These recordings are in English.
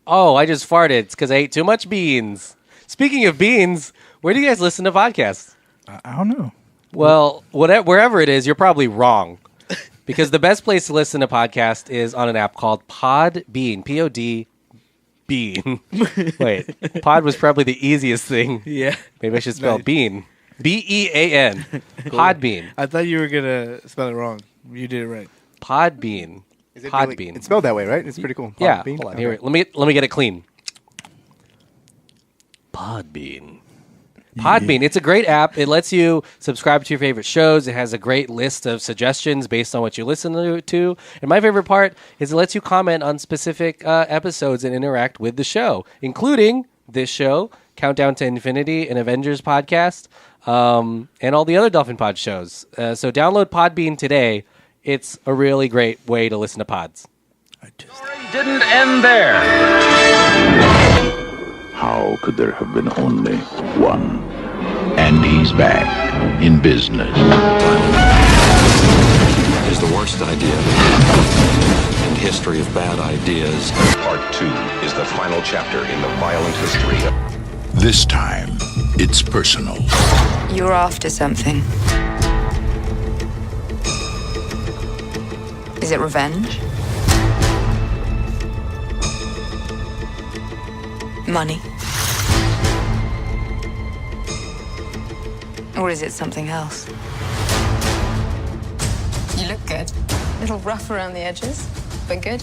Oh, I just farted. It's because I ate too much beans. Speaking of beans, where do you guys listen to podcasts? I don't know. Well, wherever it is, you're probably wrong. Because the best place to listen to podcast is on an app called Podbean. P-O-D Bean. Wait, pod was probably the easiest thing. Yeah. Maybe I should spell bean. B-E-A-N. Cool. Podbean. I thought you were going to spell it wrong. You did it right. Podbean. Is it Podbean. really, it's spelled that way, right? It's pretty cool. Yeah. Podbean? Hold on. Okay. Here, let me get it clean. Podbean. Podbean. It's a great app. It lets you subscribe to your favorite shows. It has a great list of suggestions based on what you listen to. And my favorite part is it lets you comment on specific episodes and interact with the show, including this show, Countdown to Infinity, an Avengers podcast, and all the other Dolphin Pod shows. So download Podbean today. It's a really great way to listen to pods. Story didn't end there. How could there have been only one? And he's back in business. Is the worst idea in history of bad ideas. Part 2 is the final chapter in the violent history. This time, it's personal. You're after something. Is it revenge? Money? Or is it something else? You look good. A little rough around the edges, but good.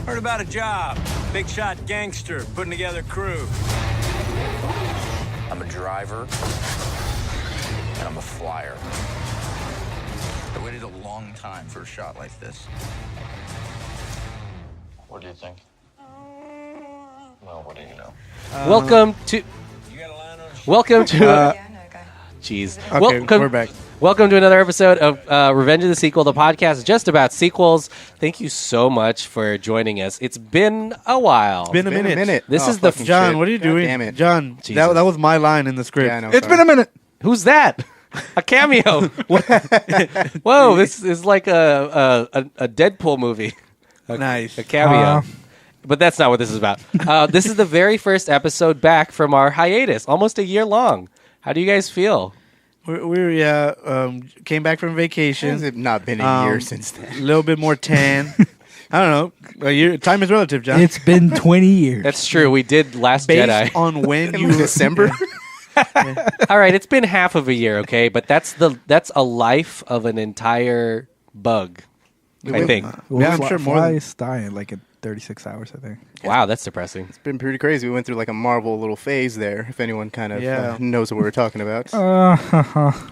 Heard about a job. Big shot gangster putting together a crew. I'm a driver, and I'm a flyer. I waited a long time for a shot like this. What do you think? Well, what do you know? Welcome to... Jeez. Okay, we're back. Welcome to another episode of Revenge of the Sequel, the podcast just about sequels. Thank you so much for joining us. It's been a while. It's been a minute. This is the... John, shit. what are you God doing? damn it. John, that was my line in the script. Yeah, I know, It's sorry. been a minute. Who's that? A cameo. Whoa, this is like a Deadpool movie. Nice. A cameo. But that's not what this is about. This is the very first episode back from our hiatus, almost a year long. How do you guys feel? We came back from vacation. Has it not been a year since then? A little bit more tan. I don't know. A year, time is relative, John. It's been 20 years. That's true. We did Last based Jedi. on when In you December? All right, it's been half of a year, okay? But that's a life of an entire bug, I think. Yeah, I'm sure more than- Flies dying like in 36 hours, I think. Wow, that's depressing. It's been pretty crazy. We went through like a Marvel little phase there, if anyone kind of Yeah. knows what we're talking about.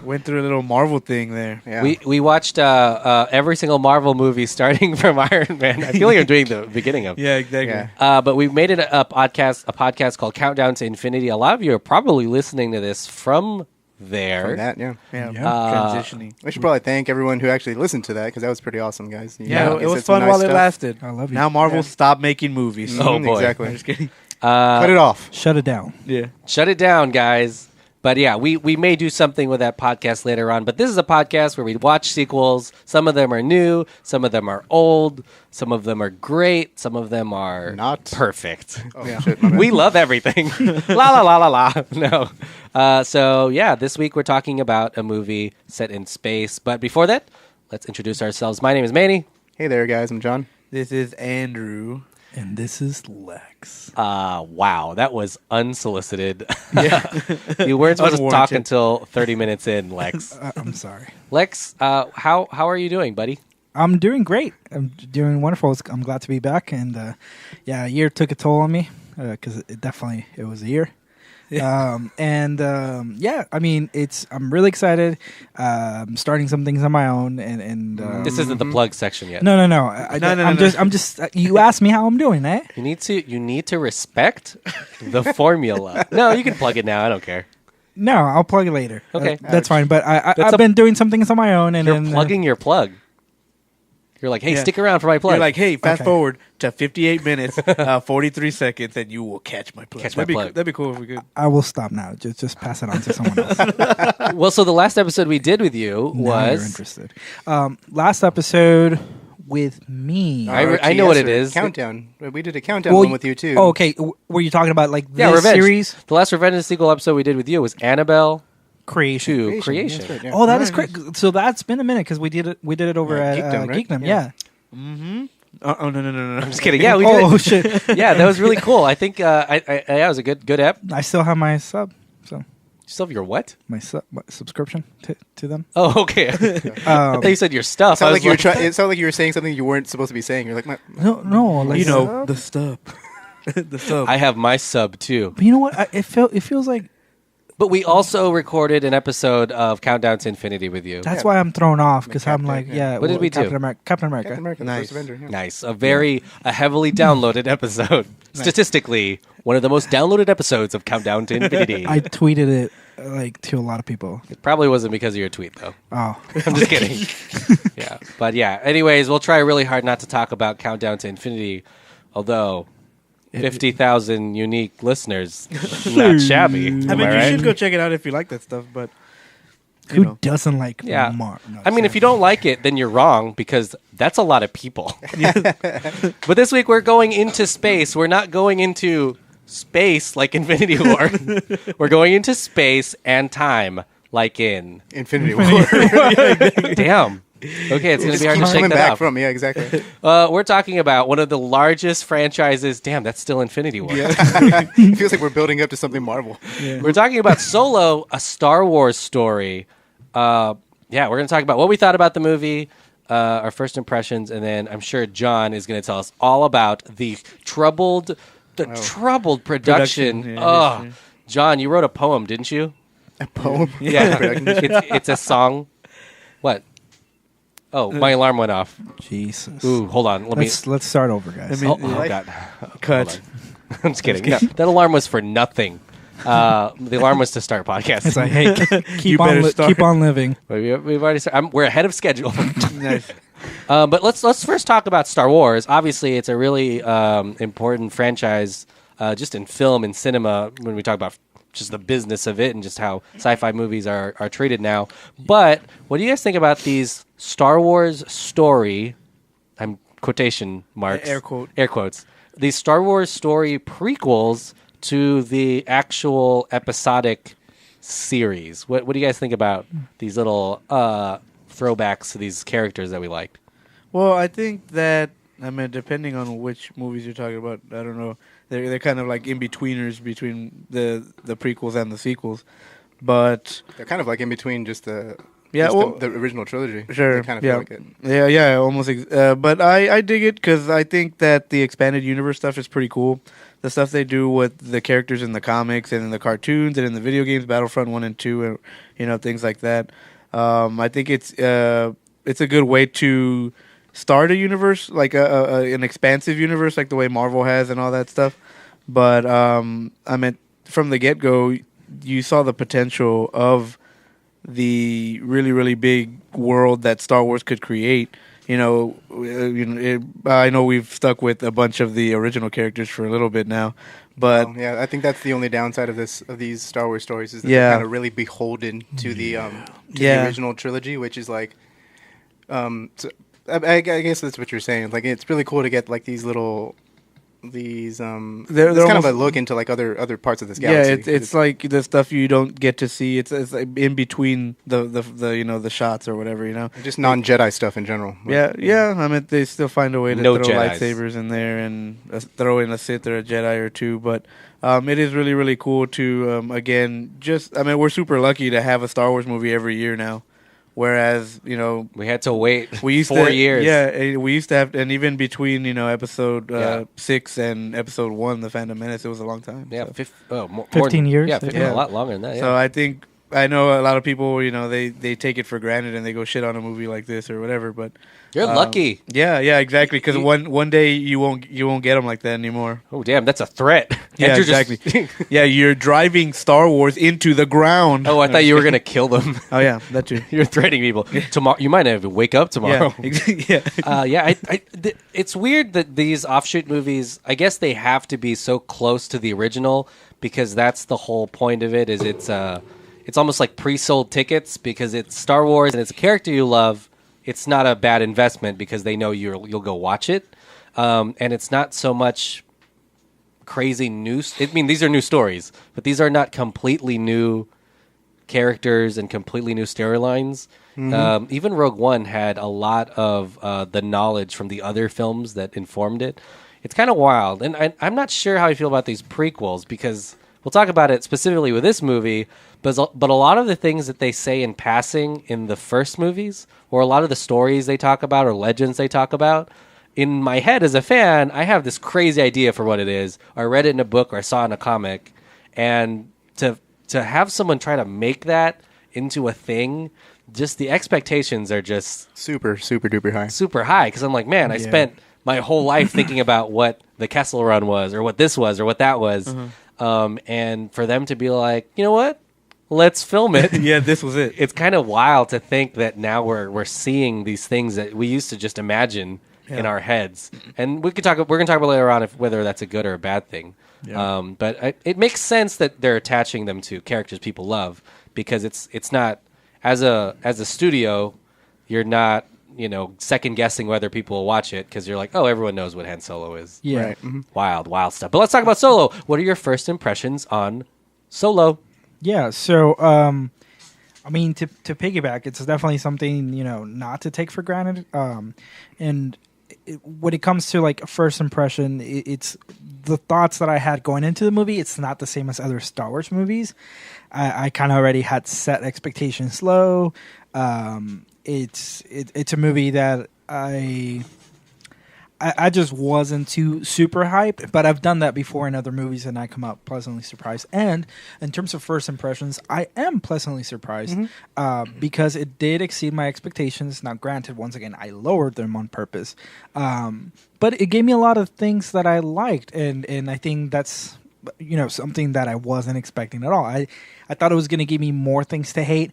went through a little Marvel thing there. Yeah. We watched every single Marvel movie starting from Iron Man. I feel like I'm doing the beginning of. Yeah, exactly. Yeah. But we made it a podcast called Countdown to Infinity. A lot of you are probably listening to this from there. From that, yeah. Yeah. Transitioning. We should probably thank everyone who actually listened to that because that was pretty awesome, guys. You Yeah, know, it you was said some fun nice while it stuff. lasted. I love you. Now Marvel stopped making movies. Oh, boy. Exactly. I'm just kidding. Cut it off. Shut it down. Yeah. Shut it down, guys. But yeah, we may do something with that podcast later on. But this is a podcast where we watch sequels. Some of them are new. Some of them are old. Some of them are great. Some of them are Not. perfect. Oh, shit, my bad. We love everything. La la la la la. No. So yeah, this week we're talking about a movie set in space. But before that, let's introduce ourselves. My name is Manny. Hey there, guys. I'm John. This is Andrew. And this is Lex. Wow, that was unsolicited. You weren't supposed to talk Unwarranted. until 30 minutes in, Lex. I'm sorry. Lex, how are you doing, buddy? I'm doing great. I'm doing wonderful. I'm glad to be back. And a year took a toll on me because it was a year. I mean, I'm really excited. Starting some things on my own, and This isn't the plug section yet. no. No. I'm just. You asked me how I'm doing, eh? You need to respect the formula. No, you can plug it now. I don't care. No, I'll plug it later. Okay. That's fine. But That's I've been doing some things on my own, and You're then plugging your plug. You're like, hey, Yeah. stick around for my plug. You're like, hey, fast Okay. forward to 58 minutes, 43 seconds, and you will catch my plug. Catch my that'd plug. That'd be cool if we could. I will stop now. Just pass it on to someone else. well, so the last episode we did with you Now you're was interested. Last episode with me. I know what it is. Countdown. We did a countdown one with you too. Oh, okay. Were you talking about like this Revenge. series? The last Revenge sequel episode we did with you was Annabelle Creation. 2 Creation. That's right, yeah. Oh, that is correct. So that's been a minute because we did it over at Geekdom, right? Geekdom. Yeah. Oh no. I'm just kidding. Yeah, we did. Oh shit! Yeah, that was really cool. I think it was a good ep. I still have my sub. So You still have your what? my subscription to them. Oh, okay. I thought you said your stuff. It sounded like you were like, it sounded like you were saying something you weren't supposed to be saying. You're like, No, like You know the stuff. The stuff. I have my sub too. But you know what? It feels like But we also recorded an episode of Countdown to Infinity with you. that's why I'm thrown off because I'm Captain, like, yeah. yeah. What did we do? Captain America. Captain America, Nice. the first Avenger. Yeah. Nice. A heavily downloaded episode. Statistically, one of the most downloaded episodes of Countdown to Infinity. I tweeted it like to a lot of people. It probably wasn't because of your tweet, though. Oh, I'm just kidding. Yeah. But yeah, anyways, we'll try really hard not to talk about Countdown to Infinity, although 50,000 unique listeners, not shabby. I Am mean, I you right? should go check it out if you like that stuff. But who doesn't like Yeah. Mark? No, I mean, if you don't like it, then you're wrong because that's a lot of people. But this week we're going into space. We're not going into space like Infinity War. We're going into space and time like in Infinity War. damn. Okay, it's going to be hard to Keep shake coming that back up. from. Yeah, exactly. We're talking about one of the largest franchises. Damn, that's still Infinity War. It feels like we're building up to something Marvel. We're talking about Solo, a Star Wars story. We're going to talk about what we thought about the movie, our first impressions, and then I'm sure John is going to tell us all about the troubled production. Yeah, John, you wrote a poem, didn't you? A poem. Yeah, it's a song. What? Oh, my alarm went off. Jesus. Ooh, hold on. Let's start over, guys. I mean, Oh God! cut. I'm just kidding. No, that alarm was for nothing. The alarm was to start podcasting. It's like, hey, You better start. keep on living. We've already started. We're ahead of schedule. Nice. But let's first talk about Star Wars. Obviously, it's a really important franchise, just in film and cinema. When we talk about just the business of it and just how sci-fi movies are treated now. But what do you guys think about these Star Wars story? I'm quotation marks, Air quote. air quotes. These Star Wars story prequels to the actual episodic series. What do you guys think about these little throwbacks to these characters that we liked? Well, I think that depending on which movies you're talking about, I don't know. They're kind of like in betweeners between the prequels and the sequels, but They're kind of like in between just the original trilogy. Sure. They kind of yeah. feel like it. Yeah, almost. But I dig it because I think that the expanded universe stuff is pretty cool. The stuff they do with the characters in the comics and in the cartoons and in the video games, Battlefront 1 and 2, and things like that. I think it's a good way to start a universe, like an expansive universe, like the way Marvel has and all that stuff. But from the get-go, you saw the potential of the really, really big world that Star Wars could create. I know we've stuck with a bunch of the original characters for a little bit now, but I think that's the only downside of these Star Wars stories is that Yeah. they're kind of really beholden to the Yeah. original trilogy, which is like, I guess that's what you're saying. Like, it's really cool to get like these little. They're kind of a look into like other parts of this galaxy. Yeah, it's like the stuff you don't get to see. It's like in between the shots or whatever, just non-Jedi stuff in general. Yeah. They still find a way to No throw Jedis. lightsabers in there and throw in a Sith or a Jedi or two. But it is really, really cool to we're super lucky to have a Star Wars movie every year now. Whereas, We had to wait we used 4 to, years. Yeah, we used to have, and even between episode 6 and episode 1, The Phantom Menace, it was a long time. Yeah, so. more 15 than- years? Yeah, 15, Yeah. a lot longer than that. Yeah. So I know a lot of people, they take it for granted and they go shit on a movie like this or whatever. But You're lucky. Yeah, exactly. Because one day you won't get them like that anymore. Oh, damn, that's a threat. Yeah, And you're just- exactly. Yeah, you're driving Star Wars into the ground. Oh, I thought you were going to kill them. Oh yeah, that too. You're threatening people. Tomorrow, you might have to wake up tomorrow. Yeah, It's weird that these offshoot movies, I guess they have to be so close to the original because that's the whole point of it. It's almost like pre-sold tickets because it's Star Wars and it's a character you love, it's not a bad investment because they know you'll go watch it, and it's not so much crazy news. I mean, these are new stories, but these are not completely new characters and completely new storylines. Even Rogue One had a lot of the knowledge from the other films that informed it. It's kind of wild, and I'm not sure how I feel about these prequels because we'll talk about it specifically with this movie, but a lot of the things that they say in passing in the first movies, or a lot of the stories they talk about or legends they talk about, in my head as a fan, I have this crazy idea for what it is. Or I read it in a book or I saw it in a comic, and to have someone try to make that into a thing, just the expectations are just super duper high. Super high, because I'm like, man, I spent my whole life thinking about what the Kessel Run was, or what this was, or what that was, and for them to be like, you know what, let's film it. Yeah, this was it. It's kind of wild to think that now we're seeing these things that we used to just imagine in our heads, and we're gonna talk about later on whether that's a good or a bad thing. Yeah. But it makes sense that they're attaching them to characters people love, because it's not, as a studio, you're not second guessing whether people will watch it, because you're like, oh, everyone knows what Han Solo is. Yeah. Right. Mm-hmm. Wild stuff. But let's talk about Solo. What are your first impressions on Solo? Yeah, so I mean, to piggyback, it's definitely something not to take for granted. And when it comes to like a first impression, it's the thoughts that I had going into the movie. It's not the same as other Star Wars movies. I kind of already had set expectations low. It's a movie that I just wasn't too super hyped, but I've done that before in other movies, and I come out pleasantly surprised. And in terms of first impressions, I am pleasantly surprised because it did exceed my expectations. Now, granted, once again, I lowered them on purpose, but it gave me a lot of things that I liked, and I think that's something that I wasn't expecting at all. I thought it was going to give me more things to hate,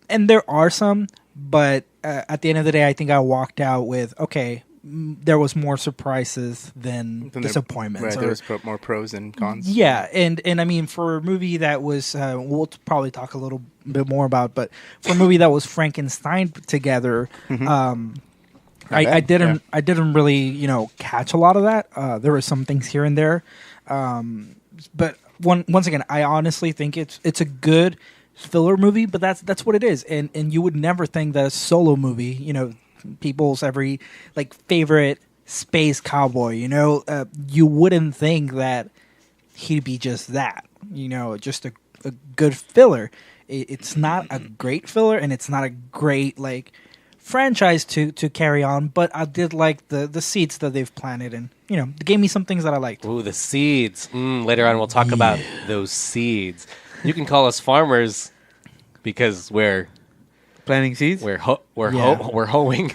and there are some, but at the end of the day, I think I walked out with, okay, there was more surprises than disappointments. Right, there was more pros and cons. Yeah, and I mean, for a movie that was, we'll probably talk a little bit more about, but for a movie that was Frankenstein together, I didn't really catch a lot of that. There were some things here and there, but once again, I honestly think it's a good filler movie, but that's what it is, and you would never think that a Solo movie, people's every favorite space cowboy, you wouldn't think that he'd be just that, just a good filler. It's not a great filler, and it's not a great franchise to carry on, but I did like the seeds that they've planted, and they gave me some things that I liked. Ooh, the seeds. Later on we'll talk about those seeds. You can call us farmers because we're planting seeds. We're hoeing.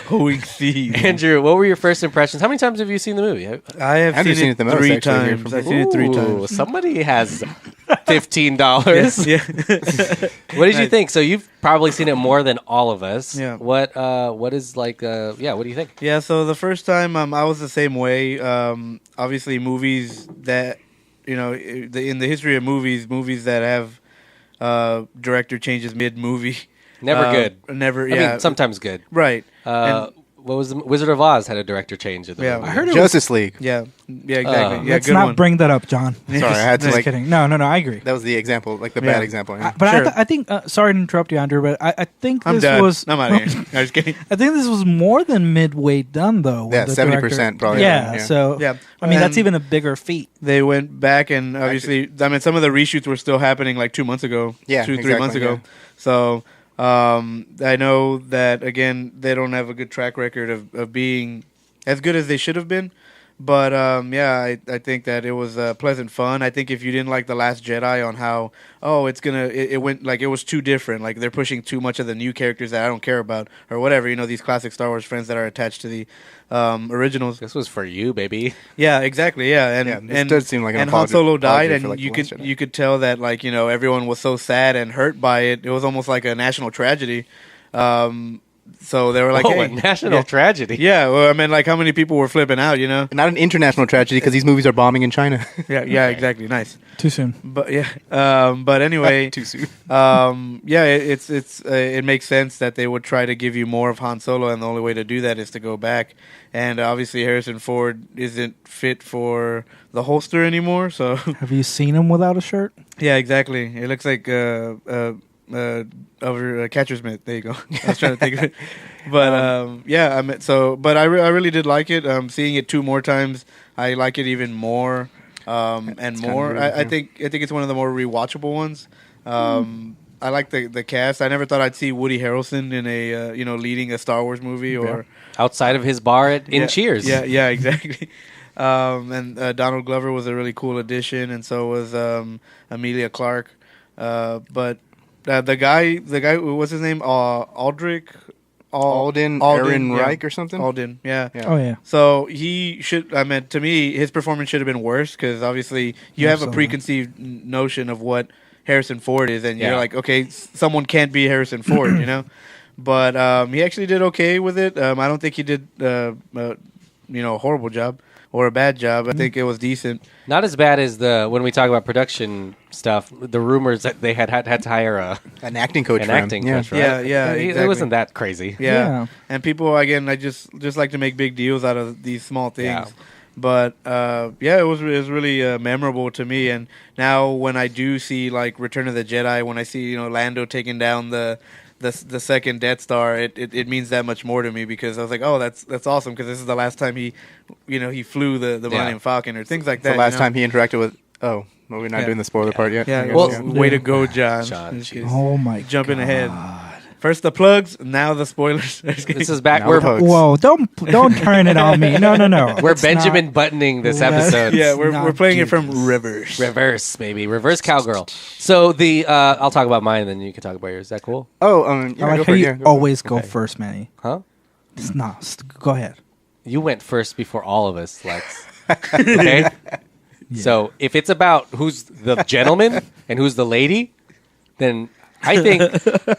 Hoeing seeds. Andrew, what were your first impressions? How many times have you seen the movie? I have seen it the most, 3 times. I've seen it 3 times. Somebody has $15. Yeah. What did you think? So you've probably seen it more than all of us. Yeah. What is what do you think? Yeah, so the first time I was the same way. Obviously movies that in the history of movies that have director changes mid-movie. Never good. Never, yeah. I mean, sometimes good. Right. What was the Wizard of Oz had a director change at the movie. I heard it Justice League. Yeah, exactly. Let's not bring that up, John. Sorry, I had to Just kidding. No, I agree. That was the example, the bad example. Yeah. But Sure. I think, sorry to interrupt you, Andrew, but I think I'm this done. was... I'm out of here. I'm just kidding. I think this was more than midway done, though. Yeah, 70% probably. Yeah, so... Yeah. I mean, that's And even a bigger feat. They went back and obviously, some of the reshoots were still happening 2 months ago. Yeah, 3 months ago. yeah. So I know that, again, they don't have a good track record of being as good as they should have been. But I think that it was pleasant fun. I think if you didn't like The Last Jedi on how it went it was too different, they're pushing too much of the new characters that I don't care about or whatever, these classic Star Wars friends that are attached to the originals. This was for you, baby. Yeah, exactly. Yeah, it does seem like an and Han Solo died, apology and for, you could tell that everyone was so sad and hurt by it. It was almost like a national tragedy. So they were like, Oh, hey, a national tragedy. Yeah, well, I mean, like, how many people were flipping out, you know? Not an international tragedy because these movies are bombing in China. Yeah, exactly. Nice. Too soon. But yeah, but anyway, Too soon. yeah, it makes sense that they would try to give you more of Han Solo, and the only way to do that is to go back. And obviously, Harrison Ford isn't fit for the holster anymore. So Have you seen him without a shirt? yeah, exactly. It looks like over catcher's mitt. There you go. I was trying to think of it, but yeah, but I really did like it. Seeing it 2 more times, I like it even more. And more. I think it's one of the more rewatchable ones. I like the cast. I never thought I'd see Woody Harrelson in a leading a Star Wars movie or Outside of his bar in Cheers. Yeah, exactly. And Donald Glover was a really cool addition, and so was Emilia Clarke. But the guy, what's his name? Alden Ehrenreich or something? Alden, yeah. Oh, yeah. So he should, to me, his performance should have been worse because obviously you have a preconceived notion of what Harrison Ford is, and you're like, okay, someone can't be Harrison Ford, you know? But he actually did okay with it. I don't think he did, a horrible job or a bad job. I think it was decent. Not as bad as when we talk about production stuff, the rumors that they had to hire an acting coach. Coach, right? Yeah, exactly. It wasn't that crazy. Yeah. And people, again, I just like to make big deals out of these small things. Yeah. But it was really memorable to me. And now when I do see like Return of the Jedi, when I see Lando taking down the second Death Star, it means that much more to me because I was like, oh, that's awesome because this is the last time he flew the Millennium Falcon or things like that. The last time he interacted with. Oh, well, we're not doing the spoiler part yet. Yeah. Well, way to go, John. Oh my! Jumping ahead. First the plugs, now the spoilers. This is back. Whoa! Don't turn it on me. No. We're Benjamin buttoning this episode. Yeah, we're playing it from reverse. Reverse, baby. Reverse cowgirl. So I'll talk about mine, and then you can talk about yours. Is that cool? I like how you always go first, Manny. Huh? Go ahead. You went first before all of us, Lex. Okay? Yeah. So if it's about who's the gentleman and who's the lady, then I think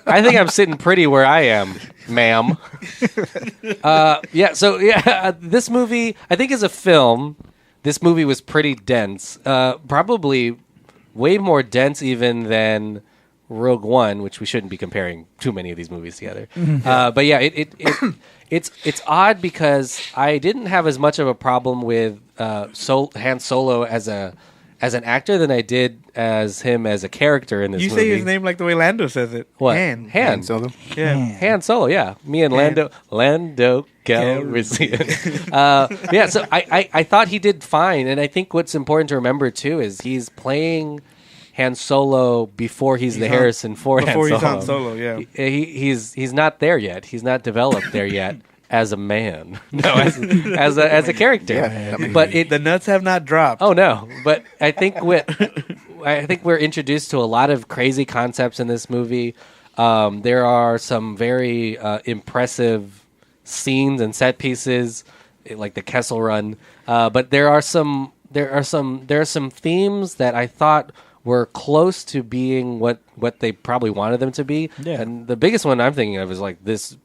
I'm sitting pretty where I am, ma'am. This movie, I think as a film, this movie was pretty dense. Probably way more dense even than Rogue One, which we shouldn't be comparing too many of these movies together. But yeah, it's odd because I didn't have as much of a problem with Han Solo as an actor than I did as him as a character in this movie. You say his name like the way Lando says it. What? Han Solo. Yeah. Han Solo, yeah. Me and Lando Calrissian. So I thought he did fine, and I think what's important to remember too is he's playing Han Solo before he's the Harrison Ford before Han Solo. He's Han Solo, yeah. He's not there yet. He's not developed there yet. As a man, no, as a character, but the nuts have not dropped. Oh no, but I think we're introduced to a lot of crazy concepts in this movie. There are some very impressive scenes and set pieces, like the Kessel Run. But there are some themes that I thought were close to being what they probably wanted them to be. Yeah. And the biggest one I'm thinking of is like this.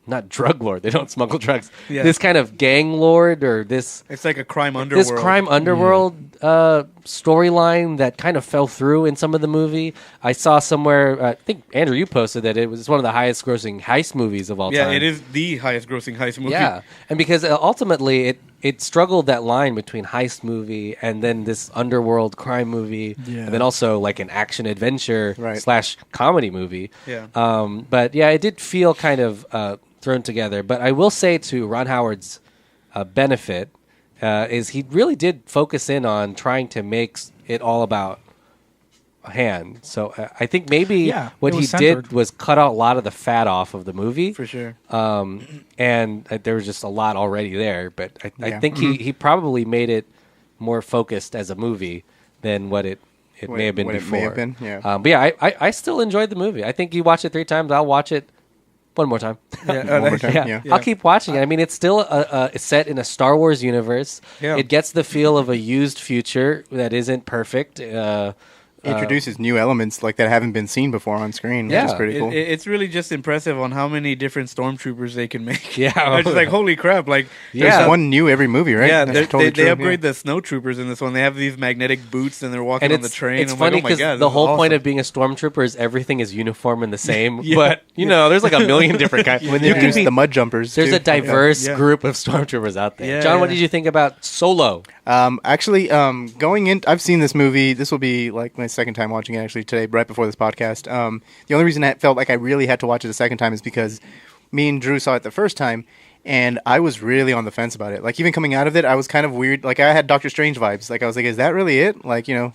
Not drug lord. They don't smuggle drugs. Yeah. This kind of gang lord or this... It's like a crime underworld. This crime underworld storyline that kind of fell through in some of the movie. I saw somewhere... I think, Andrew, you posted that it was one of the highest grossing heist movies of all time. Yeah, it is the highest grossing heist movie. Yeah, and because ultimately it struggled that line between heist movie and then this underworld crime movie, and then also like an action adventure / comedy movie. Yeah. But yeah, it did feel kind of thrown together. But I will say to Ron Howard's benefit is he really did focus in on trying to make it all about Han. So I think maybe what he did was cut out a lot of the fat off of the movie. For sure. And there was just a lot already there. But I think he probably made it more focused as a movie than what it may have been before. It may have been, yeah. But yeah, I still enjoyed the movie. I think you watch it 3 times. I'll watch it one more time. One more time. Yeah. I'll keep watching it. I mean, it's still it's set in a Star Wars universe. Yeah. It gets the feel of a used future that isn't perfect. introduces new elements like that haven't been seen before on screen. Yeah. Which is pretty cool. It's really just impressive on how many different stormtroopers they can make. Yeah. I'm just like, holy crap! Like, There's one new every movie, right? yeah, That's totally they true, upgrade the snow troopers in this one. They have these magnetic boots and they're walking And on the train. it's I'm funny like, oh my because God, the this is whole point awesome. of being a stormtrooper is everything is uniform and the same. Yeah. But there's like a million different kinds. When they You can introduced be the mud jumpers, There's too. a diverse Yeah. group of stormtroopers out there. Yeah, John, what yeah. did you think about Solo? Actually, going in, I've seen this movie. This will be like my second time watching it actually today, right before this podcast. The only reason I felt like I really had to watch it a second time is because me and Drew saw it the first time, and I was really on the fence about it. Like, even coming out of it, I was kind of weird. Like, I had Doctor Strange vibes. Like, I was like, is that really it? Like, I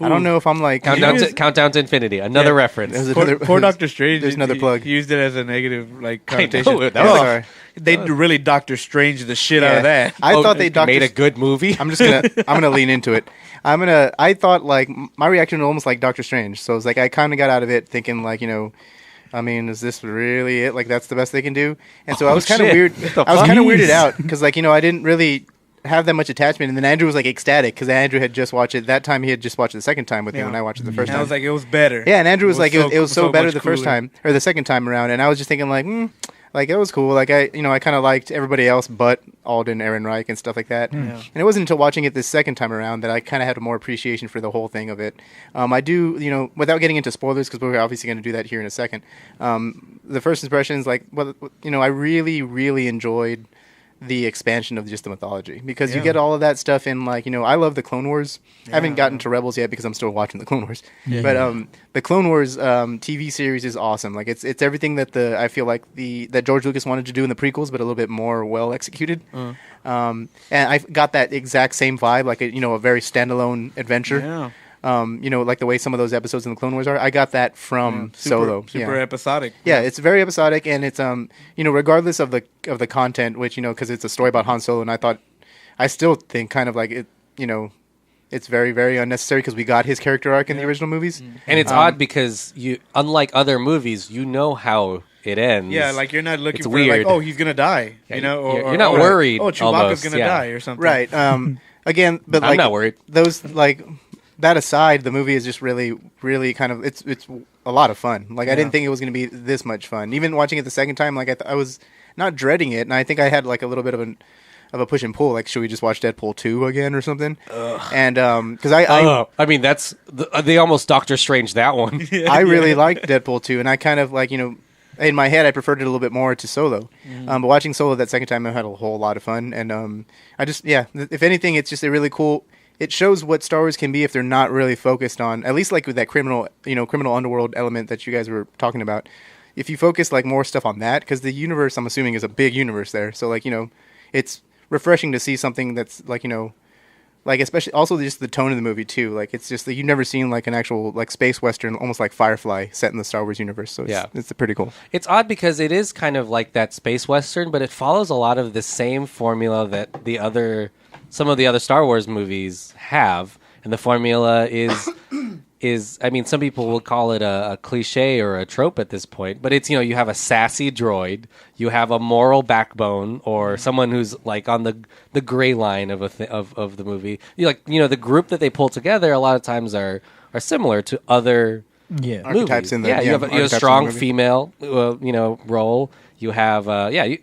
don't know if I'm like... Countdown to Infinity. Another reference. There's another- Poor Doctor Strange. There's another plug. He used it as a negative I connotation. know, that was sorry. They really Doctor Strange the shit out of that. I thought they made a good movie. I'm gonna lean into it. I thought like my reaction was almost like Doctor Strange. So it was like I kind of got out of it thinking like, I mean, is this really it? Like that's the best they can do? And so I was kind of shit. weird. What I was the kind of fuck? weirded out because like, I didn't really have that much attachment. And then Andrew was like ecstatic because Andrew had just watched it. That time he had just watched it the second time with me when I watched it the first And time. I was like, it was better. Yeah, and Andrew was like, it was so better much the first cooler. time or the second time around, and I was just thinking like, like it was cool. Like I kind of liked everybody else but Alden Ehrenreich and stuff like that. And it wasn't until watching it this second time around that I kind of had more appreciation for the whole thing of it. I do, without getting into spoilers because we're obviously going to do that here in a second. The first impressions, like, I really, really enjoyed the expansion of just the mythology because you get all of that stuff in like I love the Clone Wars. I haven't gotten to Rebels yet because I'm still watching the Clone Wars. But the Clone Wars TV series is awesome. Like it's everything that I feel like that George Lucas wanted to do in the prequels, but a little bit more well executed. And I got that exact same vibe, like a very standalone adventure. Yeah. Like the way some of those episodes in the Clone Wars are. I got that from Solo. Super episodic. Yeah, it's very episodic, and it's regardless of the content, which because it's a story about Han Solo, and I still think kind of like it, it's very very unnecessary because we got his character arc in the original movies, And it's odd because unlike other movies, how it ends. Yeah, like you're not looking It's for weird. like, oh, he's gonna die. Yeah, Or you're not worried, Oh, Chewbacca's almost, gonna yeah. die or something. right? Again, but I'm like not worried. Those like that aside, the movie is just really really kind of it's a lot of fun. Like I didn't think it was going to be this much fun. Even watching it the second time, like I was not dreading it, and I think I had like a little bit of a push and pull. Like, should we just watch Deadpool 2 again or something? And because I mean, that's they almost Doctor Strange that one. I really liked Deadpool 2, and I kind of like in my head I preferred it a little bit more to Solo. But watching Solo that second time, I had a whole lot of fun, and I just if anything, it's just a really cool. It shows what Star Wars can be if they're not really focused on, at least like with that criminal underworld element that you guys were talking about. If you focus like more stuff on that, because the universe, I'm assuming, is a big universe there. So like it's refreshing to see something that's like like especially also just the tone of the movie too. Like it's just that you've never seen like an actual like space western, almost like Firefly, set in the Star Wars universe. So it's pretty cool. It's odd because it is kind of like that space western, but it follows a lot of the same formula that some of the other Star Wars movies have, and the formula is I mean, some people will call it a cliche or a trope at this point, but it's you have a sassy droid, you have a moral backbone, or someone who's like on the gray line of of the movie. The group that they pull together a lot of times are similar to other Archetypes movies. in the you have a archetypes in the strong movie. female role. You have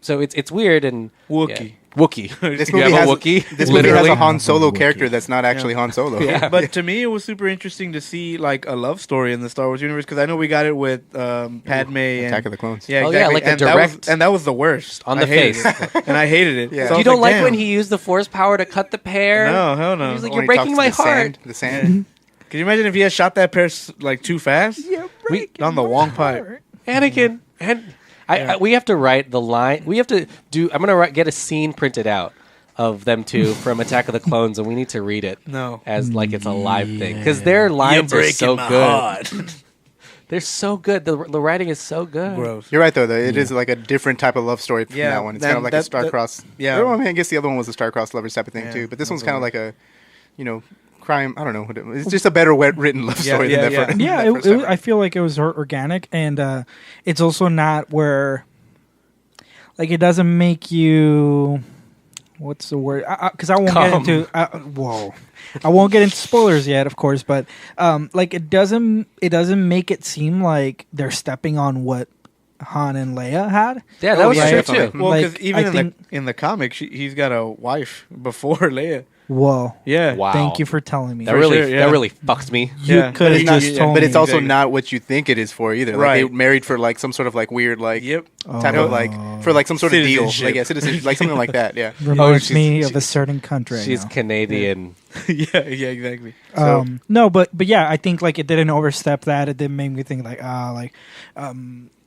so it's weird and Wookiee. Wookiee. This You movie have has a Wookiee. This movie has literally. a Han Solo character that's not actually Han Solo. Yeah. But to me, it was super interesting to see like a love story in the Star Wars universe because I know we got it with Padme and Attack of the Clones. Yeah, Oh, yeah, exactly. like a and direct- that was the worst on the I hated face. it. And I hated it. Yeah. So I You was don't like when damn. he used the Force power to cut the pear? No, hell no. He's like, When you're he talks breaking to my the heart. The sand. Can you imagine if he had shot that pear like too fast? We, On the Wong pipe. Anakin, and we have to write the line. We have to do. I'm gonna get a scene printed out of them two from Attack of the Clones, and we need to read it. No. as like it's a live thing because their lines are so good. They're so good. The writing is so good. Gross. You're right though. It is like a different type of love story from Yeah, that one. It's that- kind of like a that- star-crossed. yeah. Well, I mean, I guess the other one was a star-crossed lovers type of thing Yeah, too. But this that one's was kind of weird. like a, crime. I don't know. It's just a better written love story yeah, than that. yeah. first- Yeah, that first time. I feel like it was organic, and it's also not where, like, it doesn't make you what's the word? Because I won't Come. get into. I won't get into spoilers yet, of course. But like it doesn't make it seem like they're stepping on what Han and Leia had. Yeah, that was yeah, true definitely. too. Well, because Like, even I think- in the comic, he's got a wife before Leia. Whoa. Yeah. Wow. Thank you for telling me. That really sure, yeah. that really fucked me. You Yeah. could have It's not- just told but me. it's also Exactly. not what you think it is for either. Like Right. they married for like some sort of like weird like Yep. type of like for like some sort of deal, Citizenship. like citizenship, like something like that. Yeah. reminds she's- me of a certain country. I She's know. Canadian. Yeah, exactly. No, but yeah, I think like it didn't overstep that. It didn't make me think like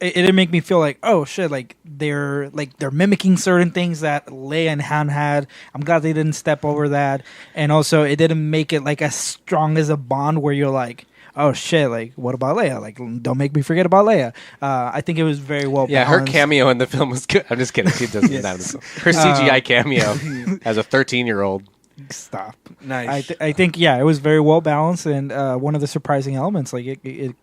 it didn't make me feel like, oh shit, like they're mimicking certain things that Leia and Han had. I'm glad they didn't step over that, and also it didn't make it like as strong as a bond where you're like, oh shit, like what about Leia? Like don't make me forget about Leia. I think it was very well. Yeah, her balanced. cameo in the film was good. I'm just kidding. She doesn't have her CGI cameo as a 13-year-old. Stop. Nice. I think it was very well balanced, and one of the surprising elements, like it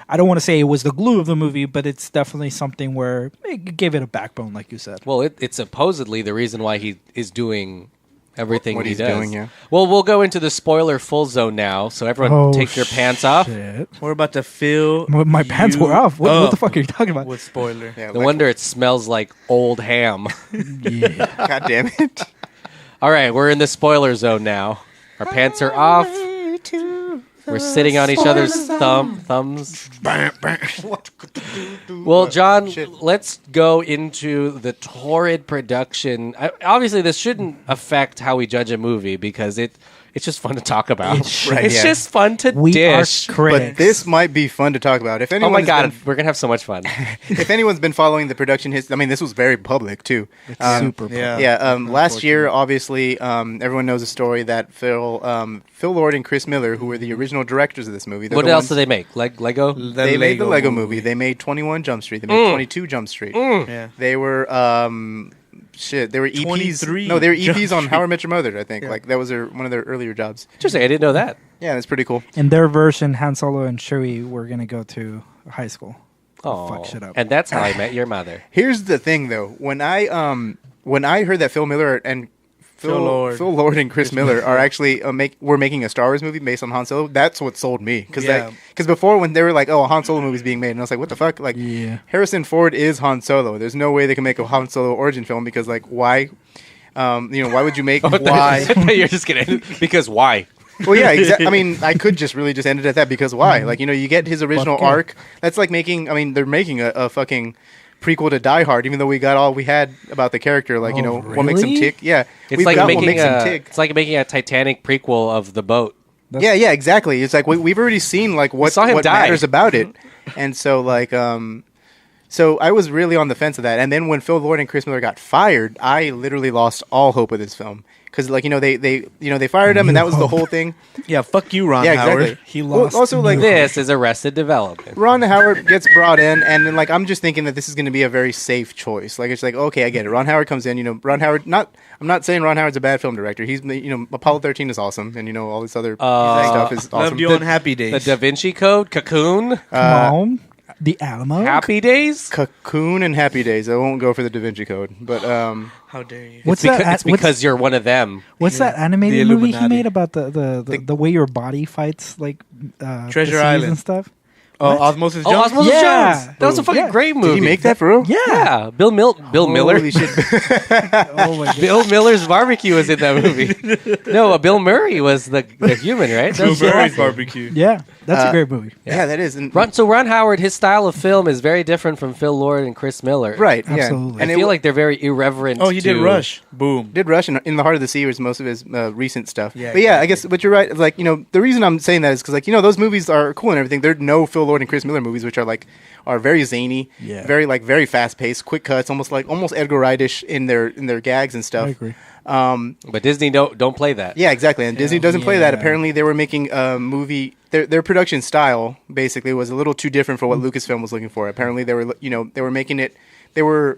I don't want to say it was the glue of the movie, but it's definitely something where it gave it a backbone, like you said. Well, it's supposedly the reason why he is doing everything What he he's does. doing, yeah. Well, we'll go into the spoiler full zone now, so everyone take your pants off. Shit. We're about to fill. My pants were off. What up the fuck are you talking about? with spoiler? Yeah. No like- wonder it smells like old ham. Yeah. God damn it. All right, we're in the spoiler zone now. Our pants are off. We're sitting on each other's thumbs. Well, John, let's go into the torrid production. Obviously, this shouldn't affect how we judge a movie because it's just fun to talk about. Right, It's yeah. just fun to We dish. are critics. But this might be fun to talk about. If Oh anyone my god, we're gonna have so much fun. if anyone's been following the production history, I mean, this was very public too. Super. Yeah. Yeah, last year, obviously, everyone knows the story that Phil Lord and Chris Miller, who were the original directors of this movie, they're What the else ones- do they make? Like Lego? They made the Lego movie. They made 21 Jump Street. They made 22 Jump Street. Yeah. They were they were EPs. 23 No, they were Jump EPs on Street. How I Met Your Mother. I think like that was one of their earlier jobs. Interesting. I didn't know that. Yeah, that's pretty cool. In their version, Han Solo and Chewie were gonna go to high school. Oh, Fuck shit up. And that's how I met your mother. Here's the thing, though. When I heard that Phil Miller and Phil Lord and Chris Miller are actually we're making a Star Wars movie based on Han Solo, that's what sold me. Because before when they were like, oh, a Han Solo movie's being made, and I was like, what the fuck? Like, Yeah. Harrison Ford is Han Solo. There's no way they can make a Han Solo origin film because like why? Why would you make why? You're just kidding. Because why? Well, yeah, exactly. I mean, I could just really just end it at that because why? Like, you get his original Fuck yeah. arc. That's like making. I mean, they're making a fucking prequel to Die Hard, even though we got all we had about the character. Like, what makes him really? tick? Yeah, It's we've like got what making makes him tick. it's like making a Titanic prequel of the boat. Yeah, exactly. It's like we've already seen like what saw him die. matters about it, and so like so I was really on the fence of that. And then when Phil Lord and Chris Miller got fired, I literally lost all hope of this film because like they fired him, and that was the whole thing. Yeah, fuck you, Ron Yeah, Howard. exactly. He lost. Also, like This is Arrested Development. Ron Howard gets brought in, and then like I'm just thinking that this is going to be a very safe choice. Like it's like okay, I get it. Ron Howard comes in. Ron Howard. I'm not saying Ron Howard's a bad film director. He's Apollo 13 is awesome, and all this other stuff is awesome. Loved you on Happy The Days. Da Vinci Code, Cocoon, Come on. The Alamo. Happy Days. Cocoon and Happy Days. I won't go for the Da Vinci Code, but How dare you? What's It's that? because you're one of them. What's that animated The movie he Illuminati. made about the way your body fights like Treasure disease Island. and stuff? Oh, What? Osmosis Oh, Jones. Osmosis Yeah. Jones. That was a fucking Yeah. great movie. did he make that for real? Yeah. Bill Miller. Holy shit! Oh my god. Bill Miller's barbecue was in that movie. No, Bill Murray was the human, right? Bill That's Murray's awesome. barbecue. Yeah, that's a great movie. Yeah, that is. And, So Ron Howard, his style of film is very different from Phil Lord and Chris Miller. right. Absolutely. Yeah. I And feel like they're very irreverent. Oh, he did to- Rush. Boom. did Rush and In the Heart of the Sea was most of his recent stuff. Yeah, but yeah, I guess. But you're right. Like the reason I'm saying that is because those movies are cool and everything. They're no Phil Lord and Chris Miller movies, which are very zany, Yeah. very fast paced, quick cuts, almost Edgar Wright-ish in their gags and stuff. I agree. But Disney don't play that. Yeah, exactly. And Disney doesn't play that. Yeah. Apparently, they were making a movie. Their production style basically was a little too different for what Lucasfilm was looking for. Apparently, they were making it. The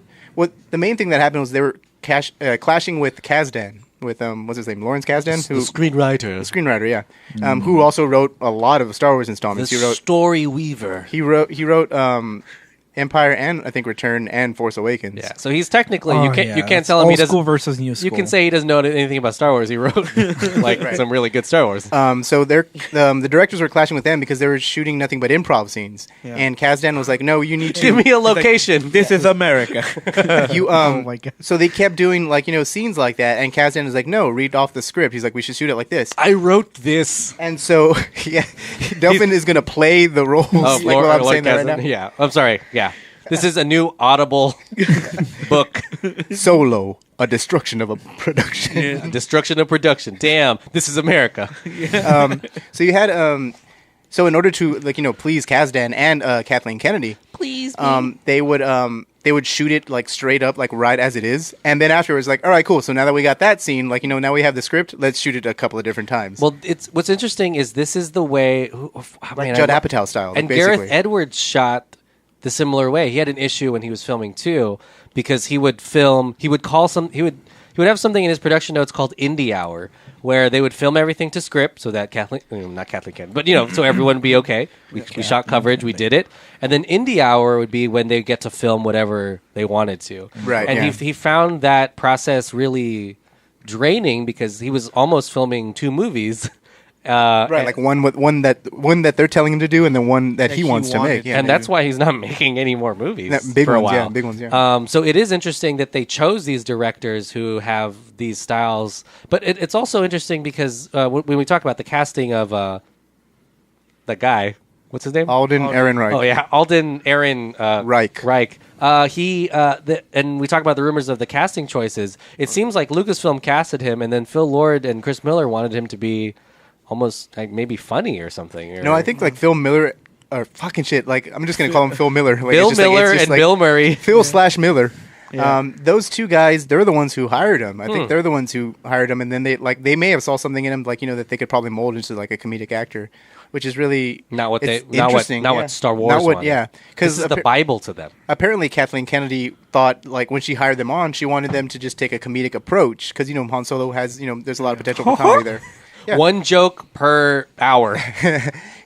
main thing that happened was they were clashing with Kasdan. With what's his name, Lawrence Kasdan, The screenwriter. the screenwriter, yeah, who also wrote a lot of Star Wars installments. The He wrote story weaver. He wrote Empire and I think Return and Force Awakens. Yeah, so he's technically you can't That's tell him he old school doesn't. versus new school. You can say he doesn't know anything about Star Wars. He wrote like some really good Star Wars. So they're the directors were clashing with them because they were shooting nothing but improv scenes, and Kazdan was like, "No, you need to Give me a location. This is America. you." Oh my God. So they kept doing like scenes like that, and Kazdan was like, "No, read off the script." He's like, "We should shoot it like this." I wrote this. And so yeah, Delphin is gonna play the roles like Lord- what I'm Lord saying that right Kazdan. now. Yeah, I'm sorry. Yeah, this is a new Audible book. Solo, a destruction of a production. Destruction of production. Damn, this is America. So you had so in order to please Kazdan and Kathleen Kennedy, Please. they would shoot it like straight up, like right as it is, and then afterwards, like, all right, cool. So now that we got that scene, now we have the script. Let's shoot it a couple of different times. Well, what's interesting is this is the way Judd Apatow style, and basically. Gareth Edwards shot the similar way. He had an issue when he was filming too, because he would have something in his production notes called Indie Hour, where they would film everything to script so that not Kathleen Kennedy, but so everyone would be okay. We shot coverage, we did it, and then Indie Hour would be when they get to film whatever they wanted to. Right, and yeah. he found that process really draining because he was almost filming 2 movies. Right, like one that they're telling him to do, and then one that he wants to make. Yeah, and that's why he's not making any more movies big for a ones, while. yeah, big ones, yeah. So it is interesting that they chose these directors who have these styles, but it's also interesting because when we talk about the casting of the guy, what's his name? Alden Ehrenreich. Oh yeah, Alden Aaron Reich. Reich. And we talk about the rumors of the casting choices. It seems like Lucasfilm casted him, and then Phil Lord and Chris Miller wanted him to be almost like maybe funny or something. No, I think like Phil Miller or fucking shit. Like I'm just gonna call him Phil Miller. Like, Bill it's just, Miller like, it's just, and like, Bill Murray. Phil/Miller. Yeah. Those two guys, they're the ones who hired him. I think they're the ones who hired him, and then they may have saw something in him, like that they could probably mold into like a comedic actor, which is really not what it's they not interesting. what Star Wars Not what, wanted. yeah, This is the Bible to them. Apparently, Kathleen Kennedy thought, like, when she hired them on, she wanted them to just take a comedic approach because Han Solo has there's a lot of potential for comedy there. Yeah. 1 joke per hour.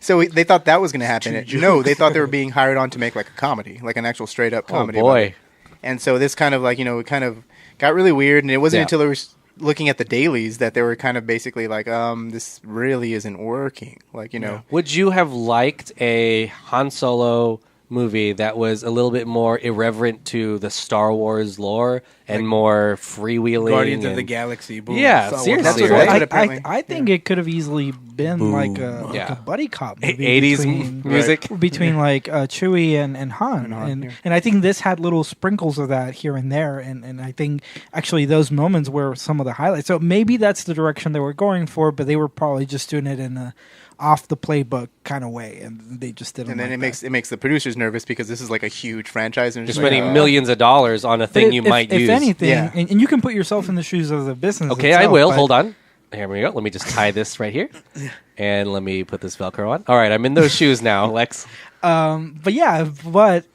So they thought that was going to happen. No, they thought they were being hired on to make like a comedy, like an actual straight up comedy. Oh boy! And so this kind of like it kind of got really weird, and it wasn't until they were looking at the dailies that they were kind of basically like, this really isn't working. Like Would you have liked a Han Solo movie that was a little bit more irreverent to the Star Wars lore and more freewheeling? Guardians of the Galaxy. Boom. Yeah, Star Wars. seriously, That's right? what apparently. I think it could have easily been like a buddy cop movie 80s between, music. between like Chewie and Han, and I think this had little sprinkles of that here and there, and I think actually those moments were some of the highlights. So maybe that's the direction they were going for, but they were probably just doing it in a off the playbook kind of way, and they just didn't. And then like it makes the producers nervous because this is like a huge franchise, and You're just spending like, millions of dollars on a thing you might use. If anything, Yeah. and you can put yourself in the shoes of the business. Okay, itself, I will. but- Hold on. Here we go. Let me just tie this right here. And let me put this Velcro on. All right, I'm in those shoes now, Lex. But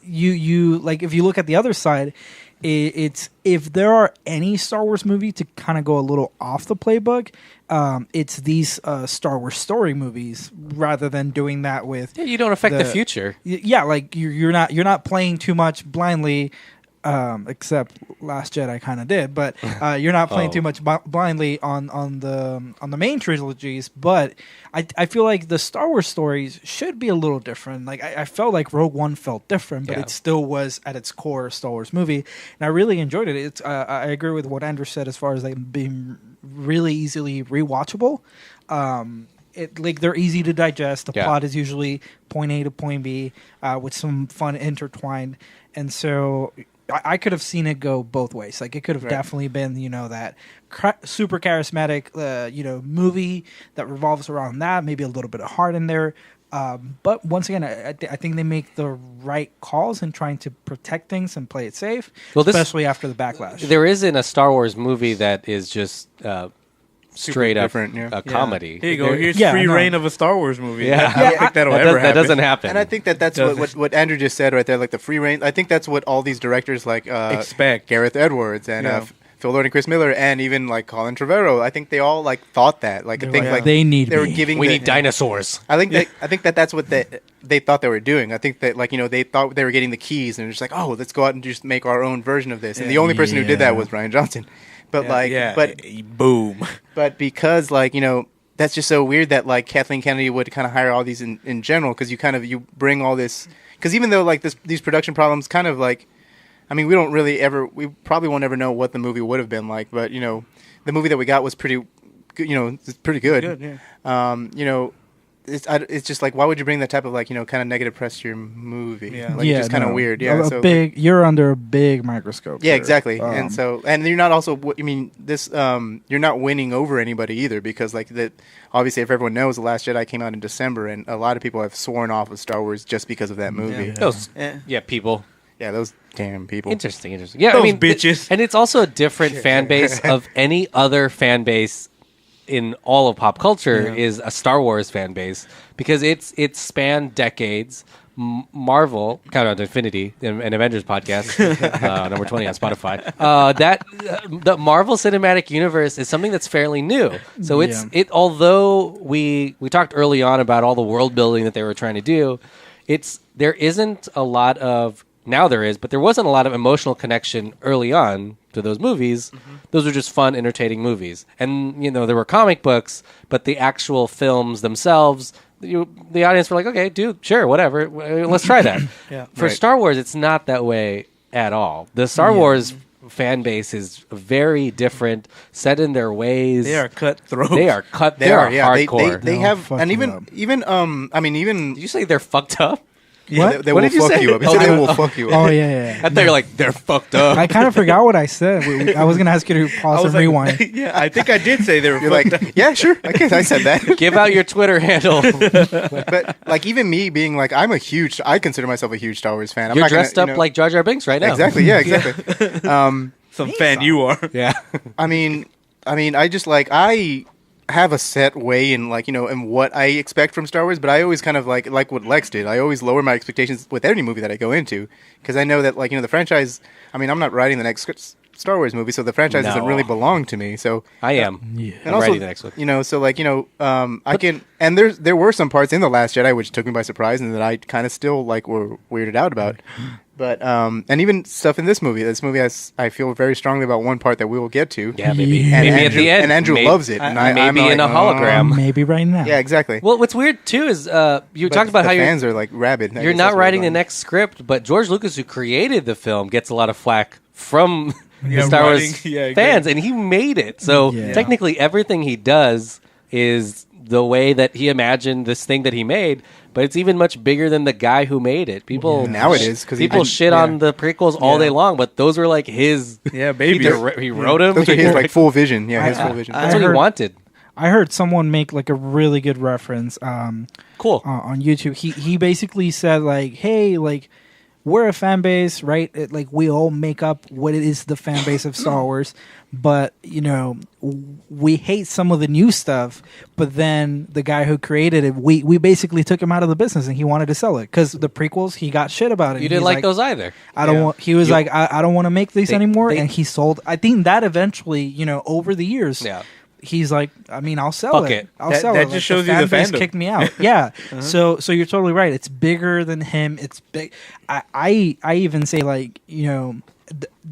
you like if you look at the other side, it's if there are any Star Wars movie to kind of go a little off the playbook, it's these Star Wars story movies rather than doing that with. Yeah, you don't affect the future. Yeah, like you're not playing too much blindly. Except Last Jedi kind of did, but you're not playing too much blindly on the main trilogies. But I feel like the Star Wars stories should be a little different. Like I felt like Rogue One felt different, but it still was at its core a Star Wars movie, and I really enjoyed it. It's I agree with what Andrew said as far as like being really easily rewatchable. They're easy to digest. The plot is usually point A to point B with some fun intertwined, and so. I could have seen it go both ways. Like it could have definitely been, that super charismatic, movie that revolves around that. Maybe a little bit of heart in there. But once again, I think they make the right calls in trying to protect things and play it safe, especially after the backlash. There isn't a Star Wars movie that is just straight up a comedy. Here you go. Here's free reign of a Star Wars movie. Yeah. I don't think that'll ever happen. That doesn't happen. And I think that's what Andrew just said right there, like the free reign. I think that's what all these directors like expect. Gareth Edwards and Phil Lord and Chris Miller, and even like Colin Trevorrow. I think they all like thought that. Like I think like they need they were me. giving. We need dinosaurs. I think that's what they thought they were doing. I think that like they thought they were getting the keys and they're just like, oh, let's go out and just make our own version of this. And the only person who did that was Rian Johnson. But but boom. But because like that's just so weird that like Kathleen Kennedy would kind of hire all these in general because you bring all this because even though like these production problems kind of like I mean we probably won't ever know what the movie would have been like, but the movie that we got was pretty good, it's pretty good. It's just like why would you bring that type of like kind of negative press to your movie? Yeah, like, it's just kind of weird. Yeah, you're under a big microscope. Yeah, exactly. And you're not also you're not winning over anybody either because like that obviously if everyone knows The Last Jedi came out in December and a lot of people have sworn off of Star Wars just because of that movie. People. Yeah, those damn people. Interesting. Yeah, those bitches. And it's also a different fan base of any other fan base in all of pop culture is a Star Wars fan base because it's spanned decades. Marvel, Countdown to Infinity, an Avengers podcast, number 20 on Spotify. The Marvel Cinematic Universe is something that's fairly new. So although we talked early on about all the world building that they were trying to do, there isn't a lot of now there is, but there wasn't a lot of emotional connection early on to those movies. Mm-hmm. Those were just fun, entertaining movies. And, there were comic books, but the actual films themselves, the audience were like, okay, dude, sure, whatever. Let's try that. For Star Wars, it's not that way at all. The Star Wars fan base is very different, set in their ways. They are cutthroat. They are hardcore. They have, and even Did you say they're fucked up? Yeah, what? they What will did you fuck say? you up. They will fuck you up. Oh yeah. I thought you're like they're fucked up. I kind of forgot what I said. I was gonna ask you to pause and rewind. Yeah, I think I did say they were. You're fucked like, up. yeah, sure. I said that. Give out your Twitter handle. But like even me being like, I consider myself a huge Star Wars fan. You're dressed up like Jar Jar Binks right now. Exactly. Yeah. Exactly. Some fan you are. Yeah. I mean, I just like I have a set way in like and what I expect from Star Wars, but I always kind of like what Lex did. I always lower my expectations with any movie that I go into because I know that like the franchise. I mean, I'm not writing the next Star Wars movie, so the franchise doesn't really belong to me. So I am. And I'm also, writing the next one. So like I can and there were some parts in The Last Jedi which took me by surprise and that I kind of still like were weirded out about. But and even stuff in this movie I feel very strongly about one part that we will get to. Yeah, maybe Andrew, at the end. And Andrew loves it. And maybe I'm in a hologram. Maybe right now. Yeah, exactly. Well, what's weird too is you talked about how fans are like rabid. You're not writing the next script, but George Lucas, who created the film, gets a lot of flack from the Star Wars fans, and he made it. So technically, everything he does is the way that he imagined this thing that he made. But it's even much bigger than the guy who made it. People now it is because people shit on the prequels all day long, but those were like his. Yeah, baby. He wrote them. Those are his like full vision. Yeah, his full vision. That's what he wanted. I heard someone make like a really good reference. Cool on YouTube. He basically said like, hey, like we're a fan base, right? Like we all make up what it is the fan base of Star Wars, but we hate some of the new stuff. But then the guy who created it, we basically took him out of the business, and he wanted to sell it because the prequels he got shit about it. You didn't like those either. I don't want. He was like, I don't want to make these anymore, and he sold. I think that eventually, over the years, he's like, I mean, I'll sell it. I'll sell it. That just shows you the fan base fandom. kicked me out. Yeah. So you're totally right. It's bigger than him. It's big. I even say like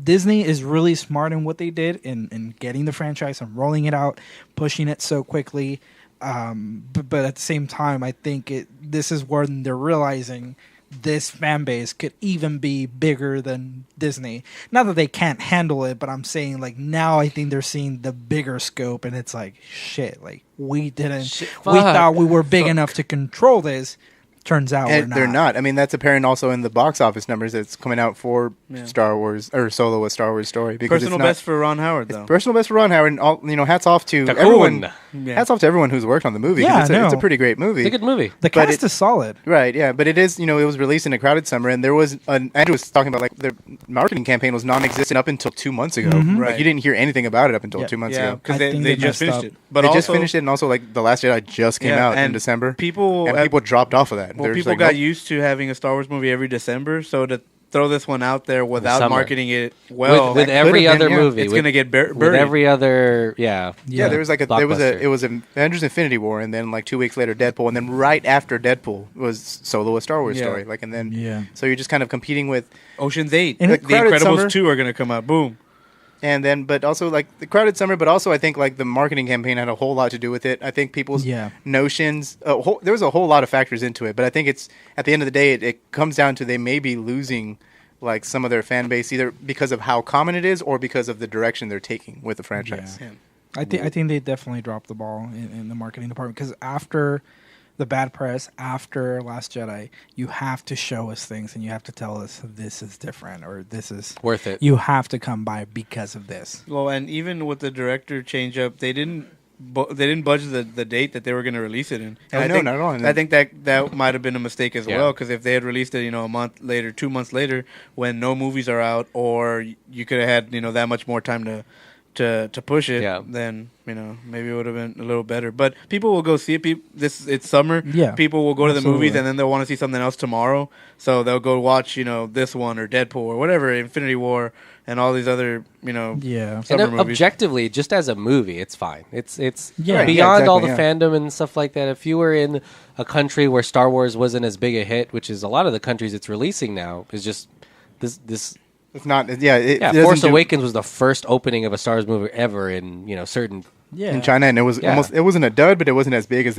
Disney is really smart in what they did in getting the franchise and rolling it out, pushing it so quickly. But at the same time, I think this is when they're realizing this fan base could even be bigger than Disney. Not that they can't handle it, but I'm saying like now I think they're seeing the bigger scope, and it's like shit. Like we thought we were big enough to control this. Turns out they're not. I mean, that's apparent also in the box office numbers that's coming out for Star Wars or Solo: A Star Wars Story. Because personal best for Ron Howard, though. Personal best for Ron Howard, and all, hats off to everyone. Hats off to everyone who's worked on the movie. Yeah, it's a pretty great movie. It's a good movie. The cast is solid, right? Yeah, but it is. It was released in a crowded summer, and there was Andrew was talking about like the marketing campaign was non-existent up until 2 months ago. Mm-hmm. Right? Like, you didn't hear anything about it up until 2 months ago because they just finished it. But they just finished it, and also like The Last Jedi just came out in December. People dropped off of that. Well, people got used to having a Star Wars movie every December, so that throw this one out there without summer. marketing it well. with every could've been, other yeah. movie. It's with- going to get buried. with every other, Yeah, there was like blockbuster. it was Avengers Infinity War, and then like 2 weeks later Deadpool, and then right after Deadpool was Solo, a Star Wars Yeah. story. Like, and then Yeah. so you're just kind of competing with, Ocean's 8. And The it- Crowded Incredibles Summer. 2 are going to come out. Boom. and then but also like the Crowded Summer, but also I think like the marketing campaign had a whole lot to do with it. I think people's Yeah. notions, there was a whole lot of factors into it, but I think it's at the end of the day it comes down to they may be losing like some of their fan base either because of how common it is or because of the direction they're taking with the franchise. Yeah. I think they definitely dropped the ball in the marketing department because after the bad press, after Last Jedi, you have to show us things and you have to tell us this is different or this is Worth it. You have to come by because of this. Well, and even with the director change up, they didn't budge the date that they were going to release it in. And Oh, I no, think, not at all. I think that might have been a mistake as Yeah. well, because if they had released it, a month later, 2 months later, when no movies are out, or you could have had that much more time to push it, Yeah. then maybe it would have been a little better. But people will go see it. It's summer. Yeah, People will go to the absolutely. movies and then they'll want to see something else tomorrow. So they'll go watch this one or Deadpool or whatever, Infinity War, and all these other Yeah. summer And movies. objectively, just as a movie, it's fine. It's Yeah. Right, beyond all the exactly, fandom and stuff like that. If you were in a country where Star Wars wasn't as big a hit, which is a lot of the countries it's releasing now, is just this. It's not. Yeah, it Yeah, doesn't Force do- Awakens was the first opening of a Star Wars movie ever in certain. Yeah. in China, and it was Yeah. almost. It wasn't a dud, but it wasn't as big as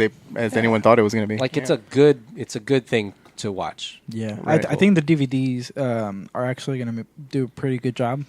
anyone thought it was going to be. Like it's a good thing to watch. Yeah, Right. I think the DVDs are actually going to do a pretty good job.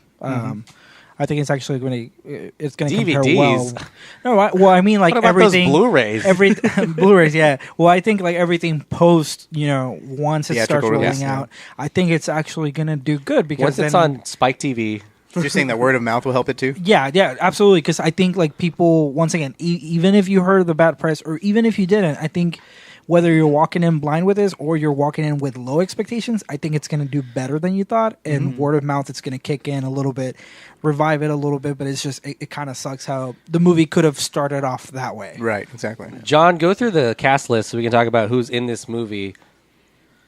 I think it's actually going to compare well. DVDs? No, I mean like What about those everything Blu-rays? every Blu-rays. Yeah, well, I think like everything post once it starts Theatrical rolling release, yeah. out, I think it's actually going to do good because Once it's then- on Spike TV, You're saying that word of mouth will help it too. Yeah, absolutely. Because I think like people, once again, even if you heard the bad press or even if you didn't, I think whether you're walking in blind with this or you're walking in with low expectations, I think it's going to do better than you thought. And word of mouth, it's going to kick in a little bit, revive it a little bit. But it's just it kind of sucks how the movie could have started off that way. Right. Exactly. John, go through the cast list so we can talk about who's in this movie.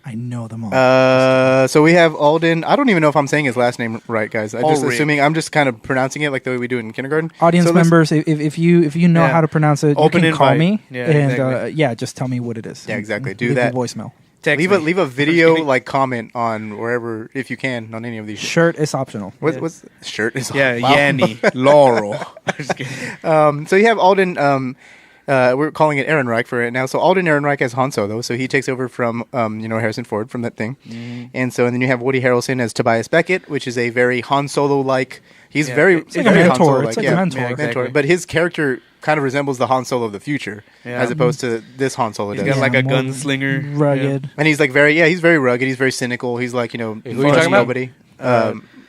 I know them all. So we have Alden. I don't even know if I'm saying his last name right, guys. Ulrich. I'm just kind of pronouncing it like the way we do it in kindergarten. Audience So let's- members, if you know Yeah. how to pronounce it, Open you can call invite. me Yeah, and exactly. just tell me what it is. Yeah, exactly. Do Leave that. a voicemail. Text Leave me. leave a video like comment on wherever if you can on any of these. Shirt is optional. What's shirt is Yeah, wow. Yanni, Laurel. I'm just kidding. So you have Alden. We're calling it Ehrenreich for it now. So Alden Ehrenreich as Han Solo. So he takes over from Harrison Ford from that thing. And then you have Woody Harrelson as Tobias Beckett, which is a very Han Solo like. He's Yeah, very it's like a very Han mentor. Solo-like, It's like a mentor. Yeah, exactly. But his character kind of resembles the Han Solo of the future, Yeah. as opposed to this Han Solo He's does. got like a more gunslinger. rugged. And he's like he's very rugged. He's very cynical. He's like Who are you fucks talking about? nobody.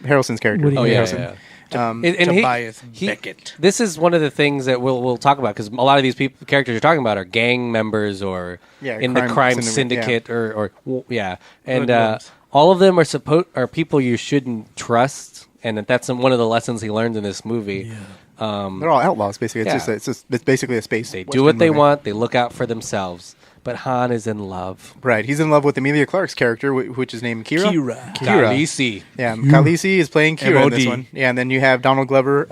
Harrelson's character. Woody Oh yeah, Harrelson. yeah. Um, And Tobias Beckett. This is one of the things that we'll talk about because a lot of these characters you're talking about are gang members or Yeah, in the crime crime syndicate, syndicate or yeah, and Hoodlums. all of them are people you shouldn't trust, and that's one of the lessons he learned in this movie. they're all outlaws basically. It's basically a space. They do Western what they movie. want. They look out for themselves. But Han is in love. Right. He's in love with Emilia Clarke's character, which is named Kira. Kira. Khaleesi. Yeah, Khaleesi is playing Kira in this MOD. one. Yeah, and then you have Donald Glover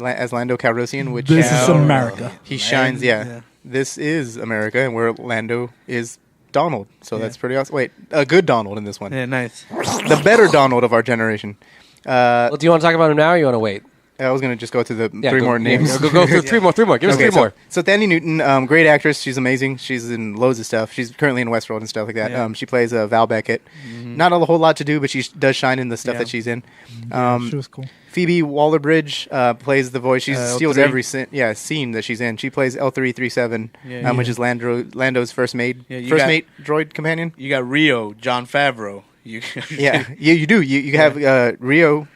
as Lando Calrissian, which This is America. he shines. Yeah. This is America, and where Lando is Donald. So that's pretty awesome. Wait, a good Donald in this one. Yeah, nice. The better Donald of our generation. Well, do you want to talk about him now or you want to wait? I was going to just go through the Yeah, three go- more names. yeah, go through three more. Give us Okay, three more. So Thandie Newton, great actress. She's amazing. She's in loads of stuff. She's currently in Westworld and stuff like that. Yeah. She plays Val Beckett. Not a whole lot to do, but she does shine in the stuff Yeah. that she's in. She was cool. Phoebe Waller-Bridge plays the voice. She steals L3. every scene that she's in. She plays L337, Yeah, which is Lando's first mate you mate droid companion. You got Rio, John Favreau. You You do. You have Rio,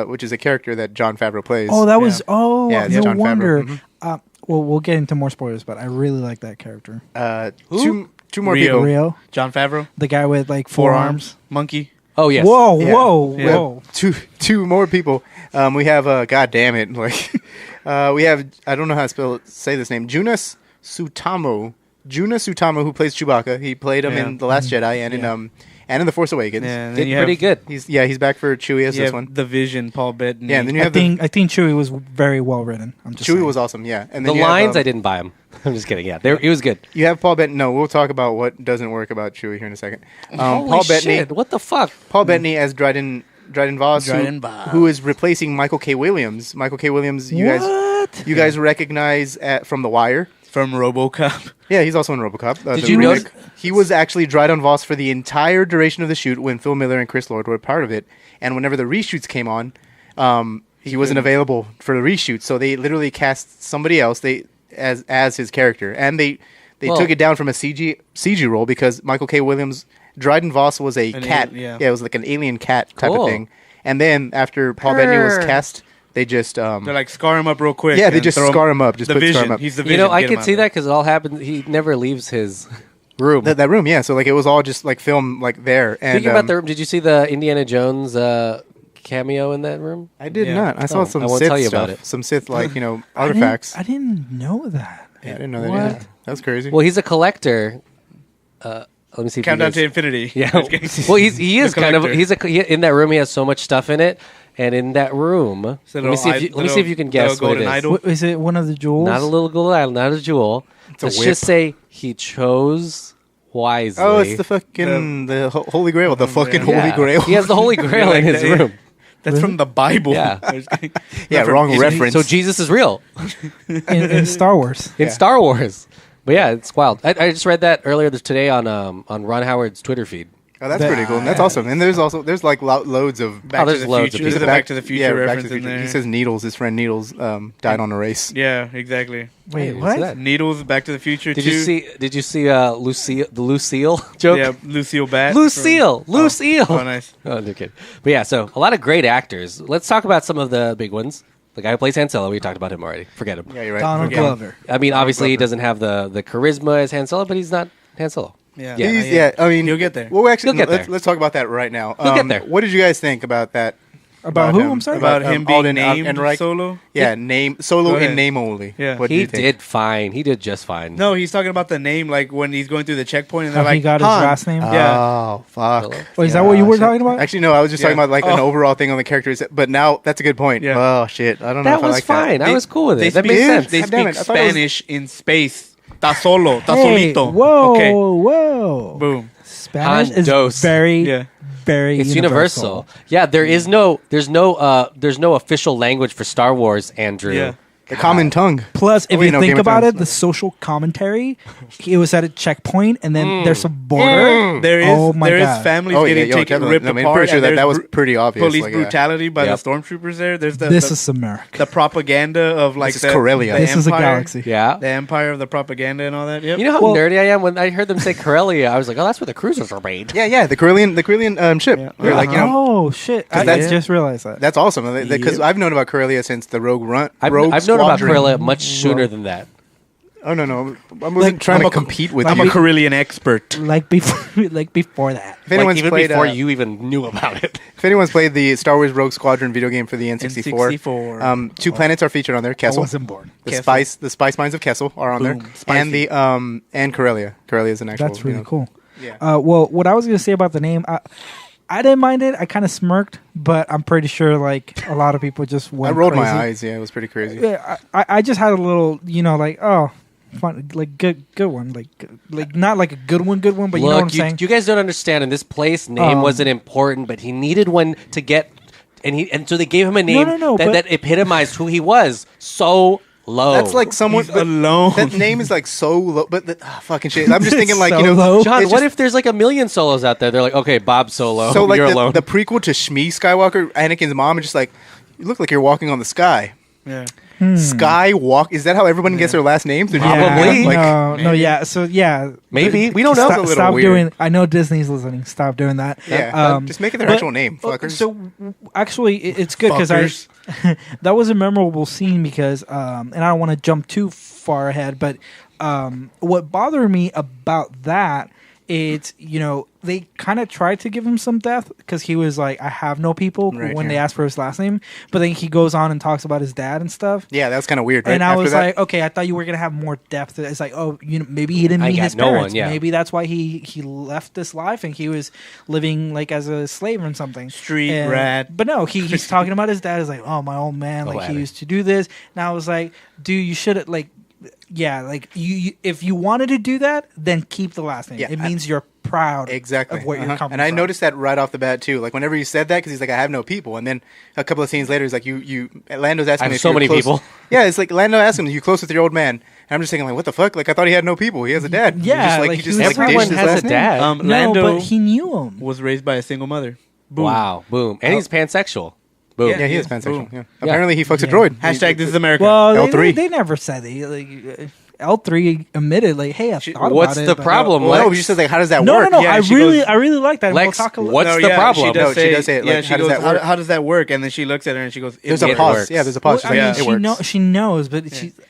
which is a character that Jon Favreau plays. Oh, that was Yeah, it's no Jon Favreau. wonder. Mhm. Well, we'll get into more spoilers, but I really like that character. Two more Rio. people. Rio, John Favreau. the guy with like forearms. Monkey. Oh yes. Whoa, Yeah. whoa, Yeah. whoa! Two more people. We have God damn it, like we have I don't know how to say this name. Jonas Suotamo Juna Sutama, who plays Chewbacca. He played him in The Last Jedi and in The Force Awakens. Yeah, and Did then you pretty good. He's back for Chewie as You this have one. the Vision, Paul Bettany. Yeah, and then you I have think Chewie was very well written. I'm just Chewie saying. was awesome. Yeah, and The then you lines, have, I didn't buy them. I'm just kidding. Yeah, he was good. You have Paul Bettany. No, we'll talk about what doesn't work about Chewie here in a second. Holy Paul Bettany. shit, what the fuck? Paul Bettany as Dryden Voss, Dryden Voss. who is replacing Michael K. Williams. Michael K. Williams, you guys recognize from The Wire. From RoboCop. Yeah, he's also in RoboCop. Did the you remake. notice- He was actually Dryden Voss for the entire duration of the shoot when Phil Miller and Chris Lord were part of it. And whenever the reshoots came on, he wasn't available for the reshoot. So they literally cast somebody else as his character. And they took it down from a CG role because Michael K. Williams, Dryden Voss was a cat. It was like an alien cat type of thing. And then after Paul Bettany was cast, they just They're like, scar him up real quick. yeah, they and just throw scar him up. Just the put Vision. scar him up. He's the Vision. I Get him could out see of that because it all happens. He never leaves his room. that room. Yeah, so like it was all just like film like there. And Speaking about the room, did you see the Indiana Jones cameo in that room? I did Yeah. not. I saw some I won't Sith tell you stuff. about it. Some Sith artifacts. I didn't know that. Yeah, I didn't know that. What? Either. That was crazy. Well, he's a collector. Let me see. If Countdown you to guys, Infinity. Yeah. Well, he is kind of. In that room. He has so much stuff in it, and in that room, So let me see if you can guess what it is. idol. What, is it one of the jewels? Not a little gold idol, not a jewel. a Let's whip. just say he chose wisely. Oh, it's the fucking the Holy Grail. The fucking Holy Grail. He has the Holy Grail like in his that, yeah. room. That's from the Bible. Yeah. Yeah, wrong reference. So Jesus is real in Star Wars. in Star Wars. But yeah, it's wild. I just read that earlier today on Ron Howard's Twitter feed. Oh, that's pretty cool. And that's awesome. And there's like loads of Back there's to the loads of Future. There's a people. Back to the Future Back to reference the in Future. there. He says Needles, his friend Needles, died on a race. Yeah, exactly. Wait, Hey, what's what? that? Needles, Back to the Future. Did too. you see Lucille joke? Yeah, Lucille Bat. Lucille. Oh, nice. Oh, no kidding. But yeah, so a lot of great actors. Let's talk about some of the big ones. The guy who plays Han Solo, we talked about him already. Forget him. Yeah, you're right. Donald Forget him. Glover. I mean, obviously he doesn't have the charisma as Han Solo, but he's not Han Solo. Yeah. I mean, You'll get there. Well, actually, You'll get there. let's talk about that right now. You'll get there. What did you guys think about that? About who? him? I'm sorry. About him being Alden named Ehrenreich? Solo? Yeah, name Solo Go in ahead. name only. Yeah. What did He you think? did fine. He did just fine. No, he's talking about the name, like when he's going through the checkpoint and they're How like, he got his Han. last name? Yeah. Oh, fuck. Solo. Oh, is that what you were shit. talking about? Actually, no, I was just talking Yeah. about like an overall thing on the characters. But now that's a good point. Yeah. Oh, shit. I don't know That if I was like fine. that. I was cool with They it. That speak, makes sense. They God damn speak it, I thought it was- Spanish in space. Ta solo. Ta Hey, solito. whoa, Okay. whoa. Boom. Spanish Han is dos. very, Yeah. very It's universal. Yeah, there's no official language for Star Wars, Andrew. Yeah. The common tongue. Plus, if Oh, wait, you no, think Game of about Thrones. it, the social commentary, it was at a checkpoint, and then there's a border. There is Oh my there is God. families Oh, yeah, getting yo, taken definitely. ripped I mean, apart. pretty sure and that there's was pretty obvious. Police like, brutality by Yep. the stormtroopers there. There's This is America. the propaganda of like This is Corellia. This is a empire, galaxy. Yeah. The empire of the propaganda and all that. Yep. You know how Well- nerdy I am? When I heard them say Corellia, I was like, oh, that's where the cruisers are made. Yeah, the Corellian ship. Yeah. They're like, you know, Oh shit! I that's- just realized that. that's awesome because I've known about Corellia since the Rogue I've Rogue known about Squadron. Corellia much sooner than that. Oh no, I wasn't trying to compete with I'm you. a Corellian expert. like before, like before that. If anyone's even played, before you even knew about it. if anyone's played the Star Wars Rogue Squadron video game for the N64, N64. two planets are featured on there. I Kessel, wasn't born. the spice mines of Kessel are on Boom. there, Spicy. and the and Corellia. Corellia is an actual. That's really you know, cool. Yeah. Well, what I was gonna say about the name, I didn't mind it. I kind of smirked, but I'm pretty sure like a lot of people just I went. rolled crazy. my eyes. Yeah, it was pretty crazy. Yeah, I just had a little, like, oh, fun, like good one, like not like a good one, but you know what I'm saying. You guys don't understand. In this place, name wasn't important, but he needed one to get, and so they gave him a name but- that epitomized who he was. So low. That's like someone He's alone. That name is like so low, but fucking shit. I'm just thinking like So you know, low? John. it's What just- if there's like a million Solos out there? They're like, okay, Bob Solo. so like you're the, alone. the prequel to Shmi Skywalker, Anakin's mom is just like, you look like you're walking on the sky. Yeah. Skywalk. Is that how everyone gets their last names? They're just Probably. like, no, yeah. So yeah, Maybe. We don't know. Stop, It's a little stop weird. doing. I know Disney's listening. Stop doing that. yeah, just make it their but- actual name, fuckers. So actually, it's good because Fuckers. that was a memorable scene because, and I don't want to jump too far ahead, but what bothered me about that is, they kind of tried to give him some death because he was like, I have no people when they asked for his last name. But then he goes on and talks about his dad and stuff. Yeah, that's kind of weird, right? And I was like, okay, I thought you were going to have more depth. It's like, oh, maybe he didn't meet his parents. Maybe that's why he left this life and he was living like as a slave or something. Street rat. But no, he's talking about his dad. He's like, oh, my old man, like he used to do this. And I was like, dude, you should have like, yeah, like you if you wanted to do that, then keep the last name. Yeah, it means you're proud of what you're coming from. And I noticed that right off the bat too. Like whenever you said that, because he's like, I have no people, and then a couple of scenes later, he's like, Lando's asking, I have so many people. Yeah, it's like Lando asked him, "You close with your old man?" And I'm just thinking, like, what the fuck? Like I thought he had no people. He has a dad. Yeah, everyone has a dad. No, but he knew him. Was raised by a single mother. Boom. Wow, boom, and he's pansexual. Boom. Yeah, he is pansexual. Yeah. Apparently, he fucks a droid. Hashtag this is America. Well, L3. They never said that. L3 admitted, like, hey, I thought about it. What's the problem? No, she said, like, how does that work? No, I really like that. Lex, what's the problem? She does say it. Like, yeah, she goes, how does that work? And then she looks at her and she goes, there's a pause. Yeah, there's a pause. It works. She knows, but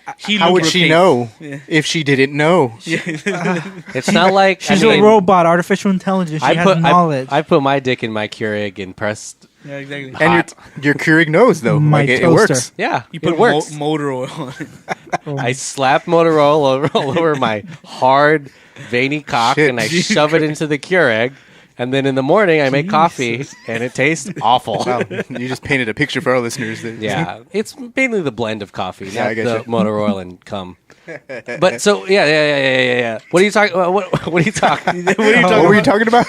how would she know if she didn't know? It's not like she's a robot, artificial intelligence. She has knowledge. I put my dick in my Keurig and pressed. Yeah, exactly. And your Keurig knows though, like it works. Yeah, you put motor oil on it. I slap motor oil all over my hard, veiny cock, and I shove it into the Keurig. And then in the morning, I make coffee, and it tastes awful. Wow. You just painted a picture for our listeners. Yeah, it's mainly the blend of coffee, not the motor oil and cum. But so yeah. What are you talking? What are you talking? What were you talking about?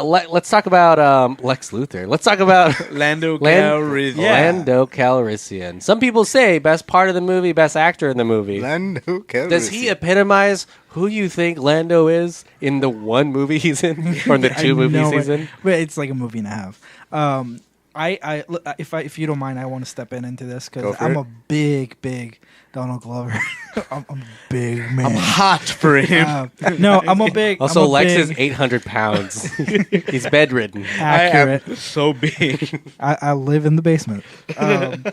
Let's talk about Lex Luthor. Let's talk about Lando Calrissian. Lando Calrissian. Some people say best part of the movie, best actor in the movie. Lando Calrissian. Does he epitomize who you think Lando is in the one movie he's in, or in the two movies he's in? But it's like a movie and a half. If you don't mind, I want to step into this because I'm a big Donald Glover. I'm a big man. I'm hot for him. No, I'm a big. Also, Lex is 800 pounds. He's bedridden. Accurate. I am so big. I live in the basement. I'm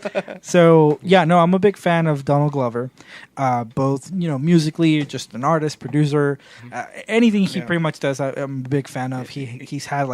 a big fan of Donald Glover. Both, musically, just an artist, producer, anything he pretty much does. I'm a big fan of. He's had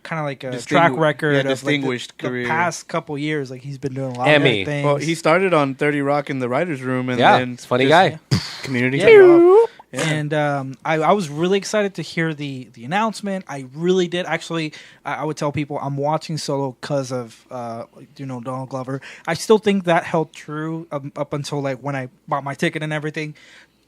kind of like a track record of distinguished career. The past couple years, like he's been doing a lot Emmy. of things. Well, he started on 30 Rock in the writers' room, and then it's funny guy. Community. Yeah. And I was really excited to hear the announcement. I really did. Actually, I would tell people I'm watching Solo because of Donald Glover. I still think that held true up until like when I bought my ticket and everything.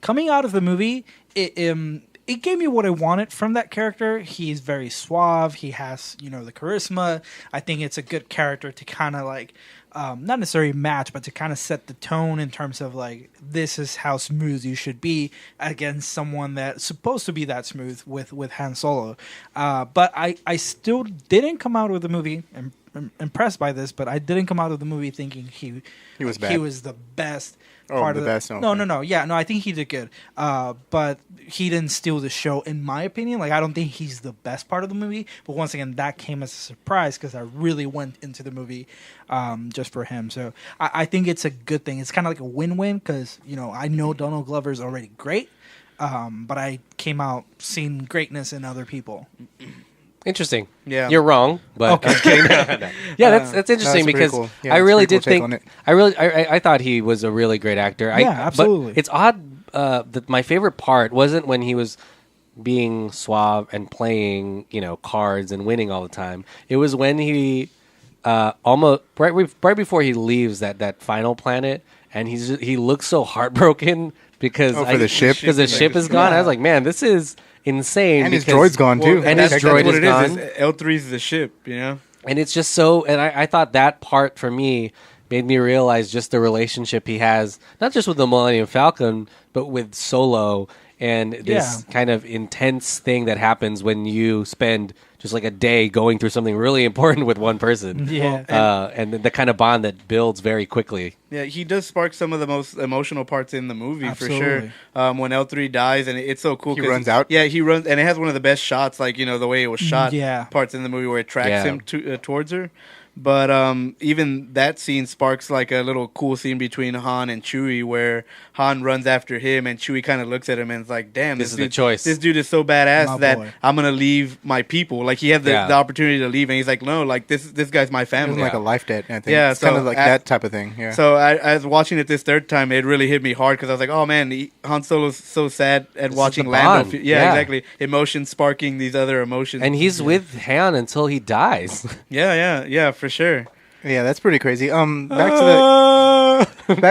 Coming out of the movie, it gave me what I wanted from that character. He's very suave. He has, the charisma. I think it's a good character to kind of like, not necessarily match, but to kind of set the tone in terms of like, this is how smooth you should be against someone that's supposed to be that smooth with Han Solo. But I still didn't come out of the movie impressed by this, but I didn't come out of the movie thinking he was bad. He was the best. Part of the best. No. Yeah, no, I think he did good. But he didn't steal the show, in my opinion. Like, I don't think he's the best part of the movie. But once again, that came as a surprise because I really went into the movie just for him. So I think it's a good thing. It's kind of like a win-win because, I know Donald Glover's already great. But I came out seeing greatness in other people. Interesting. Yeah, you're wrong, but okay. I'm kidding. No. Yeah, that's interesting because cool. Yeah, I really did cool think I thought he was a really great actor. Absolutely. But it's odd that my favorite part wasn't when he was being suave and playing, cards and winning all the time. It was when he almost right before he leaves that final planet, and he looks so heartbroken because the ship is gone. I was like, man, this is insane. And his droid's gone too. And his droid is gone. L3's the ship, And it's just so. And I thought that part for me made me realize just the relationship he has, not just with the Millennium Falcon, but with Solo and this kind of intense thing that happens when you spend just like a day going through something really important with one person. Yeah. And the kind of bond that builds very quickly. Yeah, he does spark some of the most emotional parts in the movie. Absolutely. For sure. When L3 dies, and it's so cool. He runs out? Yeah, he runs, and it has one of the best shots, like, the way it was shot. Yeah. Parts in the movie where it tracks him towards her. But even that scene sparks like a little cool scene between Han and Chewie, where Han runs after him, and Chewie kind of looks at him and is like, "Damn, This is dude, the choice. This dude is so badass My that boy. I'm gonna leave my people." Like he had the opportunity to leave, and he's like, "No, like this guy's my It family." was like a life debt. I think. Yeah, it's kind so of like that type of thing. Yeah. So I was watching it this third time. It really hit me hard because I was like, "Oh man, Han Solo's so sad at This watching is the Lando." bond. Yeah, Yeah. exactly. Emotions sparking these other emotions, And he's with Han until he dies. yeah, for sure. Yeah, that's pretty crazy. Back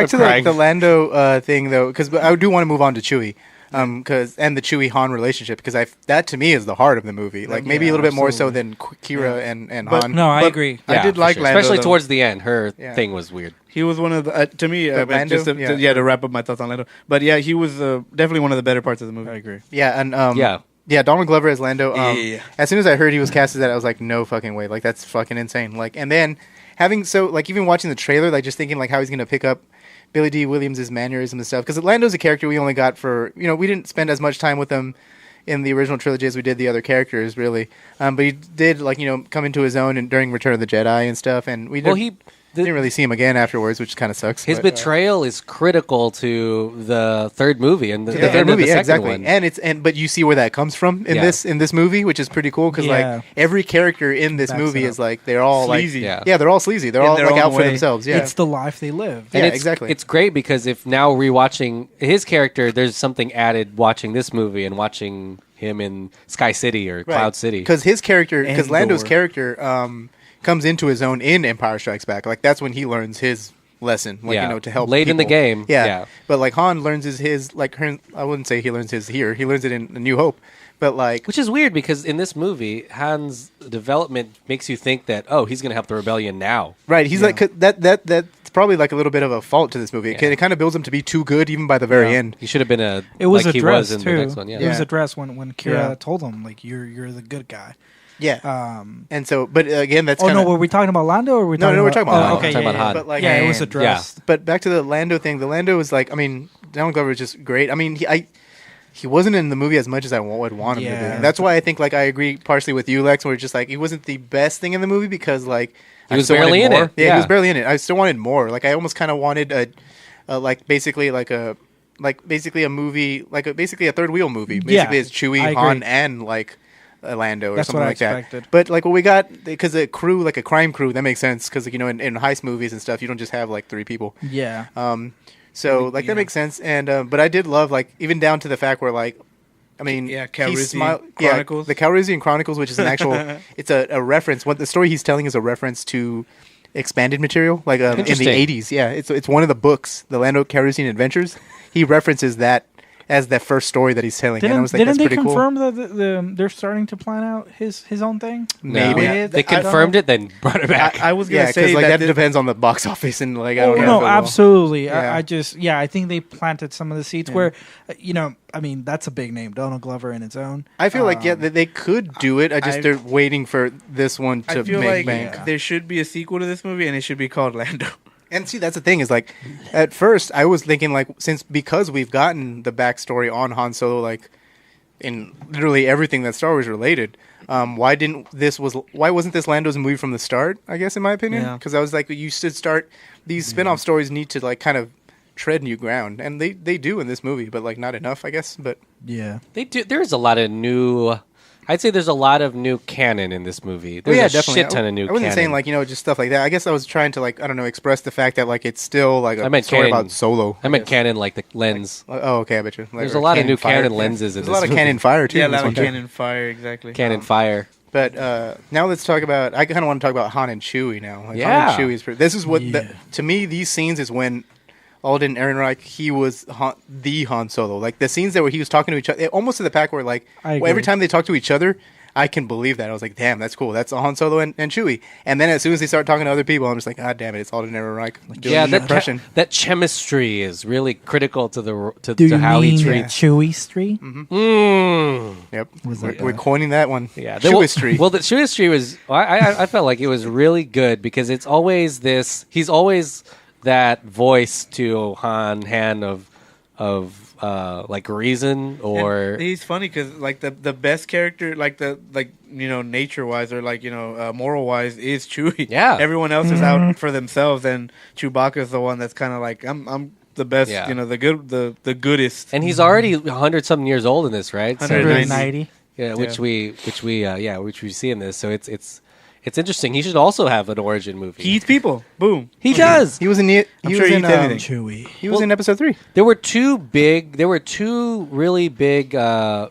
to crying. the Lando thing though, because I do want to move on to Chewie, and the Chewie Han relationship, because that to me is the heart of the movie. Like maybe a little bit more so than Kira and But- Han. No, I But agree. I Yeah, did for like sure. Lando, especially though. towards the end. Her Yeah. thing was weird. He was one of the to me Lando? just Yeah. to wrap up my thoughts on Lando. But yeah, he was definitely one of the better parts of the movie. I agree. Yeah, and Yeah. yeah, Donald Glover as Lando. Yeah. As soon as I heard he was cast as that, I was like, no fucking way. Like that's fucking insane. Like, and then even watching the trailer, like just thinking like how he's gonna pick up Billy D. Williams' mannerism and stuff. Because Lando's a character we only got for we didn't spend as much time with him in the original trilogy as we did the other characters, really. But he did come into his own during Return of the Jedi and stuff, and we didn't really see him again afterwards, which kind of sucks. His but, betrayal is critical to the third movie and the the third end of movie, the yeah, second exactly. one. But you see where that comes from in Yeah. this movie, which is pretty cool because Yeah. like every character in this Backs movie it is like they're all Sleazy. like Yeah. they're all sleazy. They're In all their like own out for way. themselves. Yeah, It's the life they live. And Yeah, it's, exactly. It's great because if now rewatching his character, there's something added watching this movie and watching him in Sky City or Cloud City. Because his character, because Andor. Lando's character comes into his own in Empire Strikes Back. Like that's when he learns his lesson, to help Late in the people. game. Yeah. Yeah. But like Han learns I wouldn't say he learns his here. He learns it in A New Hope. But like, Which is weird because in this movie, Han's development makes you think that, he's going to help the rebellion now. right, he's like that's probably like a little bit of a fault to this movie. Yeah. It kind of builds him to be too good even by the very end. He should have been It was like he addressed was in too. the next one. Yeah. It was addressed when Kira Yeah. told him like you're the good guy. Yeah. And so, but again, that's Oh kind no, of were we talking about Lando or were we No, talking no, we're about talking about oh, Han. okay, Talking yeah, about yeah. Han. But like, Yeah, it was man, addressed. But back to the Lando thing. The Lando was like, I mean, Donald Glover is just great. I mean, he wasn't in the movie as much as I would want him to be. Yeah. And that's why I think like I agree partially with you, Lex, where it's just like he wasn't the best thing in the movie because like He I was still wanted barely in more. it. Yeah, Yeah. he was barely in it. I still wanted more. Like I almost kind of wanted basically a movie, basically a third wheel movie. Basically, it's Chewie, I Han, agree. and like Lando or That's something what I like that. expected. But like what we got, because a crew, like a crime crew, that makes sense. Because in heist movies and stuff, you don't just have like 3 people. Yeah. So like that makes sense. And but I did love like even down to the fact where like. I mean, Calrissian Chronicles. the Calrissian Chronicles, which is an actual, it's a reference. What the story he's telling is a reference to expanded material, like in the Interesting. 80s. Yeah, it's one of the books, the Lando Calrissian Adventures. He references that as that first story that he's telling, and I was like, Didn't that's they pretty cool. confirm that they're starting to plan out his own thing? No. Maybe. Yeah, They I don't confirmed know. it, then brought it back. I was gonna Yeah, say because like that this- depends on the box office and like I Oh don't know. no, if it will. absolutely. Yeah. I think they planted some of the seeds where, I mean, that's a big name, Donald Glover in its own. I feel like they could do it. They're waiting for this one to I feel make like bank. there should be a sequel to this movie, and it should be called Lando. And see, that's the thing is like, at first I was thinking like, because we've gotten the backstory on Han Solo, like in literally everything that's Star Wars related, why wasn't this Lando's movie from the start? I guess in my opinion, Yeah. because I was like, you should start these spin-off stories need to like kind of tread new ground, and they do in this movie, but like not enough, I guess. But Yeah. They do. There's a lot of new. I'd say there's a lot of new canon in this movie. There's yeah, a definitely. shit ton of new. I wasn't canon. saying like just stuff like that. I guess I was trying to like I don't know express the fact that like it's still like a I meant story canon. about Solo. I meant canon, like the lens. Oh, okay, I bet you. There's Or a lot of new fire. canon lenses in There's this a lot of movie. canon fire too. Yeah, a in this lot one, of too. cannon fire, exactly. Canon fire. But now let's talk about. I kind of want to talk about Han and Chewie now. Like, Yeah. Han and Chewie is. This is what Yeah. to me these scenes is when Alden Ehrenreich he was the Han Solo. Like the scenes that where he was talking to each other, almost to the pack where like I agree. every time they talk to each other. I can believe that. I was like, damn, that's cool. That's Han Solo and Chewie. And then as soon as they start talking to other people, I'm just like, God damn it, it's Alden Ehrenreich doing Yeah, an that impression. that chemistry is really critical to the Do to you how mean he treats. Chewie Street? Yep, Was that we're coining that one. Yeah, Chewistry. Well, the Chewistry was. I felt like it was really good because it's always this. He's always that voice to Han of like reason or And he's funny because like the best character, like nature wise or like moral wise, is Chewie. Yeah. Everyone else is out for themselves, and Chewbacca's the one that's kind of like I'm the best. Yeah. The goodest. and he's already 100-something years old in this, right? So 190. yeah, which we see in this. So it's interesting. He should also have an origin movie. He eats people. Boom. He does. He was in I'm sure he eats everything. Chewie. He was in episode 3. There were two really big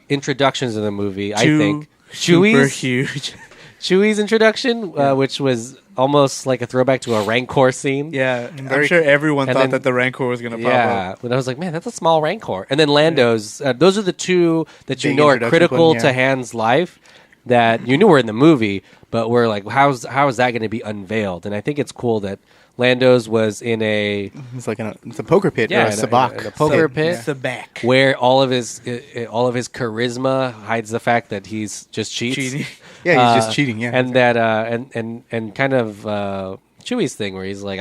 introductions in the movie. I think Super Chewie's huge. Chewie's introduction, which was almost like a throwback to a Rancor scene. Yeah, I'm sure everyone and thought then- that the Rancor was going to pop Yeah, up. but I was like, man, that's a small Rancor. And then Lando's. Those are the two that you Big know are introduction critical point, to yeah. Han's life. That you knew were in the movie, but we're like, how is that going to be unveiled? And I think it's cool that Lando's was in a It's like it's a poker pit. Yeah, or a in a- sabak. in a poker Sub- pit. Sabak. where all of his charisma hides the fact that he's just cheats. Cheating. Yeah, he's just cheating. Yeah, and that and kind of Chewie's thing where he's like,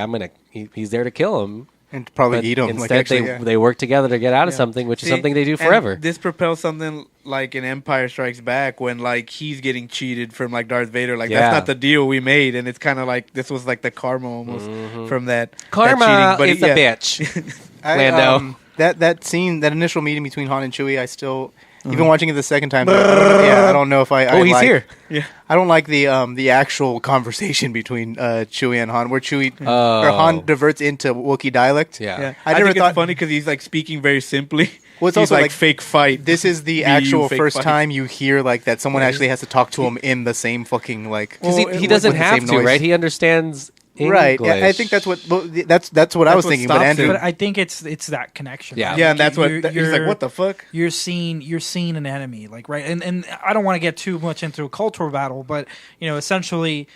he's there to kill him. and probably But eat him. instead, Like, actually, they work together to get out of Yeah. something, which is See, something they do and forever. This propels something like an Empire Strikes Back when like he's getting cheated from like Darth Vader. Like Yeah. that's not the deal we made, and it's kind of like this was like the karma almost from that Karma that cheating. is a bitch. Lando. that scene, that initial meeting between Han and Chewie, I still. Even watching it the second time, I don't know if I. Oh, he's like, here. Yeah. I don't like the actual conversation between Chewie and Han, where or Han diverts into Wookiee dialect. Yeah. Yeah, I never think thought- it's funny because he's like speaking very simply. Well, it's he's also like, like- fake fight. This is the VU actual fake first fight. time you hear like that someone actually has to talk to him in the same fucking like. Because Well, he with doesn't the have same to, noise. right? He understands English. Right. Yeah, I think that's what what I was what thinking. But stops Andrew, it. But I think it's that connection. Yeah. right? Yeah, and that's what You're- he's like. What the fuck? You're seeing an enemy, like, right, and I don't want to get too much into a cultural battle, but essentially,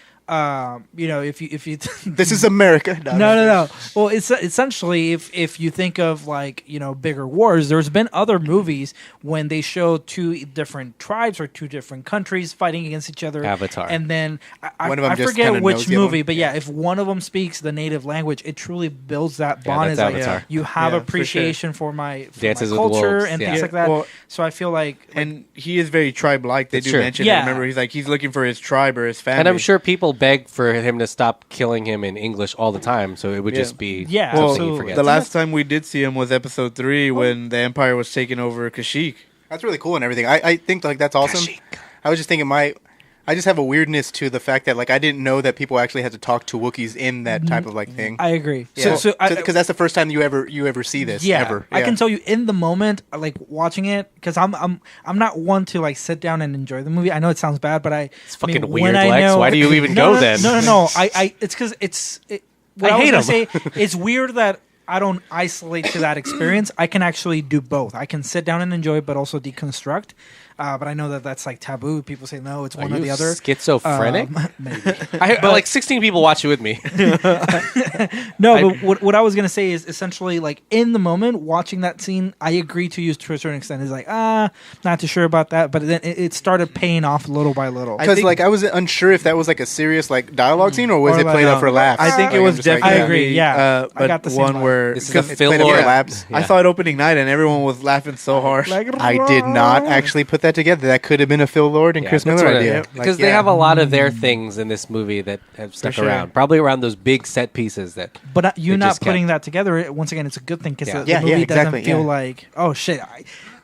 if you this is America. no. Well, it's essentially if you think of like bigger wars, there's been other movies when they show two different tribes or two different countries fighting against each other. Avatar. And then One of them I just forget kinda knows which the other movie, one. but yeah, if one of them speaks the native language, it truly builds that Yeah, bond. that's It's like Avatar. you have Yeah, for appreciation for my Dances with culture Wolves, and yeah. things Yeah, like that. well, so I feel like And he is very tribe-like. They That's do true. mention Yeah. it. Remember, he's looking for his tribe or his family. And I'm sure people beg for him to stop killing him in English all the time, so it would Yeah. just be Yeah, Well, something he absolutely. forgets. the last time we did see him was episode 3 when the Empire was taking over Kashyyyk. That's really cool and everything. I think like that's awesome. I was just thinking I just have a weirdness to the fact that like I didn't know that people actually had to talk to Wookiees in that type of like thing. I agree. Yeah. So Because that's the first time you ever see this. yeah, Ever. I Yeah. can tell you in the moment, like watching it, because I'm not one to like sit down and enjoy the movie. I know it sounds bad, but it's fucking weird, Lex. Why do you even go then? No. It's because what I I was hate gonna 'em. say, it's weird that I don't isolate to that experience. I can actually do both. I can sit down and enjoy, but also deconstruct. But I know that that's like taboo. People say no, it's Are one or you the other. schizophrenic? Maybe. I like 16 people watch it with me. No, but what I was gonna say is essentially like in the moment watching that scene, I agree to use to a certain extent. It's like not too sure about that, but then it started paying off little by little. Because think- like I was unsure if that was like a serious like dialogue scene or was Or it like, played up for laughs. I think Like, it I'm was just like, definitely. I agree, yeah. I but got the same one vibe. where This is a It's Phil played up for Lord. laughs. I saw it opening night and everyone was laughing so hard. I did not actually put that together. That could have been a Phil Lord and Chris Miller idea. Because they have a lot of their things in this movie that have stuck sure. around. Probably around those big set pieces that. But you They not just putting kept- that together, once again, it's a good thing because Yeah. the Yeah, movie yeah, doesn't exactly, feel yeah. like, oh shit.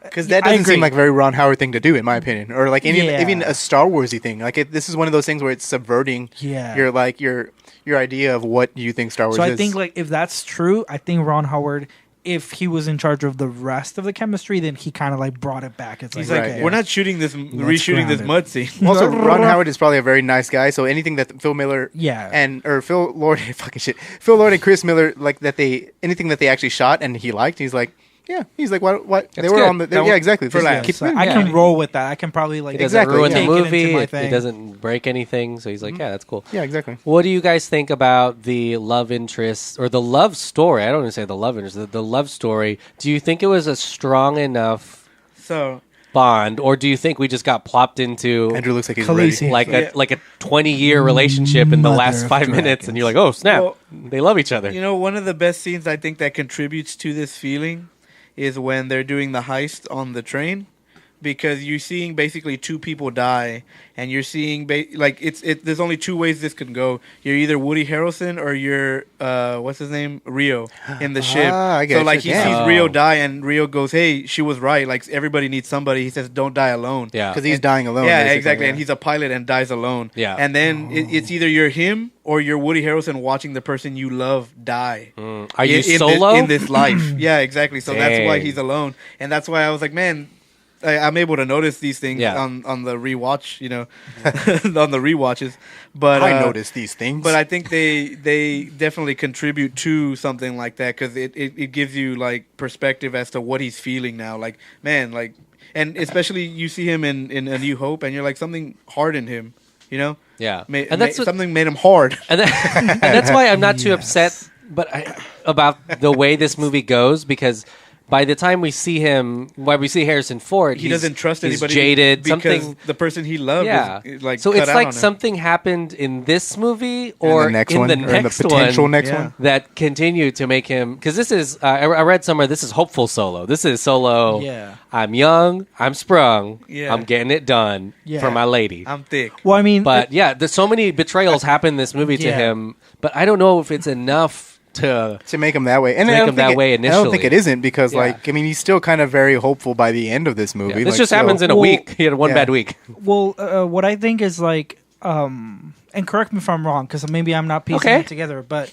Because that I doesn't agree. seem like a very Ron Howard thing to do, in my opinion, or like Yeah. even a Star Warsy thing. Like this is one of those things where it's subverting Yeah. your idea of what you think Star Wars So is. I think like if that's true, I think Ron Howard, if he was in charge of the rest of the chemistry, then he kind of like brought it back. It's He's like, like, okay, we're not shooting this, reshooting this grounded. mud scene. also Ron Howard is probably a very nice guy. So anything that Phil Miller Yeah. or Phil Lord fucking shit, Phil Lord and Chris Miller like that anything that they actually shot and he liked, he's like. Yeah, he's like, what? They That's were good. on the. Yeah, exactly. For Just laughs. keep So it. I Yeah. can roll with that. I can probably like It doesn't Exactly, ruin yeah. the take it movie. into my It thing. doesn't break anything. So he's like, yeah, that's cool. Yeah, exactly. What do you guys think about the love interest or the love story? I don't even say the love interest. The love story. Do you think it was a strong enough So bond, or do you think we just got plopped into Andrew looks like he's Khaleesi. ready. like Yeah. a 20-year relationship in the Mother last of 5 minutes, and you're like, oh snap, Well, they love each other. one of the best scenes I think that contributes to this feeling is when they're doing the heist on the train. Because you're seeing basically two people die, and you're seeing there's only two ways this can go. You're either Woody Harrelson or you're what's his name, Rio, in the ship. I get So like you. he sees Rio die, and Rio goes, "Hey, she was right. Like everybody needs somebody." He says, "Don't die alone." Yeah. Because he's dying alone. Yeah, basically, exactly. yeah. And he's a pilot and dies alone. Yeah. And then it's either you're him or you're Woody Harrelson watching the person you love die. Are you solo? In this life? Yeah, exactly. So that's why Dang. he's alone, and that's why I was like, man. I'm able to notice these things on the rewatch, on the rewatches. But I notice these things. But I think they definitely contribute to something like that because it gives you like perspective as to what he's feeling now. Like, man, like, and especially you see him in A New Hope, and you're like something hard in him, Yeah. And that's something made him hard. And that's why I'm not too upset about the way this movie goes, because by the time we see him, when we see Harrison Ford, he doesn't trust he's anybody jaded. because Something, the person he loved is like so cut it's out like on him. something happened in this movie or the next in one, the or in the next potential one next one. that continued to make him, because this is I read somewhere this is hopeful Solo. This is Solo. Yeah. I'm young, I'm sprung, Yeah. I'm getting it done for my lady. I'm thick. Well, I mean, But there's so many betrayals happen in this movie to him, but I don't know if it's enough to make him that way, and to I make don't him that think way I don't think initially. it isn't because, Yeah. like, I mean, he's still kind of very hopeful by the end of this movie. This like, just happens in a week. He had one yeah. bad week. well, what I think is like, and correct me if I'm wrong, because maybe I'm not piecing Okay. it together, but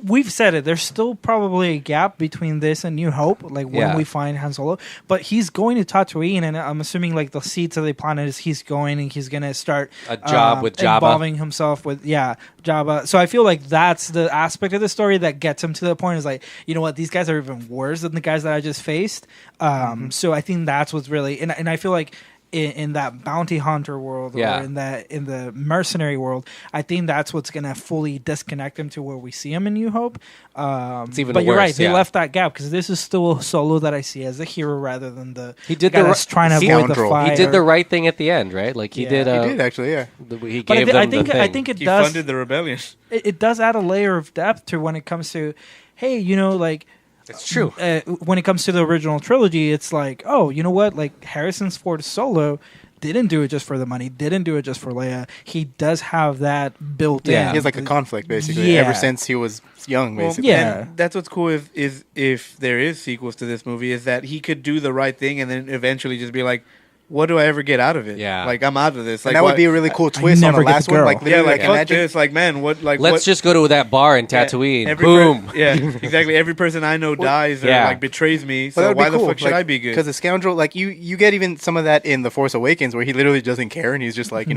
we've said it. There's still probably a gap between this and New Hope, like when we find Han Solo. But he's going to Tatooine, and I'm assuming like the seeds of the planet is he's going and he's going to start A job with Jabba. involving himself with Jabba. So I feel like that's the aspect of the story that gets him to the point. Is like, you know what, these guys are even worse than the guys that I just faced. So I think that's what's really, and I feel like. In that bounty hunter world, or in the mercenary world, I think that's what's gonna fully disconnect him to where we see him in New Hope. It's even but you're worse, right; they yeah. left that gap because this is still a Solo that I see as a hero rather than the He did guy the that's trying to he- avoid the scoundrel. fire. He did the right thing at the end, right? Like he did. He did actually, yeah. He But gave I them think the thing. I think it He does. funded the rebellion. It does add a layer of depth to when it comes to, hey, like. It's true. When it comes to the original trilogy, it's like, oh, you know what? Like Harrison Ford's Solo didn't do it just for the money, didn't do it just for Leia. He does have that built in. He has like a conflict basically ever since he was young, basically. And that's what's cool if there is sequels to this movie is that he could do the right thing and then eventually just be like, what do I ever get out of it? Yeah. Like I'm out of this. Like And that would be a really cool twist on the never get last the one. girl. Like, yeah, literally, like like fuck imagine this. Like man, what? Like Let's what, just go to that bar in Tatooine. Boom. Yeah, exactly. Every person I know dies or like betrays me. So Well, that would why be the cool. fuck should I be good? Because the scoundrel, like you get even some of that in The Force Awakens, where he literally doesn't care, and he's just like,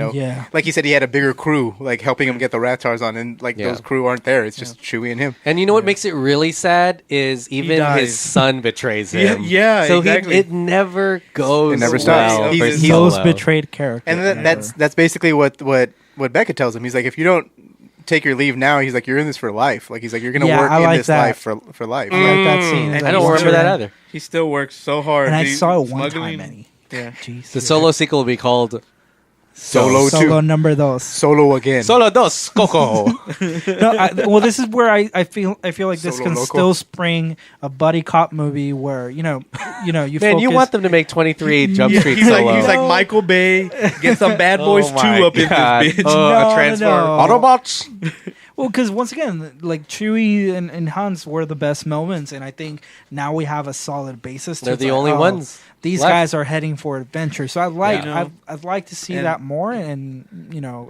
like he said, he had a bigger crew, like helping him get the Ratars on, and like those crew aren't there. It's just Chewie and him. And you know what makes it really sad is even dies. his son betrays him. Yeah, so exactly. it never goes. It never well stops. for He's the Solo. most betrayed character. And that's basically what Becca tells him. He's like, if you don't take your leave now, he's like, you're in this for life. Like he's like, you're gonna work I in like this that. life for life. I like that scene. And I don't remember that either. He still works so hard. And I He- saw it one time, smuggling- Manny. Yeah. Jeez. The Solo sequel will be called Solo Solo two, number dos. Solo again. Solo Dos Coco. No, well, this is where I feel like this Solo can Loco. still spring a buddy cop movie where you Man, focus. you want them to make 23 Jump Yeah, Street he's Solo. like Michael Bay. Get some Bad Boys 2 my up in God. this bitch. No, a Transformer. no. Autobots. Well, because once again, like Chewie and Hans were the best moments, and I think now we have a solid basis. They're it's the like, only ones These left. guys are heading for adventure, so Yeah. I'd like to see And- that more. And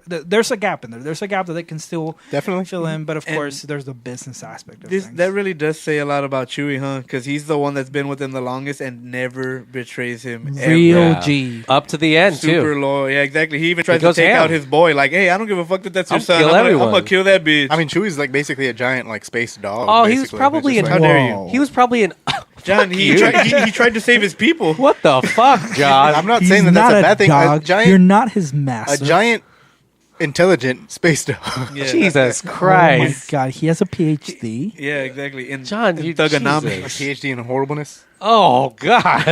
there's a gap in there. There's a gap that they can still Definitely. fill in, but of And course, there's the business aspect of This things. that really does say a lot about Chewie, huh? Because he's the one that's been with him the longest and never betrays him. Real ever. Yeah. G. Up to the end, Super too. loyal. Yeah, exactly. He even tries to goes take ham. out his boy. Like, hey, I don't give a fuck that's your I'll son. kill I'm everyone. gonna kill that bitch. I mean, Chewie's like basically a giant like space dog. Oh, he was basically. probably It's an. just How dare you. Whoa. He was probably an. John, he tried to save his people. What the fuck, John? I'm not He's saying that that's not a bad thing. dog. A giant, You're not his a master. giant, intelligent space dog. Yeah. Jesus Oh my Christ. god, he has a PhD. Yeah, exactly. In, John, in you thugonomics. Jesus. A PhD in horribleness. Oh God!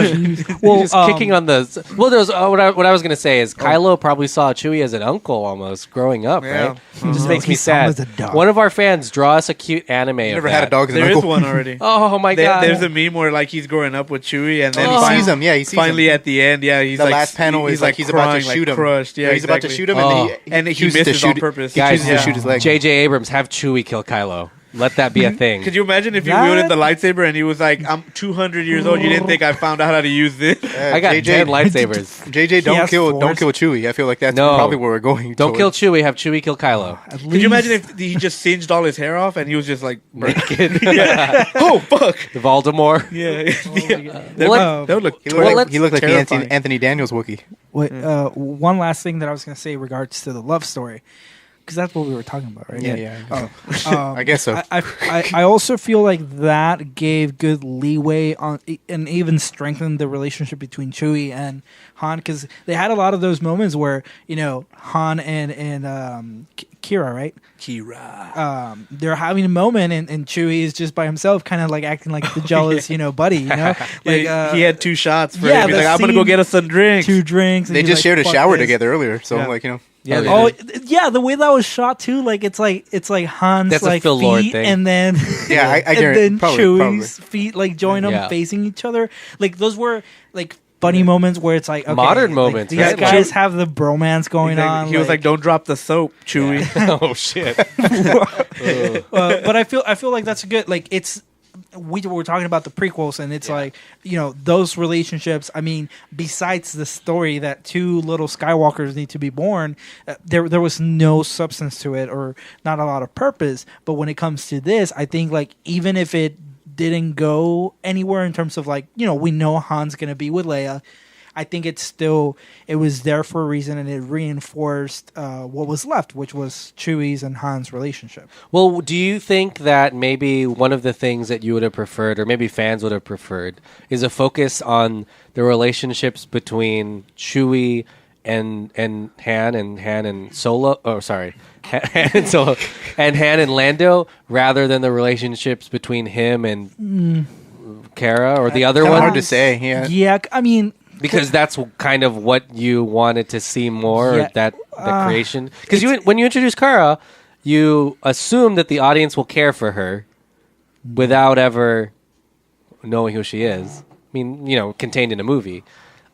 Well, Just kicking on the. Well, there was what I was gonna say is Kylo probably saw Chewie as an uncle almost growing up, Yeah. right? It just No, makes he me saw him sad. as a dog. One of our fans draw us a cute anime. You of never had a that. dog as an There is uncle. one already. Oh my God! There's a meme where like he's growing up with Chewie, and then He sees him. Yeah, he sees finally him. at the end. Yeah, he's The like last panel is like he's about to crying, shoot like, him. crushed. Yeah, he's about to exactly. shoot him, Oh. and he chooses to misses on shoot- purpose. He Guys, chooses to shoot his leg. J.J. Abrams, have Chewie kill Kylo. Let that be a thing. Could you imagine if you That- wielded the lightsaber and he was like, "I'm 200 years old. You didn't think I found out how to use this?" I got 10 lightsabers. JJ, He don't has kill force. Chewie. I feel like that's No. probably where we're going. Don't kill towards. Chewie. Have Chewie kill Kylo. Could you imagine if he just singed all his hair off and he was just like, Naked. yeah. Oh fuck. Voldemort. Yeah. Well, That would look. He Well, looked, like, let's- he looked like the terrifying. Anthony Daniels Wookiee. Wait, one last thing that I was going to say in regards to the love story, because that's what we were talking about, right? Yeah. Oh, I guess so. I also feel like that gave good leeway on and even strengthened the relationship between Chewie and Han, because they had a lot of those moments where Han and Kira, right? Kira. They're having a moment, and Chewie is just by himself, kind of like acting like the jealous, buddy. Like He had 2 shots for yeah, him. He's the like, I'm gonna go scene- get us some drinks. 2 drinks. and They he's just like, shared a "Fuck shower this." together earlier, so Yeah. like Yeah, they Oh did. yeah, the way that was shot too, like it's like Han's That's a like Phil feet, Lord thing. and then Yeah, I and guarantee- then probably- Chewie's feet like join them Yeah. facing each other. Like those were like funny moments where it's like okay, Modern like, moments, These right? guys have the bromance going on. He was like, "Don't drop the soap, Chewie." Oh shit! but I feel like that's good. Like it's we were talking about the prequels, and it's like those relationships. I mean, besides the story that 2 little Skywalkers need to be born, there was no substance to it or not a lot of purpose. But when it comes to this, I think like even if it didn't go anywhere in terms of like we know Han's gonna be with Leia. I think it was there for a reason, and it reinforced what was left, which was Chewie's and Han's relationship. Well, do you think that maybe one of the things that you would have preferred, or maybe fans would have preferred, is a focus on the relationships between Chewie and Han and Solo? Oh, sorry, Han and Solo, and Han and Lando, rather than the relationships between him and Cara or the other Kinda one? hard to say. Yeah. Yeah, I mean, Because that's kind of what you wanted to see more, Yeah. or that creation. Because when you introduce Kara, you assume that the audience will care for her without ever knowing who she is. I mean, contained in a movie.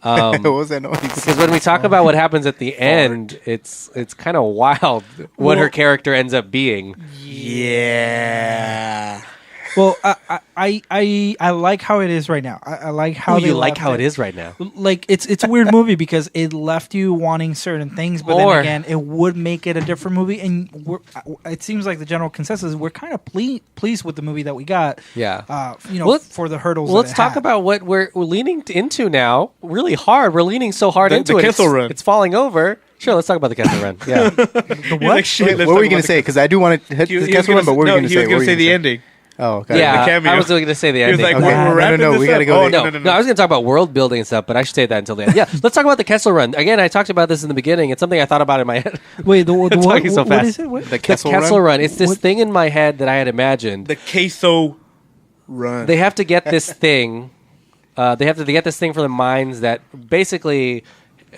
What was that noise? Because when we talk about what happens at the end, it's kind of wild what her character ends up being. Yeah. well, I like how it is right now. I like how they you like left how it is right now. Like it's a weird movie because it left you wanting certain things, but More. then again, it would make it a different movie. And it seems like the general consensus is we're kind of pleased with the movie that we got. Yeah. Well, for the hurdles. Well, that let's it talk had. about what we're leaning into now. Really hard. We're leaning so hard into The it. Kessel Run. It's falling over. Sure, let's talk about the Kessel Run. Yeah. You're like, shit, let's What were talk you going about to say? Because I do want to hit He the was Kessel Run, but what were you going to he say? was going to say the ending. Oh, okay. Yeah, the cameo. I was going to say the He was ending. like, Okay. we're wrapping No, this we gotta up? go Oh, there. No, I was going to talk about world building and stuff, but I should say that until the end. Yeah, let's talk about the Kessel Run. Again, I talked about this in the beginning. It's something I thought about in my head. Wait, the what, talking so what fast. is it? What? The The Kessel, Kessel Run? Run. It's this thing in my head that I had imagined. The queso run. They have to get this thing. They have to get this thing for the mines that basically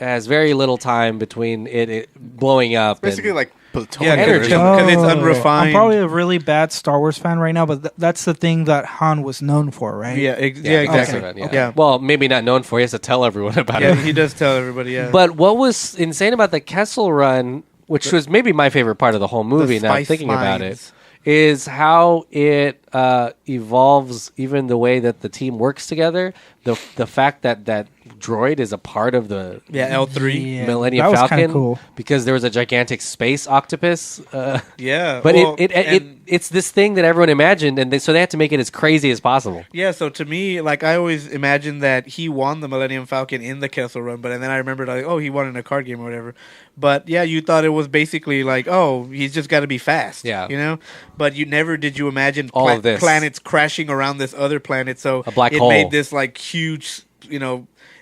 has very little time between it blowing up. Basically, and- like plutonium. energy. Because it's Oh. unrefined. I'm probably a really bad Star Wars fan right now, but that's the thing that Han was known for, right? yeah, Kessel exactly. Run, yeah. Yeah. Well, maybe not known for. He has to tell everyone about Yeah, it. he does tell everybody. Yeah, But what was insane about the Kessel Run, which was maybe my favorite part of the whole movie, now I'm spice thinking about it, mines. is how it evolves even the way that the team works together. The fact that that droid is a part of the L3. Yeah, Millennium that was Falcon kinda cool. because there was a gigantic space octopus. Yeah, But well, it's this thing that everyone imagined, and so they had to make it as crazy as possible. yeah. So to me, like I always imagined that he won the Millennium Falcon in the Kessel Run, but then I remembered like, oh, he won in a card game or whatever. But yeah, you thought it was basically like, oh, he's just got to be fast. Yeah. you know. But you never did you imagine All of this. planets crashing around this other planet. So A black it hole. made this like huge,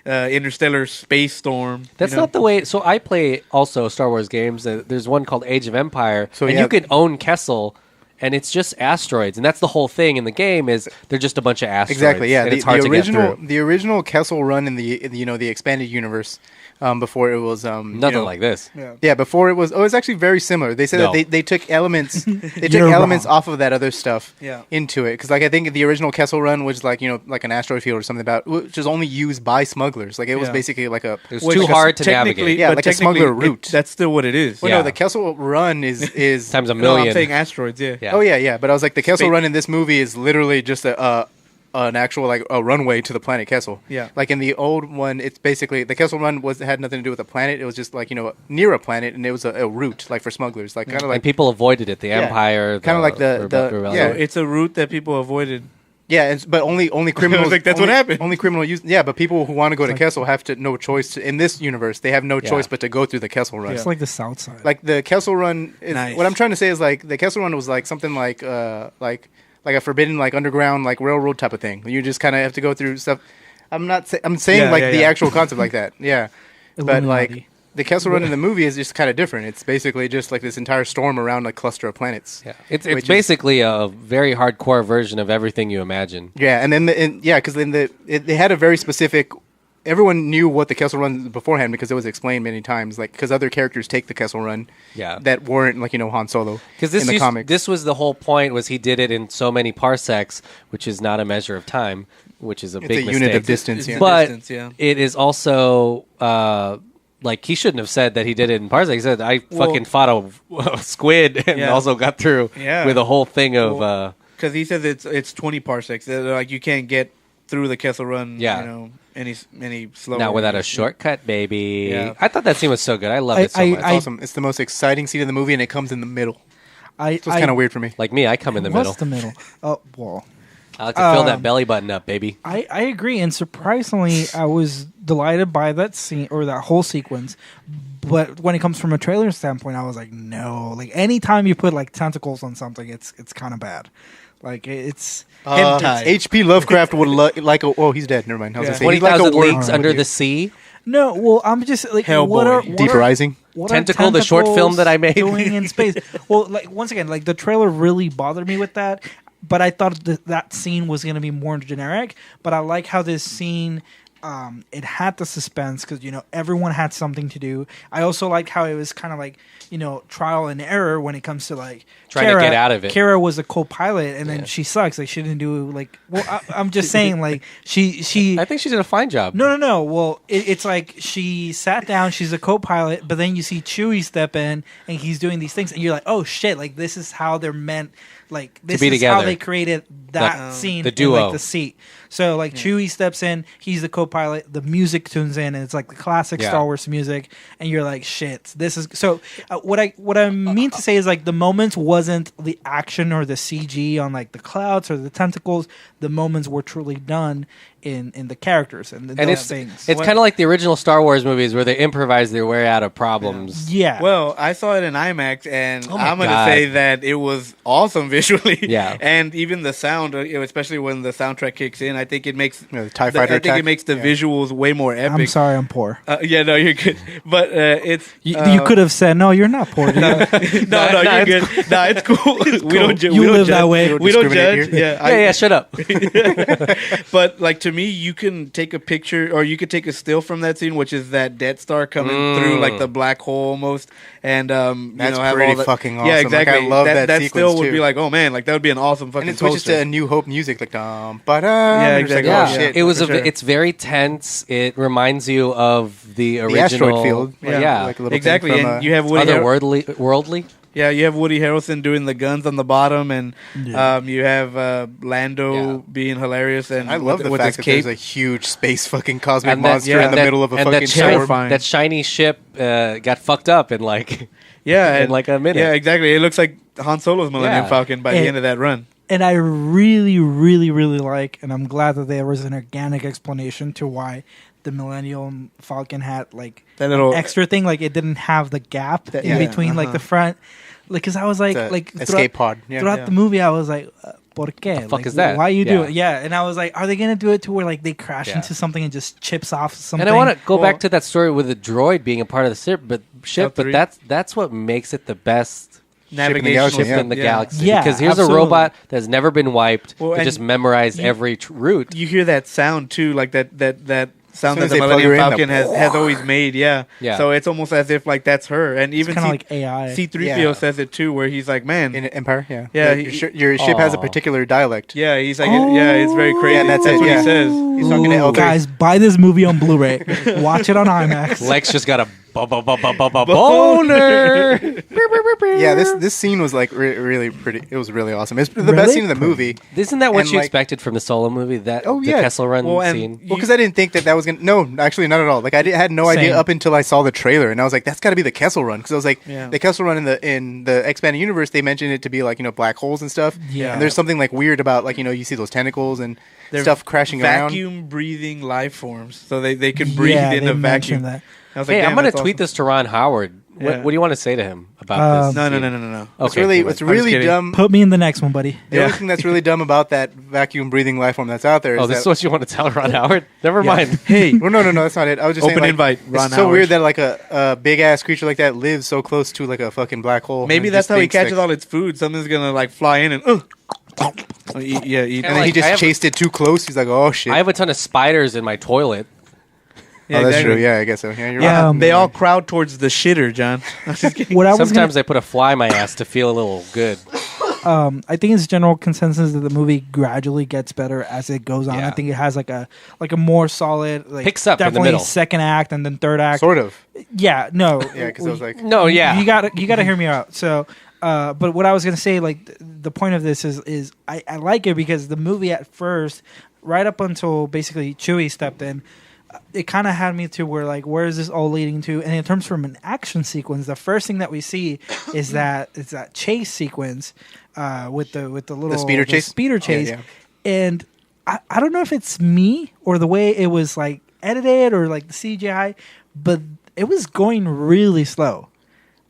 interstellar space storm. That's not the way. So I play also Star Wars games. There's one called Age of Empire, So and yeah. you can own Kessel and it's just asteroids, and that's the whole thing in the game is they're just a bunch of asteroids. Exactly. Yeah. and it's hard to get through. The original Kessel Run in the expanded universe. Before it was Nothing like this. Yeah, before it was. Oh, it's actually very similar. They said No. that they took elements. They took You're elements wrong. off of that other stuff into it. Because like I think the original Kessel Run was like like an asteroid field or something about, which was only used by smugglers. Like it was basically like a. It was too hard to navigate. Yeah, but like a smuggler route. That's still what it is. Well, Yeah. no, the Kessel Run is Times a No, million. I'm saying asteroids. Yeah. Yeah. Oh yeah. But I was like the Kessel Spa- Run in this movie is literally just an actual like a runway to the planet Kessel. Yeah. Like in the old one, it's basically the Kessel Run had nothing to do with the planet. It was just like near a planet, and it was a route like for smugglers, like kind of and like people avoided it. The Empire, Kinda like the rebellion. So it's a route that people avoided. but only criminals. Like, that's what happened. Only criminal use. Yeah, but people who want to go to Kessel have to no choice in this universe. They have no choice but to go through the Kessel Run. It's like the South Side. Like the Kessel Run is Nice. what I'm trying to say is like the Kessel Run was like something like a forbidden like underground like railroad type of thing. You just kind of have to go through stuff. I'm saying Yeah, like yeah, the yeah. actual concept like that. Yeah, but Illuminati. like the Kessel Run in the movie is just kind of different. It's basically just like this entire storm around a cluster of planets. Yeah. It's Which is- basically a very hardcore version of everything you imagine. Yeah, and then because then they had a very specific. Everyone knew what the Kessel Run beforehand because it was explained many times. Like because other characters take the Kessel Run, Yeah. that weren't like Han Solo Because in the comics. this was the whole point was he did it in so many parsecs, which is not a measure of time, which is a It's big a mistake. unit of distance. Yeah. But Distance, yeah. it is also like he shouldn't have said that he did it in parsecs. He said I fucking fought a squid and Yeah. also got through Yeah. with a whole thing of Because he says it's 20 parsecs. Like you can't get through the Kessel Run. Yeah. Any slower. not without a shortcut, baby. Yeah. I thought that scene was so good. I love it so much. It's awesome. It's the most exciting scene in the movie, and it comes in the middle. So it's kind of weird for me. Like me, I come in the middle. What's the middle? Oh, well. I like to fill that belly button up, baby. I agree, and surprisingly, I was delighted by that scene or that whole sequence. But when it comes from a trailer standpoint, I was like, no. Like anytime you put like tentacles on something, it's kind of bad. Like it's H.P. Lovecraft would like. Oh, he's dead. Never mind. I was gonna say, he'd like a 20,000 word Leagues with Under you. the Sea. no. Well, I'm just like Hellboy. Deep Rising. What are Tentacle, the short film that I made. doing in space. Well, like once again, like the trailer really bothered me with that. But I thought that scene was going to be more generic. But I like how this scene, it had the suspense because everyone had something to do. I also liked how it was kind of like trial and error when it comes to like Trying to get out of it. Kara was a co-pilot, and then she sucks. Like she didn't do like. Well, I'm just saying like she. I think she did a fine job. No. Well, it's like she sat down. She's a co-pilot, but then you see Chewie step in, and he's doing these things, and you're like, "Oh shit! Like this is how they're meant. Like this be is together. how they created that scene. the in, duo. like the seat. So like Chewie steps in. He's the co-pilot. The music tunes in, and it's like the classic Yeah. Star Wars music. And you're like, "Shit! This is." So what I mean to say is like the moments wasn't the action or the CG on like the clouds or the tentacles. The moments were truly done in the characters and And those it's things. kind of like the original Star Wars movies where they improvise their way out of problems. Yeah. Well, I saw it in IMAX, and Oh my I'm going to God. say that it was awesome visually. Yeah. And even the sound, especially when the soundtrack kicks in, I think it makes The TIE fighter I think attack. it makes the visuals way more epic. I'm sorry, I'm poor. Yeah, no, you're good. But it's You could have said, "No, you're not poor." Dude. no, you're good. No, it's cool. We don't. You we don't live judge. that way. We don't discriminate judge. here. Yeah, Yeah, shut up. But like to me, you can take a picture or you could take a still from that scene, which is that Death Star coming through like the black hole almost, and That's have pretty all the, fucking awesome. Yeah, Like, exactly. I love that That sequence, still would too. be like, oh man, like that would be an awesome fucking. And it switches poster. to a New Hope music, like but Yeah, exactly. Yeah, oh, shit. it was for sure. it's very tense. It reminds you of the original asteroid field. Yeah, Like a little Exactly, thing from, and you have Woody otherworldly. Yeah, you have Woody Harrelson doing the guns on the bottom, and you have Lando being hilarious. And I love with, the with fact his that there's cape. a huge space fucking cosmic And that- monster in the middle of a and fucking that, storm. shiny- that shiny ship got fucked up in like Yeah, in and- like a minute. Yeah, exactly. It looks like Han Solo's Millennium Yeah. Falcon by the And- end of that run. And I really, really, really like, and I'm glad that there was an organic explanation to why the Millennium Falcon had like That little- an extra thing, like it didn't have the gap in yeah, between like the front, like because I was like, It's a like escape pod. Yeah. throughout the movie, I was like, "Por qué? The fuck Like, is that?" Why you do Yeah. it?" Yeah, and I was like, "Are they gonna do it to where like they crash Yeah. into something and just chips off something?" And I want to go Well- back to that story with the droid being a part of the ship, but L3. that's what makes it the best navigational galaxy, ship in the galaxy. Yeah, because here's absolutely. a robot that's never been wiped. Well, It and just memorized every route. You hear that sound too, like that sound As that soon the as they plug her Millennium in, Falcon has always made. Yeah. Yeah. So it's almost as if like that's her, and even kind of like AI. C-3PO Yeah. says it too, where he's like, man, in Empire. Yeah, Yeah, Your ship has a Aw. particular dialect. yeah, he's like, yeah, it's very crazy. Yeah, and that's that's it, what yeah. he says. He's talking to Elder. Guys, buy this movie on Blu-ray. Watch it on IMAX. Lex just got a boner. Yeah, this scene was like really pretty. It was really awesome. It's the Really best scene in the movie. Isn't that what And, you like- expected from the Solo movie? That Oh, the yeah. Kessel Run Well, and scene. Well, because I didn't think that was gonna. No, actually, not at all. Like I had no Same. idea up until I saw the trailer, and I was like, "That's got to be the Kessel Run." Because I was like, Yeah. the Kessel Run in the expanded universe, they mentioned it to be like black holes and stuff. Yeah. And there's something like weird about like you see those tentacles and They're stuff crashing around. vacuum breathing life forms, so they can breathe Yeah, in they a vacuum. mentioned that. I was like, Hey, damn, I'm going to that's tweet awesome. this to Ron Howard. Yeah. What do you want to say to him about this? No. Okay, It's really cool. it's I'm really just kidding. dumb. Put me in the next one, buddy. The only thing that's really dumb about that vacuum breathing life form that's out there is Oh, this that is what you want to tell Ron Howard? Never Yeah. mind. Hey, well, no, that's not it. I was just Open saying, like, invite, Ron It's so Howard. weird that like a big ass creature like that lives so close to like a fucking black hole. maybe and that's just how he thinks catches that- all its food. Something's gonna like fly in and eat. And And then he like, just I have- chased it too close. He's like, oh shit. I have a ton of spiders in my toilet. Yeah, oh, that's exactly. true. Yeah, I guess so. Yeah, you're Yeah, right. they all crowd towards the shitter, John. I'm just kidding. What I was gonna Sometimes I put a fly in my ass to feel a little good. I think it's general consensus that the movie gradually gets better as it goes on. Yeah. I think it has like a more solid, like Picks up in the definitely middle. second act and then third act. Sort of. Yeah, no, Yeah, because I was like, No, yeah. you gotta hear me out. So, but what I was gonna say, like the point of this is I like it because the movie at first, right up until basically Chewie stepped in, it kind of had me to where is this all leading to? And in terms from an action sequence, the first thing that we see is that chase sequence with the little speeder chase? speeder chase, yeah. and I don't know if it's me or the way it was like edited or like the CGI, but it was going really slow.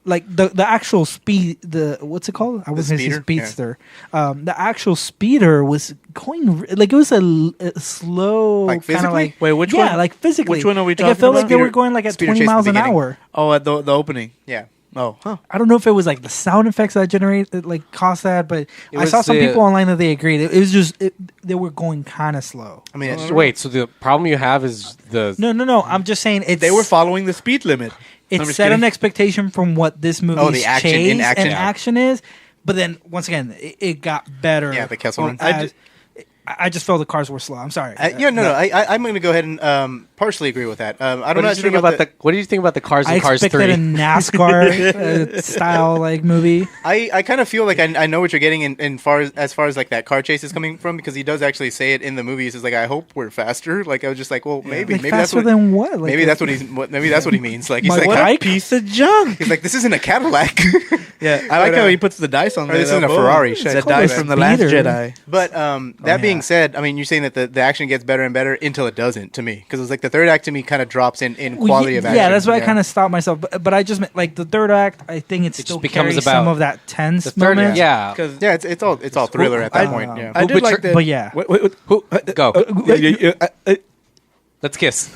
Like the actual speed, what's it called? I was going to say speeder? speedster. The actual speeder was going like it was a slow Like kind of physically? like Wait, which yeah, one? like physically. Which one are we Like, talking I felt like about? they were going like at Speeder 20 chase at miles the an beginning. hour. Oh, at the opening. yeah. Oh, huh. I don't know if it was like the sound effects that generated like caused that, but I was saw some the- people online that they agreed. It was just they were going kind of slow. I mean, it's, Wait, so the problem you have is the... No. I'm just saying it's They were following the speed limit. I'm it just set an kidding. expectation from what this movie's the action- chase in action. and action is, but then once again it got better. Yeah, the Kessel Run. I just felt the cars were slow. I'm sorry. I'm going to go ahead and partially agree with that. I'm What not did you sure think about the... What do you think about the Cars I and Cars expected 3? a NASCAR style like movie. I kind of feel like I know what you're getting in as far as like that car chase is coming from, because he does actually say it in the movie. He says like, I hope we're faster. Like I was just like, well, maybe Like, maybe that's faster what than what? Like, maybe that's what he means. Like he's My like, what? What a piece of junk. he's like, this isn't a Cadillac. Yeah, I like But, how he puts the dice on or there. this isn't though. a Ferrari. It's Shit. the It's called dice a from the Last speeder. Jedi. But that being yeah. said, I mean, you're saying that the action gets better and better until it doesn't to me, because it was like the third act to me kind of drops in Well, quality of action. Yeah, that's why I kind of stopped myself. But I just meant like the third act. I think it still becomes carries about some of that tense The third... moment. Yeah. Because Yeah, it's all thriller at that point. Yeah. I did like that. But yeah. Who? Go. I Let's kiss.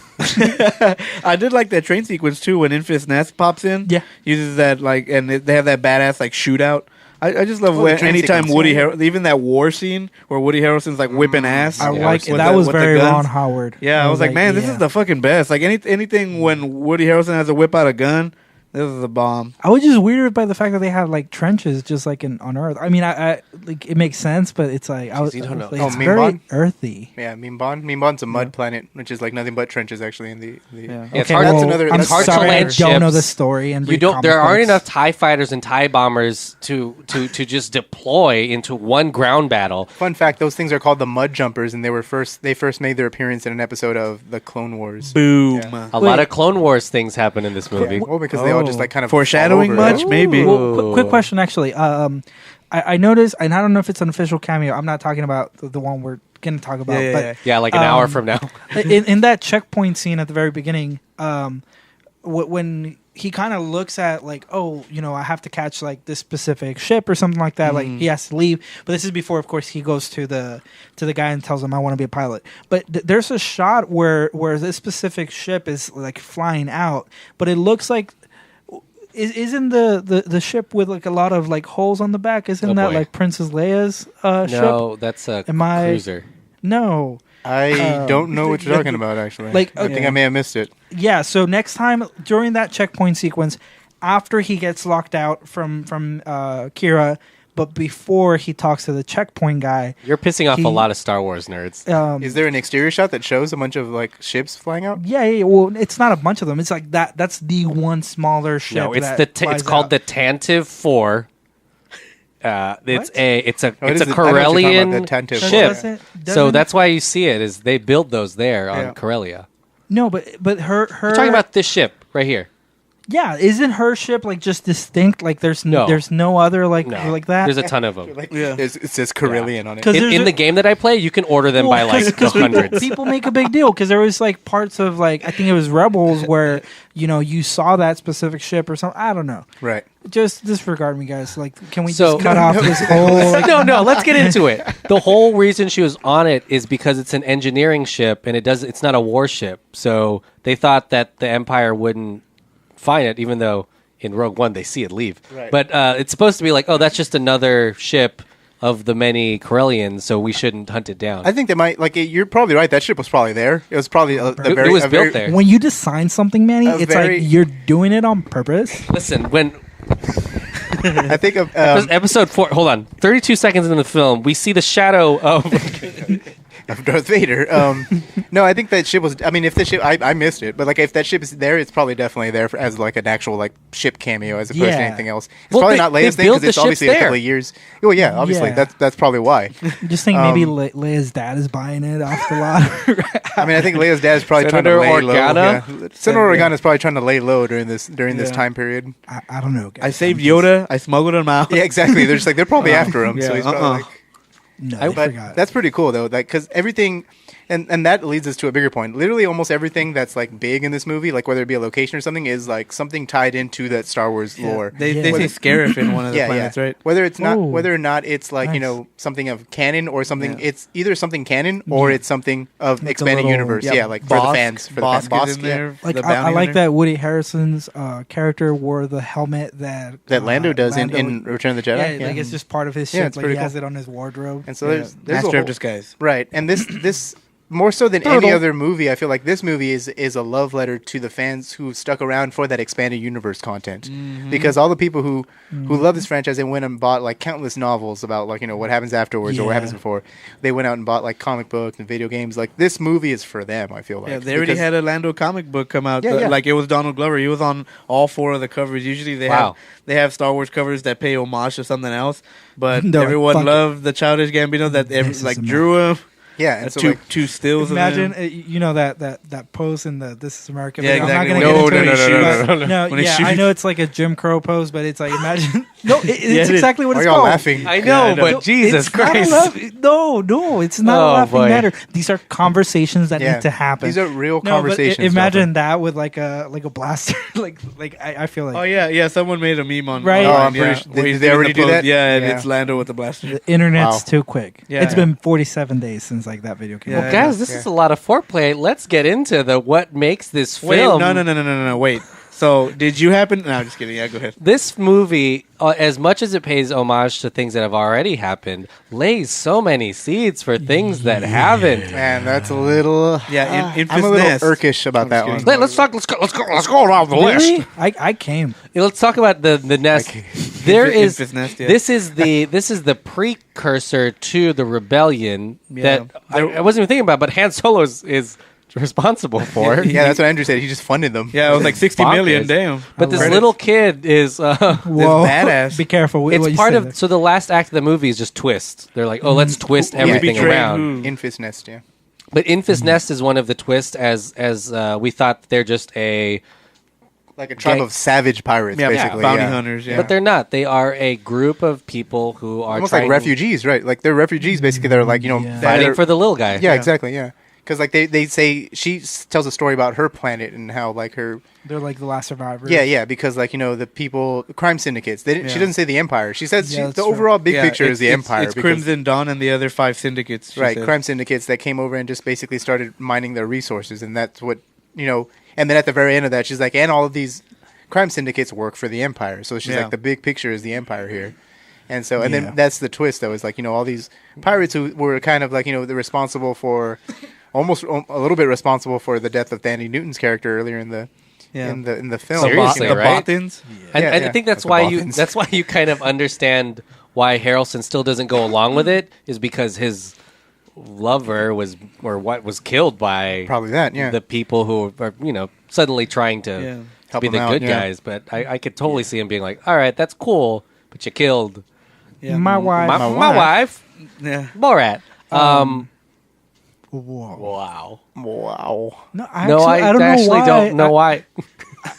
did like that train sequence too when Infus Nest pops in. Yeah. Uses that like, and they have that badass like shootout. I just love Oh, the when train anytime sequence, Woody yeah. Harrelson, even that war scene where Woody Harrelson's like whipping ass. I Yeah, like with that the- was with the very guns. Ron Howard. Yeah, I was like, man, this yeah. is the fucking best. Like anything when Woody Harrelson has to whip out a gun, this is a bomb. I was just weirded by the fact that they have like trenches just like on Earth. I mean, I like it makes sense, but it's like I was, you don't know. like, Oh, it's Meme very Bond? earthy. Yeah, Mimban's a mud planet, which is like nothing but trenches actually in the Yeah. Yeah, it's Okay, hard- well, that's another- I'm that's sorry, like- I land don't know ships. the story, and You read don't. comic There aren't books. enough TIE fighters and TIE bombers to just deploy into one ground battle. Fun fact: those things are called the Mud Jumpers, and they first made their appearance in an episode of the Clone Wars. Boom. Yeah. A lot of Clone Wars things happen in this movie. Well, because they all just like kind of Foreshadowing fall over. much? Maybe. Well, quick question, actually. I noticed, and I don't know if it's an official cameo. I'm not talking about the one we're going to talk about, Yeah, but yeah. Yeah, like an hour from now. in that checkpoint scene at the very beginning, when he kind of looks at like, oh, you know, I have to catch like this specific ship or something like that. Like he has to leave, but this is before, of course, he goes to the guy and tells him, "I want to be a pilot." But there's a shot where this specific ship is like flying out, but it looks like isn't the ship with like a lot of like holes on the back? Isn't that boy. like Princess Leia's ship? No, that's a cruiser. No. I don't know what you're talking about, actually. Like, I think I may have missed it. Yeah, so next time during that checkpoint sequence, after he gets locked out from Kira, but before he talks to the checkpoint guy, You're pissing off a lot of Star Wars nerds. Is there an exterior shot that shows a bunch of like ships flying out? yeah, well, it's not a bunch of them. It's like that's the one smaller ship. No, it's that it's called out. the Tantive 4. It's a Oh, it it's is a the- I know what you're talking Corellian about, the Tantive ship. Doesn't- So doesn't- that's why you see it is they build those there on Yeah. Corellia. No, but her We're talking about this ship right here. yeah, isn't her ship like just distinct? Like there's No. there's no other like No, like that. There's a ton of them. Like, it says Carillion on it. 'Cause there's In a- the game that I play, you can order them by like the people, hundreds. people make a big deal because there was like parts of like I think it was Rebels where you saw that specific ship or something. I don't know. Right. Just disregard me, guys. Like, can we So- just cut off this whole? Like, No, let's get into it. The whole reason she was on it is because it's an engineering ship and it's not a warship. So they thought that the Empire wouldn't find it, even though in Rogue One they see it leave. Right. But it's supposed to be like, oh, that's just another ship of the many Corellians, so we shouldn't hunt it down. I think they might, you're probably right. That ship was probably there. It was probably It was built there. when you design something, Manny, A it's very- like you're doing it on purpose. Listen, when I think of episode 4, hold on, 32 seconds into the film, we see the shadow of of Darth Vader. No, I think that ship was. I mean, if the ship, I missed it, but like if that ship is there, it's probably definitely there as like an actual like ship cameo as opposed to Yeah. anything else. It's Well, probably they- not they Leia's thing built because it's the obviously ships a couple there. of years. Oh yeah, obviously Yeah. that's probably why. Just think maybe Leia's dad is buying it off the lot. I mean, I think Leia's dad is probably trying to Senator lay low. Organa? Yeah. Senator Organa is probably trying to lay low during this Yeah. time period. I don't know. Guys. I saved Yoda. I smuggled him out. Yeah, exactly. They're just like they're probably after him. So yeah, he's probably like. No, I But forgot. that's pretty cool though, because everything, and that leads us to a bigger point. Literally, almost everything that's like big in this movie, like whether it be a location or something, is like something tied into that Star Wars lore. They Yeah. say Scarif in one of the planets, right? Whether it's not, Oh, whether or not it's like nice. something of canon or something, Yeah. it's either something canon or it's something of Like a expanding little- universe. Yeah, Yeah, like for the Bosk- fans, for Bosk the fans. is in Yeah. there. Like the I bounty like hunter. that Woody Harrelson's character wore the helmet that Lando does Lando- in Return of the Jedi. Yeah, like it's just part of his Yeah, ship. it's Like pretty he has cool. it on his wardrobe. And so Yeah. there's a Master whole, of Disguise. right, and this more so than any other movie, I feel like this movie is a love letter to the fans who stuck around for that expanded universe content. Because all the people who love this franchise, they went and bought like countless novels about like what happens afterwards or what Yeah. happens before. They went out and bought like comic books and video games. Like this movie is for them. I feel like Yeah, they already Because- had a Lando comic book come out. Yeah, yeah. Like it was Donald Glover. He was on all 4 of the covers. Usually Wow. they have Star Wars covers that pay homage to something else, but They're like, everyone "Fuck it." loved the childish Gambino that This is like a drew him. yeah, and so two like, two stills. Imagine of him. that pose in the This Is America. Yeah, video. exactly. I'm not No, gonna get into no, it, no, no, but- no, no, When he yeah, I shoots- know it's like a Jim Crow pose, but it's like imagine. No, it's Yeah, it is. exactly what why are it's y'all called. laughing? I know, I know. but No, Jesus it's not a Christ. no, it's not Oh, a laughing boy. matter. These are conversations that Yeah. need to happen. These are real no, but conversations. imagine that with like a blaster. like I feel like Oh yeah, someone made a meme on Right. online, Oh, I'm pretty yeah, sure- where did he's they doing already the do pose. that? Yeah, and Yeah. it's Lando with the blaster. the internet's Wow. too quick. Yeah. It's been 47 days since like that video came Yeah. out. Well, guys, this is a lot of foreplay. Let's get into the what makes this Wait, film. no, wait. So did you happen? No, I'm just kidding. Yeah, go ahead. This movie, as much as it pays homage to things that have already happened, lays so many seeds for things that haven't. Man, that's a little. Yeah, in I'm a little Nest. irkish about that one. Let's go around the Really? I came. Yeah, let's talk about the nest. There is Infant's Nest, yeah. this is the precursor to the rebellion Yeah. that I wasn't even thinking about, but Han Solo is responsible for. Yeah, that's what Andrew said. He just funded them. Yeah, it was like 60 Bonkers. million. Damn. But this Credits. little kid is Whoa, badass. Be careful. what it's you part say of there. so the last act of the movie is just twist. They're like, oh, let's twist Yeah. everything Betrayed around. who? Infant's Nest, yeah. But Infant's Nest is one of the twists as we thought they're just a Like a tribe Gang- of savage pirates, Yeah, basically. bounty yeah. hunters. Yeah, but they're not. They are a group of people who are Almost like trying- refugees, right? Like they're refugees, basically. They're like, Yeah. fighting they're- for the little guy. Yeah, exactly, yeah. Because like they say, tells a story about her planet and how like her... They're like the last survivors. Yeah, because like, the people, crime syndicates, she Yeah. doesn't say the Empire. She says Yeah, that's the true. overall big Yeah, picture it's- is the Empire. It's because- Crimson Dawn and the other 5 syndicates. she Right, said. crime syndicates that came over and just basically started mining their resources, and that's what and then at the very end of that, she's like, and all of these crime syndicates work for the Empire. So she's like, the big picture is the Empire here. And so, and Yeah. then that's the twist, though, is like, all these pirates who were kind of like, they're responsible for, almost a little bit responsible for the death of Thandie Newton's character earlier in the in the film. Seriously, the right? Bothans. I think that's The why Bothans. that's why you kind of understand why Harrelson still doesn't go along with it, is because his lover was killed by Probably that, yeah. the people who are suddenly trying to Help be him the out, good yeah. guys. But I could totally see him being like, all right, that's cool, but you killed My wife. my wife, Yeah. Borat. Whoa. Wow. No, I I don't know actually why. don't know why.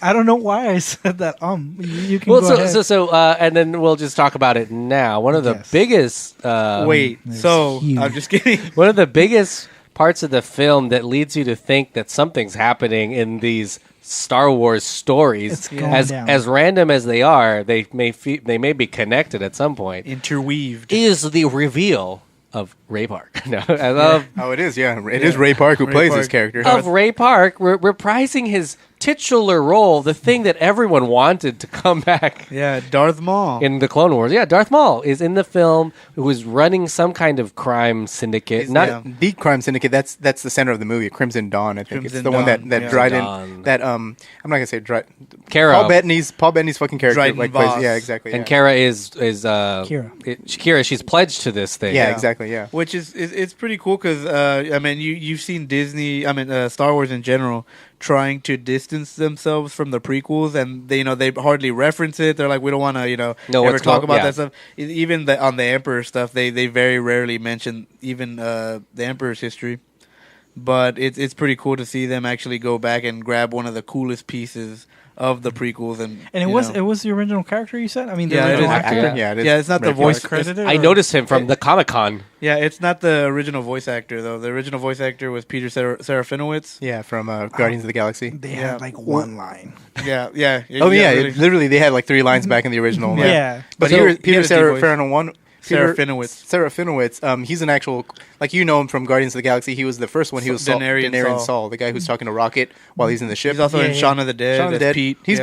I don't know why I said that. You can Well, go ahead. and then we'll just talk about it now. One of the Yes. biggest. Wait. So huge. I'm just kidding. One of the biggest parts of the film that leads you to think that something's happening in these Star Wars stories, It's going as down. as random as they are, they may be connected at some point. Interweaved. Is the reveal of Ray Park? No, I love Oh, it is, yeah. It is Ray Park who plays this Park. character. of Ray Park reprising his titular role, the thing that everyone wanted to come back. Yeah, Darth Maul. In the Clone Wars, yeah, Darth Maul is in the film. Who was running some kind of crime syndicate. The crime syndicate. That's the center of the movie. Crimson Dawn. I think it's Crimson the one Dawn, that yeah. Dryden. Dawn. That I'm not gonna say Dryden. Kara. Paul Bettany's fucking character. Dryden Like Voss. plays, yeah, exactly. And yeah. Kara is Kira. Kira. She's pledged to this thing. Yeah, exactly. Yeah. Which is it's pretty cool because you've seen Disney, Star Wars in general, trying to distance themselves from the prequels, and they hardly reference it. They're like, we don't want to Know ever what's talk going- about yeah. that stuff. Even on the Emperor stuff, they very rarely mention even the Emperor's history. But it's pretty cool to see them actually go back and grab one of the coolest pieces of the prequels, and it was the original character you said. I mean, the Yeah, it original is. actor. Yeah. Yeah, it is. Yeah, it's not the Ray voice Park. credited. I or- noticed him from the Comic-Con. Yeah, it's not the original voice actor though. The original voice actor was Peter Serafinowicz. Yeah, from Guardians of the Galaxy. They Yeah. had like one line. Yeah. Oh yeah, really. literally they had like 3 lines back in the original. Yeah. But So, here, he Peter has a deep voice. Serafinowicz. He's an actual, like, know him from Guardians of the Galaxy. He was the first one. He was Daenerys Daenerys Saul. Saul, the guy who's talking to Rocket while he's in the ship. He's also in Yeah. Shaun of the Dead. Shaun of the as Dead. Pete. He's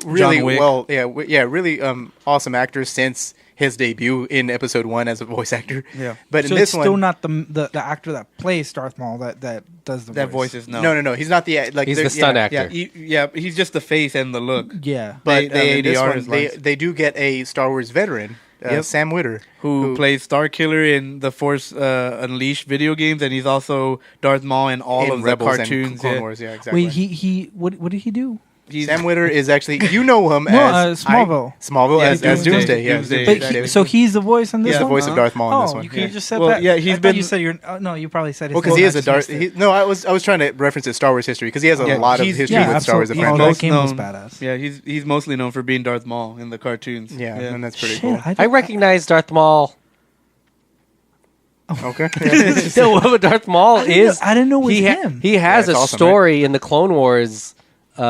really Wick. well, really awesome actor since his debut in Episode 1 as a voice actor. Yeah. But So in this it's still one, not the actor that plays Darth Maul that does the that voice. voice is no. no, he's not the like. He's they're- the stunt yeah, actor. Yeah, he's just the face and the look. Yeah. But They in this ADR one, his they lines. they do get a Star Wars veteran, Yep. Sam Witter, Who plays Starkiller in the Force Unleashed video games, and he's also Darth Maul in all in of the Rebels cartoons. and Clone yeah. Wars. Yeah, exactly. Wait, he what did he do? He's, Sam Witter is actually No, him as Smallville. Smallville Yeah, as Doomsday. Doomsday. Yeah, Doomsday. But Exactly. so he's the voice in this Yeah, one. the voice of Darth Maul in this Oh, one. you could have just said Well, that. yeah, he's I thought been- You said your. No, you probably said his. Well, because he has a dark. Darth. No, I was trying to reference his Star Wars history because he has a Yeah, lot of he's- history yeah, with Star Wars. absolutely. Apparently. Oh, that most game was known- badass. Yeah, he's mostly known for being Darth Maul in the cartoons. Yeah, and that's pretty Shit, cool. I recognize Darth Maul. Okay. No, Darth Maul is. I didn't know it was he him. He has Yeah, a it's awesome, story in the Clone Wars. He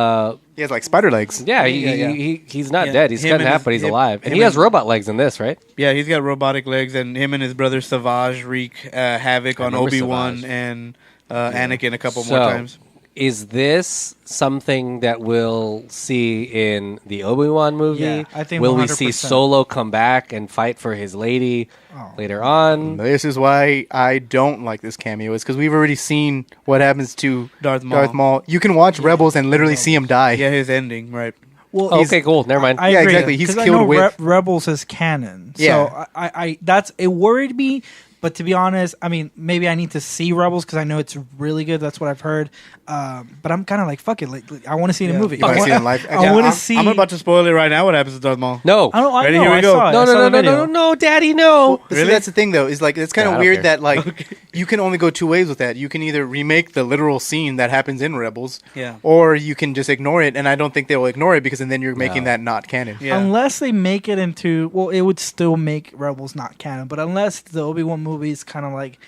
has like spider legs. Yeah, Yeah. he's not Yeah, dead. He's him cut in and half, his- but he's him- alive, and him he has and- robot legs in this, right? Yeah, he's got robotic legs, and him and his brother Savage wreak havoc on remember Obi-Wan Savage. and Anakin a couple So, more times. Is this something that we'll see in the Obi-Wan movie? Yeah, I think will we see 100%. Solo come back and fight for his lady later on? This is why I don't like this cameo. Is because we've already seen what happens to Darth Maul. You can watch Rebels and literally see him die. Yeah, his ending, right. Well, Oh, okay, cool. Never mind. I Yeah, agree. exactly. He's 'Cause killed I know with- Rebels is canon. Yeah. So I that's it worried me. But to be honest, I mean, maybe I need to see Rebels because I know it's really good. That's what I've heard. But I'm kind of like, fuck it. Like, I want to see the Yeah. movie. You wanna see it in live I want to I'm- see. I'm about to spoil it right now. What happens to Darth Maul? No. I don't. I Ready? know. Here we I go. saw it. No, I no, saw no, the no, video. no, no, Daddy, no. But see, Really? that's the thing, though. Is like it's kind Yeah, I of don't weird care. that like you can only go 2 ways with that. You can either remake the literal scene that happens in Rebels, Yeah. or you can just ignore it. And I don't think they'll ignore it because then you're making No. that not canon. Yeah. Unless they make it into, well, it would still make Rebels not canon. But unless the Obi-Wan movie is kind of like,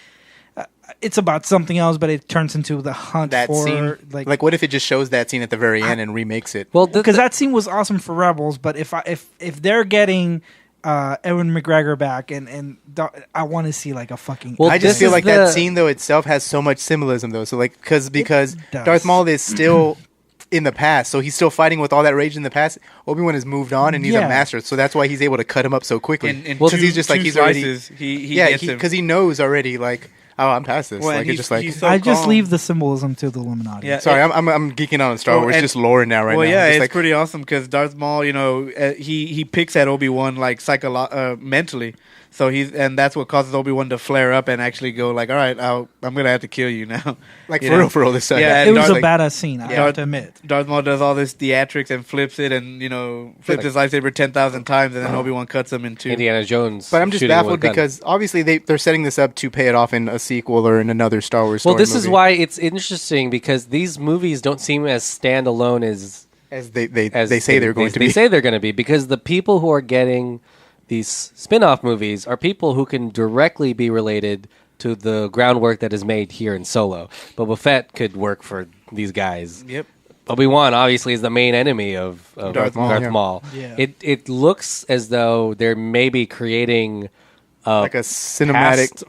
it's about something else, but it turns into the hunt That for scene, like what if it just shows that scene at the very end and remakes it? Well, because that scene was awesome for Rebels. But if they're getting Ewan McGregor back and I want to see like a fucking. Well, I this just feel is like the- that scene though itself has so much symbolism though. So like because does. Darth Maul is still in the past, so he's still fighting with all that rage in the past. Obi-Wan has moved on, and he's a master, so that's why he's able to cut him up so quickly. Well, because he's just like he's slices, already, because he knows already, like, oh, I'm past this. Well, like, it's just like so I just leave the symbolism to the Illuminati. Yeah, sorry, I'm geeking out on Star Wars, just lore now right now. Well, yeah, just it's like, pretty awesome because Darth Maul, he picks at Obi-Wan like mentally. So and that's what causes Obi-Wan to flare up and actually go like, all right, I'm gonna have to kill you now. Like for real this time. Yeah, it was a badass scene. I have to admit. Darth Maul does all this theatrics and flips it, and flips his lightsaber 10,000 times, and then Obi-Wan cuts him in two. Indiana Jones. But I'm just baffled because obviously they're setting this up to pay it off in a sequel or in another Star Wars story. Well, this is why it's interesting because these movies don't seem as standalone as they say they're going to be. They say they're going to be because the people who are getting these spin-off movies are people who can directly be related to the groundwork that is made here in Solo. Boba Fett could work for these guys. Yep. Obi-Wan obviously is the main enemy of Darth Maul. Yeah. It looks as though they're maybe creating like a cinematic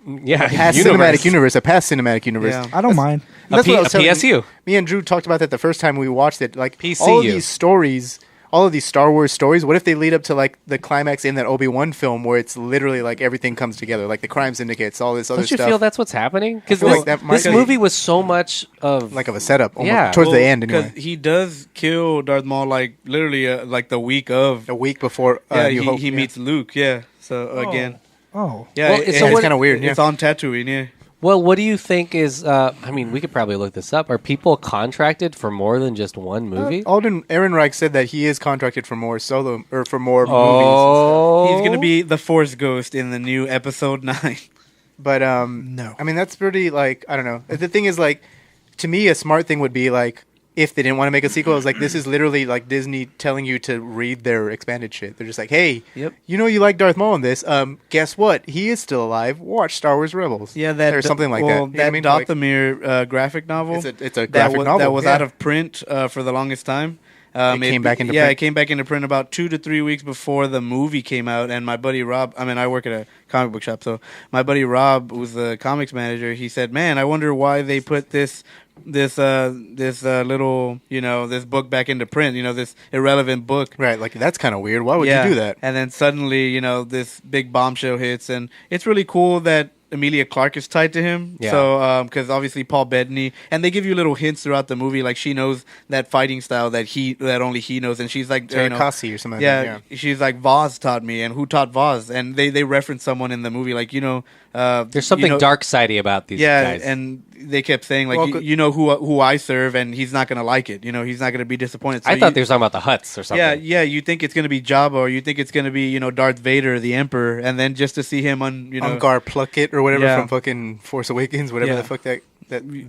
cinematic universe, a past cinematic universe. Yeah. I don't mind. That's what I was telling you. PSU. Me and Drew talked about that the first time we watched it. Like PCU. all of these stories, all of these Star Wars stories, what if they lead up to like the climax in that Obi-Wan film where it's literally like everything comes together, like the crime syndicates, all this other Don't you stuff. feel that's what's happening? Because like that might this be- movie was so much of like of a setup, almost, Yeah. towards the end anyway. Because he does kill Darth Maul like literally like the week of. A week before New Hope, he meets Luke. Yeah. So again. Oh. Yeah. Well, so it's kind of weird. It's on Tatooine. Yeah. Well, what do you think is? I mean, we could probably look this up. Are people contracted for more than just one movie? Alden Ehrenreich said that he is contracted for more solo or for more movies. Oh, He's gonna be the Force Ghost in the new Episode 9. But No. I mean that's pretty like I don't know. The thing is like to me a smart thing would be like if they didn't want to make a sequel, it's like this is literally like Disney telling you to read their expanded shit. They're just like, hey, Yep. you like Darth Maul in this. Guess what? He is still alive. Watch Star Wars Rebels. Yeah, that or something like that. well, You know that what I mean? Like, Dathomir graphic novel. it's a graphic novel that was yeah. out of print for the longest time. It came back into yeah, print? it came back into print about 2 to 3 weeks before the movie came out. And my buddy Rob, I work at a comic book shop, so my buddy Rob, who's the comics manager, he said, "Man, I wonder why they put this little this book back into print. This irrelevant book." right. Like that's kind of weird. Why would you do that? And then suddenly, this big bombshell hits, and it's really cool that Emilia Clarke is tied to him. Yeah. So, because obviously Paul Bettany, and they give you little hints throughout the movie, like she knows that fighting style that only he knows, and she's like, Terikasi or something. yeah, she's like Voz taught me, and who taught Voz? And they reference someone in the movie, like there's something dark sidey about these guys. and they kept saying like, Well, you know who I serve, and he's not gonna like it. He's not gonna be disappointed. So I thought they were talking about the Hutts or something. yeah. You think it's gonna be Jabba, or you think it's gonna be Darth Vader, the Emperor, and then just to see him on Ungar Plunkett or whatever Yeah. from fucking Force Awakens, whatever Yeah. the fuck that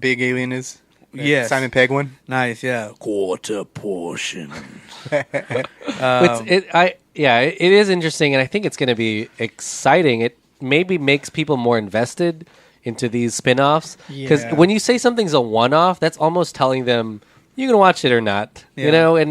big alien is. That Yes. Simon Pegg one. nice, yeah, quarter portion. It is interesting, and I think it's going to be exciting. It maybe makes people more invested into these spin-offs because Yeah. when you say something's a one-off, that's almost telling them you can watch it or not. Yeah.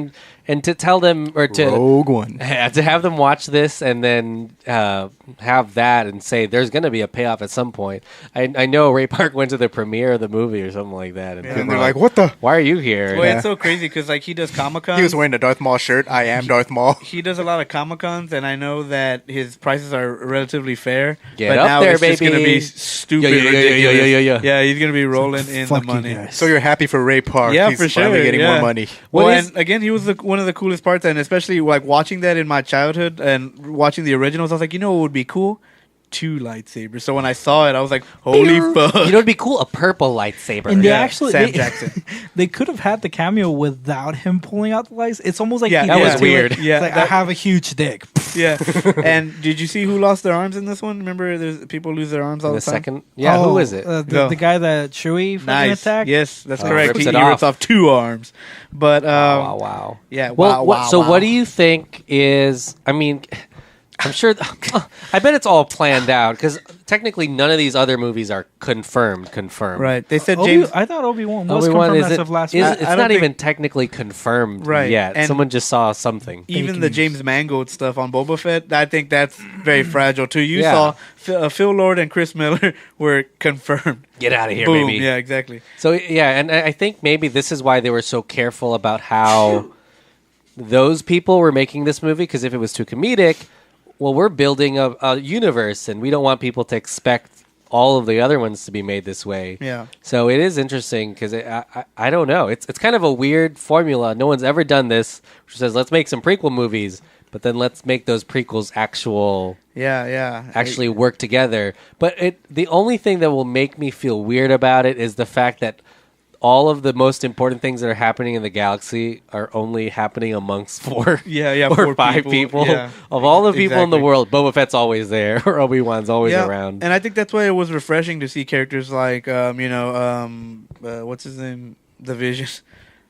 And to tell them or to Rogue One. to have them watch this and then have that and say there's going to be a payoff at some point. I know Ray Park went to the premiere of the movie or something like that, and And people they're were like, what the? "Why are you here?" Well, it's so crazy because like he does Comic-Con. He was wearing a Darth Maul shirt. I am Darth Maul. He does a lot of Comic-Cons, and I know that his prices are relatively fair. Get but up now there, it's just going to baby. be stupid, Yeah, ridiculous. yeah. He's going to be rolling in the Fuck you money. guys. So you're happy for Ray Park. Yeah, He's for sure. finally getting yeah. more money. Well, What is- and again, he was one of the coolest parts, and especially like watching that in my childhood and watching the originals, I was like, what would be cool? 2 lightsabers. So when I saw it, I was like, holy fuck. it'd be cool a purple lightsaber. And they Yeah, actually, Sam they, Jackson. they could have had the cameo without him pulling out the lights. It's almost like Yeah, he that did was it. weird. It's Yeah, like, I that- have a huge dick. Yeah. And did you see who lost their arms in this one? Remember, there's people lose their arms all In the the time. second, yeah, Oh, who is it? Go. The guy that Chewie fucking Nice. attacked? Yes, that's Oh, correct. rips He it rips off. off 2 arms. But wow. yeah. Well, wow. what do you think is? I mean, I'm sure. I bet it's all planned out because technically none of these other movies are confirmed. Right. They said James. I thought Obi-Wan was Obi-Wan confirmed as of last week. it's not even technically confirmed yet. And someone just saw something. Even the James Mangold stuff on Boba Fett, I think that's very fragile too. You saw Phil Lord and Chris Miller were confirmed. Get out of here, Boom. baby. Yeah, exactly. So yeah, and I think maybe this is why they were so careful about how those people were making this movie, because if it was too comedic, well, we're building a universe, and we don't want people to expect all of the other ones to be made this way. Yeah. So it is interesting because I don't know. It's kind of a weird formula. No one's ever done this, which says let's make some prequel movies, but then let's make those prequels actually work together. But the only thing that will make me feel weird about it is the fact that all of the most important things that are happening in the galaxy are only happening amongst four or five people. Yeah. Of all the people in the world, Boba Fett's always there, or Obi-Wan's always around. And I think that's why it was refreshing to see characters like, what's his name? The Vision.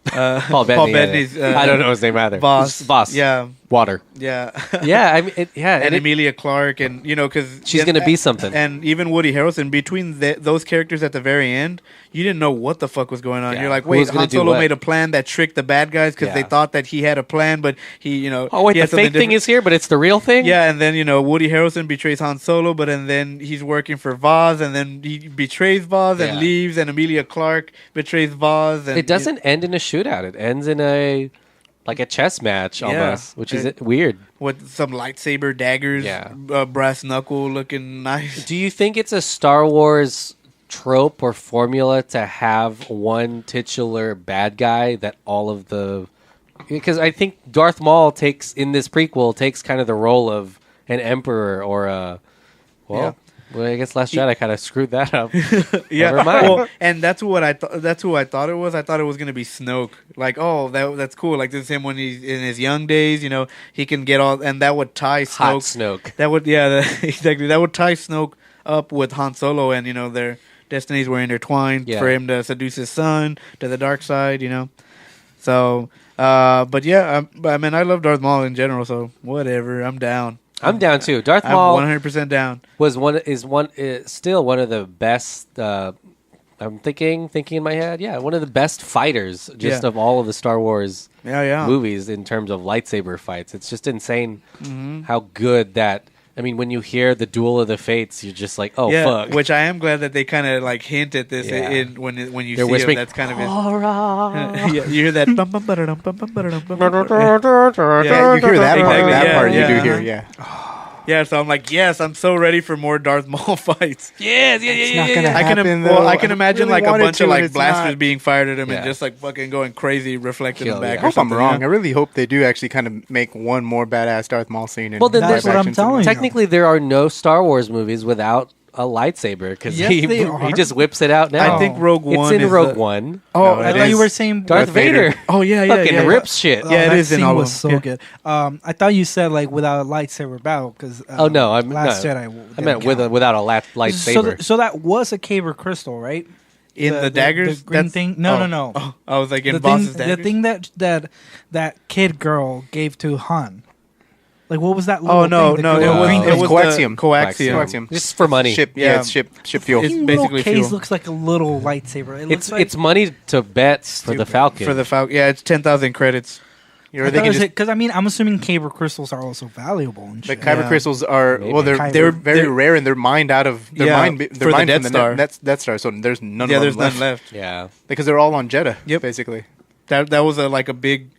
Paul Bettany's. I don't know his name either. Voss. Yeah. Water. Yeah. Yeah. I mean, and Emilia Clarke, and because she's going to be something. And even Woody Harrelson. Between those characters at the very end, you didn't know what the fuck was going on. You're like, wait, Han Solo made a plan that tricked the bad guys because they thought that he had a plan, but he, oh wait, the fake thing is here, but it's the real thing. Yeah, and then Woody Harrelson betrays Han Solo, but then he's working for Vaz, and then he betrays Vaz and leaves, and Emilia Clarke betrays Vaz. And it doesn't end in a shootout. It ends in a chess match almost, which is weird. With some lightsaber daggers, brass knuckle looking nice. Do you think it's a Star Wars trope or formula to have one titular bad guy that all of the... Because I think Darth Maul takes kind of the role of an emperor or a... Well, I guess Last Jedi kind of screwed that up. Never mind. Well, and that's who I thought it was. I thought it was gonna be Snoke. Like, oh, that's cool. Like, this is him when he's in his young days. He can get all, and that would tie Snoke. Hot Snoke. That would, exactly. That would tie Snoke up with Han Solo, and their destinies were intertwined for him to seduce his son to the dark side. So, but yeah, I mean, I love Darth Maul in general. So whatever, I'm down. I'm down too. Darth Maul, I'm 100% down. Is still one of the best. I'm thinking in my head. Yeah, one of the best fighters of all of the Star Wars movies in terms of lightsaber fights. It's just insane how good that. I mean, when you hear the Duel of the Fates, you're just like, oh fuck. Which I am glad that they kind of hint at this in when you They're see whispering, it. That's kind of it. you hear that. You hear that part. That part you do hear. Yeah, so I'm like, yes, I'm so ready for more Darth Maul fights. Yes, I can imagine like a bunch of like blasters being fired at him and just like fucking going crazy, reflecting them back. I hope I'm wrong. I really hope they do actually kind of make one more badass Darth Maul scene. Well, then that's what I'm telling you. Technically, there are no Star Wars movies without a lightsaber because he just whips it out now. I think Rogue One. It's in Rogue One. Oh, I thought you were saying Darth Vader. Oh yeah, fucking rips shit. Yeah, it is in all of them. Was so good. I thought you said like without a lightsaber battle because. Last Jedi. I meant without a lightsaber. So that was a Kyber crystal, right? In the daggers, the green thing. No. Oh, I was like in Boss's daggers. The thing that kid girl gave to Han. Like, what was that? It was coaxium. Coaxium. Just for money. It's ship fuel. His basically case fuel. looks like a little lightsaber. It's money to bet for the Falcon. Yeah, it's 10,000 credits. Because I'm assuming Kyber crystals are also valuable. And shit. But Kyber crystals are they're very rare and they're mined out of they're mined for the Death Star. Death Star. So there's none. There's none left. Yeah, because they're all on Jeddah. Basically. That was a big.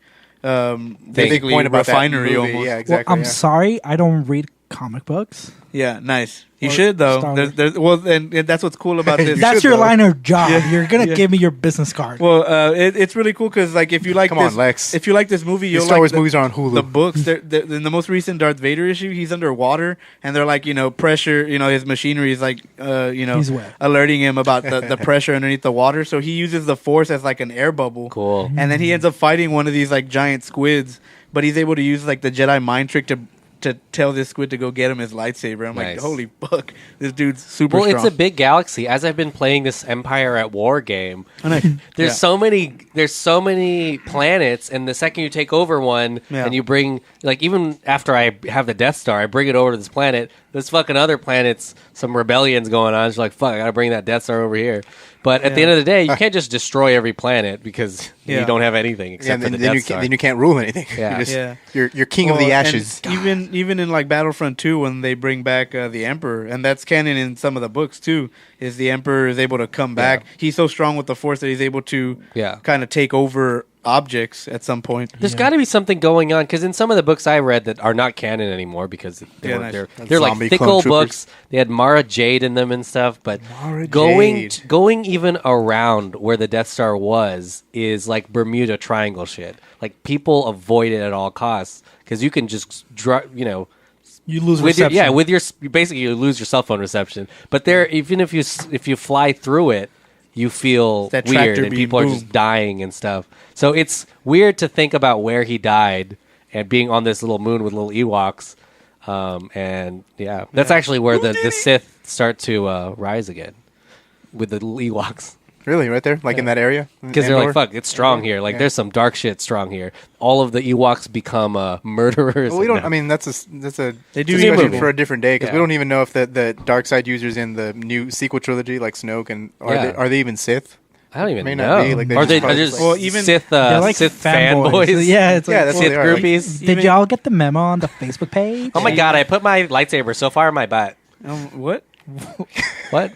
Big point about refinery almost. Yeah, exactly. Well, I'm sorry, I don't read comic books. Yeah, nice. You should though. And that's what's cool about this. That's your line of job. You're gonna give me your business card. Well, it's really cool because like if you like Lex. If you like this movie, you'll Star Wars like movies are on Hulu. The books, in the most recent Darth Vader issue, he's underwater, and they're like pressure. His machinery is like he's wet. alerting him about the pressure underneath the water. So he uses the Force as like an air bubble. Cool. And then he ends up fighting one of these like giant squids, but he's able to use like the Jedi mind trick to to tell this squid to go get him his lightsaber. I'm like, Nice. holy fuck, this dude's super Well, strong. it's a big galaxy. As I've been playing this Empire at War game, Yeah. there's so many planets, and the second you take over one, Yeah. and you bring, like, even after I have the Death Star, I bring it over to this planet. This fucking other planet's some rebellions going on. It's like, fuck, I gotta bring that Death Star over here. But at the end of the day, you can't just destroy every planet because you Yeah. don't have anything except for the Death Star. then you can't rule anything. Yeah. You're king of Well, the and ashes. Even in like Battlefront 2, when they bring back the Emperor, and that's canon in some of the books too, is the Emperor is able to come back. He's so strong with the Force that he's able to kind of take over objects at some point. There's got to be something going on because in some of the books I read that are not canon anymore because Yeah, nice. they're like Zombie thick clone old troopers. books. They had Mara Jade in them and stuff. But Mara going Jade. going even around where the Death Star was is like Bermuda Triangle shit. Like people avoid it at all costs because you can just You lose with your, reception. with your basically you lose your cell phone reception. But there, even if you fly through it, you feel That weird tractor and beam, people are boom. just dying and stuff. So it's weird to think about where he died and being on this little moon with little Ewoks. And yeah, that's actually where the Sith start to rise again with the little Ewoks. Really, right there, like in that area, Because they're like, Andor? fuck, it's strong here. Like, there's some dark shit strong here. All of the Ewoks become murderers. Well, we don't. and- I mean, that's a They do discussion evil. for a different day because Yeah. we don't even know if the dark side users in the new sequel trilogy, like Snoke, and Yeah. are they even Sith? I don't even May know. not be, like, they Are just they probably just just, Well, even- Sith, They're like Sith fanboys. fanboys? Yeah, it's like, Yeah, that's what Sith they are. Like, groupies. did y'all get the memo on the Facebook page? Oh my god, I put my lightsaber so far in my butt. What? What?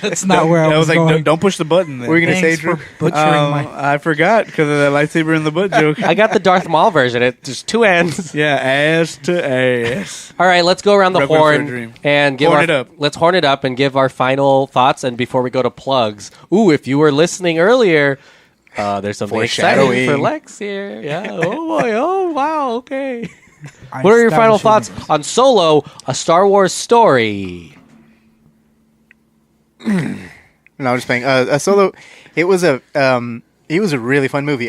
That's not where I was like, going. don't push the button. Then. What were you gonna Thanks say, Drew? for butchering my... I forgot because of that lightsaber in the butt joke. I got the Darth Maul version. There's two ends. Yeah, ass to ass. All right, let's go around the Requiem for a horn Dream. and give Horn our. it up. Let's horn it up and give our final thoughts. And before we go to plugs, if you were listening earlier, there's something exciting Foreshadowing. for Lex here. Yeah. Oh boy. Oh wow. Okay. I What are your final established thoughts on Solo, a Star Wars story? No, I'm just playing. Solo, it was a really fun movie.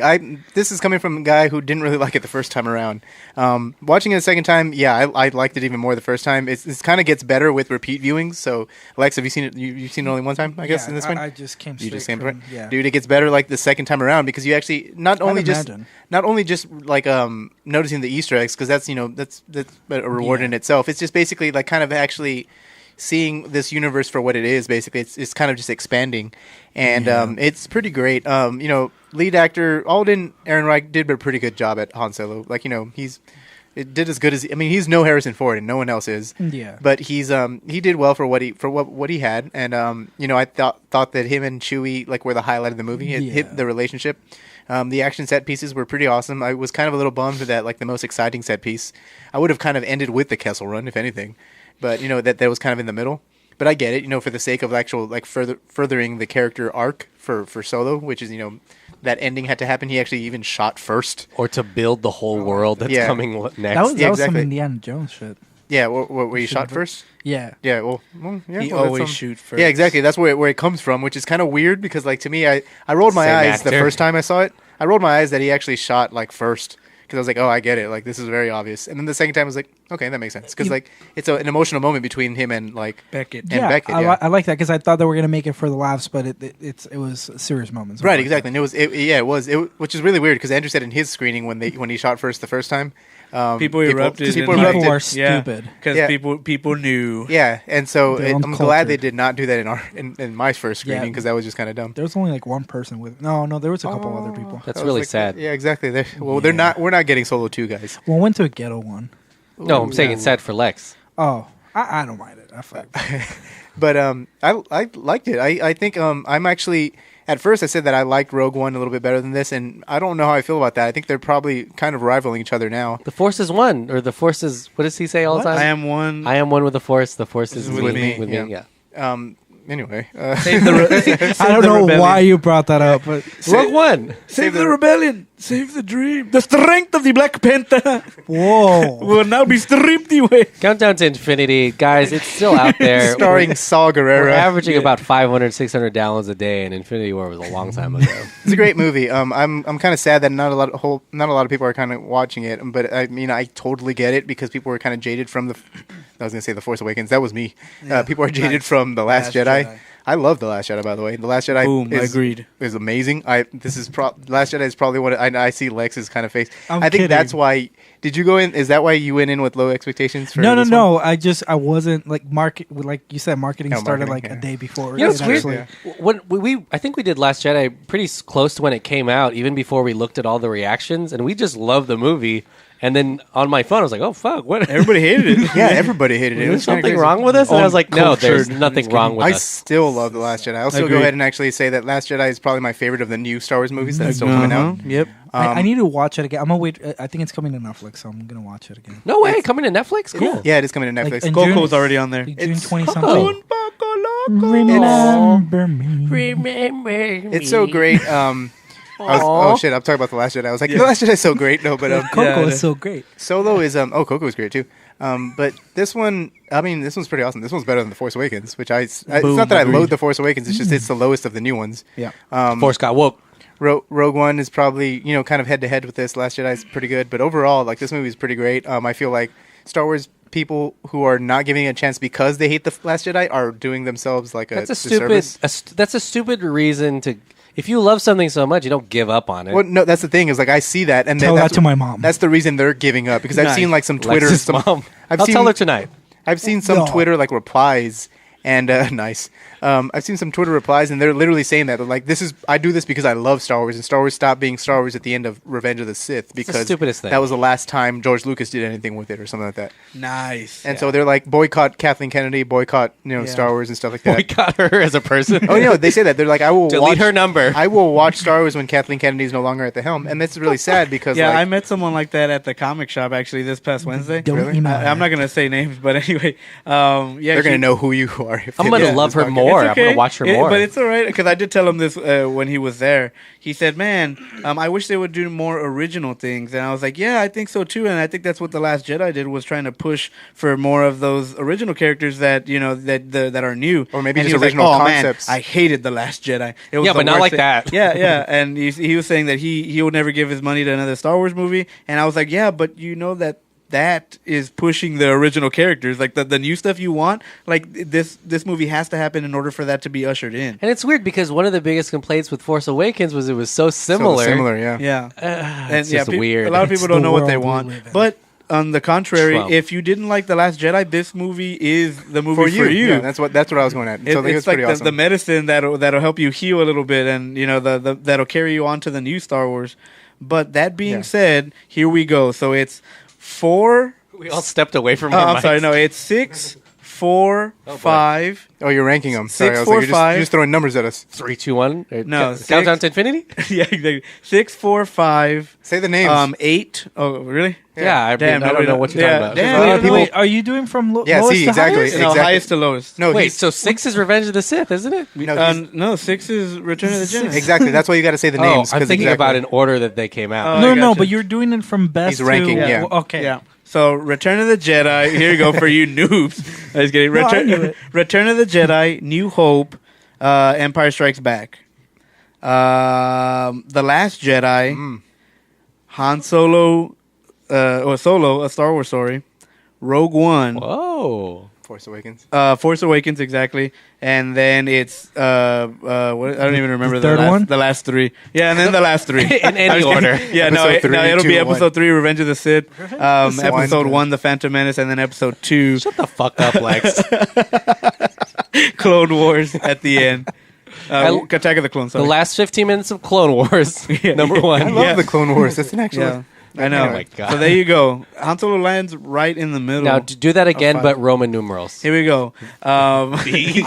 This is coming from a guy who didn't really like it the first time around. Watching it the second time, I liked it even more the first time. It kind of gets better with repeat viewings. So, Lex, have you seen it? You've seen it only one time, I guess, in this one. I just came straight You just came from... from, Yeah. dude. It gets better like the second time around because you actually not only just like noticing the Easter eggs because that's a reward in itself. It's just basically like kind of actually seeing this universe for what it is. Basically, it's kind of just expanding, and it's pretty great. Lead actor Alden Ehrenreich did a pretty good job at Han Solo. Like it did as good as he's no Harrison Ford and no one else is. Yeah. But he did well for what he had, and I thought that him and Chewie were the highlight of the movie. It hit the relationship. The action set pieces were pretty awesome. I was kind of a little bummed that the most exciting set piece, I would have kind of ended with the Kessel Run if anything, but that was kind of in the middle. But I get it, for the sake of actual furthering the character arc for Solo, which is that ending had to happen. He actually even shot first. Or to build the whole world that's coming next. That was some exactly. Indiana Jones shit. Yeah, where you shot first? Yeah. Yeah, well yeah. He well, that's always shoot first. Yeah, exactly. That's where it comes from, which is kind of weird because, to me, I rolled my Same eyes the actor. first time I saw it. I rolled my eyes that he actually shot, first because I was like, oh, I get it. This is very obvious. And then the second time I was like, okay, that makes sense because, it's an emotional moment between him and, Beckett. and Beckett. Yeah. I like that because I thought they were gonna make it for the laughs, but it was serious moments. Right, exactly. And it was, which is really weird because Andrew said in his screening when he shot first the first time, People erupted. People and, People erupted. were stupid. because Yeah. people knew. Yeah, and so They're I'm glad uncultured. they did not do that in my first screening Yeah. because that was just kind of dumb. There was only one person with. No, there was a couple other people. That's I was really like, sad. Yeah, exactly. We're not getting Solo 2, guys. Well, went to a ghetto one. No, I'm saying it's sad for Lex. Oh, I don't mind it. I fuck. But I liked it. I think I'm actually at first I said that I liked Rogue One a little bit better than this, and I don't know how I feel about that. I think they're probably kind of rivaling each other now. The Force is one, or the Force is. What does he say all the time? I am one. I am one with the Force. The Force is With with me, me. yeah. Anyway, Save the I don't know rebellion. why you brought that up, but Rogue One. Save the rebellion. Save the dream. The strength of the Black Panther whoa. will now be stripped away. Countdown to Infinity. Guys, it's still out there. starring Saw We're Gerrera. averaging about 500, 600 downloads a day, and Infinity War was a long time ago. It's a great movie. I'm kind of sad that not a lot of people are kind of watching it. But I mean, I totally get it because people were kind of jaded from I was gonna say The Force Awakens. That was me. People are jaded from The Last Jedi. I love The Last Jedi, by the way. The Last Jedi Boom, I agreed. is amazing. Last Jedi is probably what I see Lex's kind of face. I'm I think kidding. that's why. Did you go in? Is that why you went in with low expectations? For No. this one? I wasn't like like you said, marketing No, started marketing, like a day before. You know, it's it weird. actually- When I think we did Last Jedi pretty close to when it came out, even before we looked at all the reactions, and we just loved the movie. And then on my phone, I was like, "Oh fuck, what? Everybody hated it. Yeah, everybody hated it. It Is was kinda something crazy. wrong with us?" And I was like, "No, there's Uncultured. nothing wrong with I us." still love The Last Jedi. I'll still go Agreed. ahead and actually say that Last Jedi is probably my favorite of the new Star Wars movies that's still coming out. Yep. I need to watch it again. I'm gonna wait. I think it's coming to Netflix, so I'm gonna watch it again. No way, coming to Netflix? Cool. Yeah, it is coming to Like, Netflix. in Coco's June- already on there. Like June 20 Oh. something. Remember me. It's so great. Oh shit! I'm talking about The Last Jedi. I was like, The Last Jedi is so great. No, but Coco Yeah, is so great. Solo is Coco is great too. But this one, I mean, this one's pretty awesome. This one's better than The Force Awakens, which it's not that I loathe The Force Awakens. It's just it's the lowest of the new ones. Yeah. Force got woke. Rogue One is probably kind of head to head with this. Last Jedi is pretty good, but overall, like this movie is pretty great. I feel like Star Wars people who are not giving it a chance because they hate the Last Jedi are doing themselves like That's a a stupid. disservice. That's a stupid reason to. If you love something so much, you don't give up on it. Well, no, that's the thing is like I see that and Tell that's that to my mom. That's the reason they're giving up because I've Nice. seen like some Twitter. Lex's mom. I've I'll seen, tell her tonight. I've seen some No. Twitter like replies and nice. I've seen some Twitter replies and they're literally saying that they're like, I do this because I love Star Wars and Star Wars stopped being Star Wars at the end of Revenge of the Sith because stupidest thing. that was the last time George Lucas did anything with it or something like that. Nice. And so they're like boycott Kathleen Kennedy, boycott Star Wars and stuff like that. Boycott her as a person. Oh no, they say that they're like I will Delete watch her number. I will watch Star Wars when Kathleen Kennedy is no longer at the helm, and that's really sad because Yeah, like, I met someone like that at the comic shop actually this past Wednesday. Don't Really? email I'm her. not gonna say names, but anyway, they're gonna know who you are. If I'm they gonna listen to love this her podcast. more. It's I'm gonna watch her more. But it's all right because I did tell him this when he was there. He said, "Man, I wish they would do more original things." And I was like, "Yeah, I think so too." And I think that's what The Last Jedi did was trying to push for more of those original characters that that are new, Or maybe And just he was original like, concepts. Man, I hated The Last Jedi. It was Yeah, the but not worst like thing." that. Yeah. And he was saying that he would never give his money to another Star Wars movie. And I was like, "Yeah, but you know that is pushing the original characters, like the new stuff you want. Like this movie has to happen in order for that to be ushered in." And it's weird because one of the biggest complaints with Force Awakens was it was so similar. So similar, yeah. Yeah, It's just weird. A lot of It's people don't the know what they world we want, live in. but on the contrary, Trump. if you didn't like The Last Jedi, this movie is the movie For you, you. Yeah, that's what I was going at. So I think It's it's like pretty awesome. the medicine that'll help you heal a little bit, and that'll carry you on to the new Star Wars. But that being Yeah. said, here we go. So it's 4. We all stepped away from Oh, our I'm sorry. mics. No, it's 6, 4, boy. 5. Oh, you're ranking them. Sorry, I was 4, like, you're 5. just throwing numbers at us. 3, 2, 1. No, Countdown 6. to Infinity. Yeah, exactly. 6, 4, 5. Say the names. 8. Oh, really? Yeah, I don't know what you're talking about. Damn, a lot of people- Wait, are you doing from Yeah, lowest see, to exactly. highest? No, Exactly. highest to lowest. No, Wait, he's- so 6 is Revenge of the Sith, isn't it? no, No, 6 is Return of the Jedi. exactly. That's why you got to say the names. I'm 'cause thinking exactly. about in order that they came out. Oh, No, I no, gotcha. but you're doing it from best He's ranking, to... yeah. Okay. Yeah. So Return of the Jedi. Here you go for you noobs. I was kidding. No, I knew it. Return of the Jedi, New Hope, Empire Strikes Back, The Last Jedi, Han Solo, or Solo, a Star Wars story, Rogue One, Whoa. Force Awakens. Force Awakens, exactly, and then it's what, I don't even remember The third last, one? the last 3. Yeah, and then the last 3 In any I was order. kidding. Yeah, no, Episode 3, it'll 2, be and 1. episode 3, Revenge of the Sith, episode One. 1, The Phantom Menace, and then episode 2, Shut the fuck up, Lex. Clone Wars at the end. Attack of the Clones. The Sorry. last 15 minutes of Clone Wars. Yeah. Number 1. I love Yeah. the Clone Wars. That's an actual. Yeah, I know. Oh my God. So there you go. Han Solo lands right in the middle. Now do that again, five. but Roman numerals. Here we go. Ivy.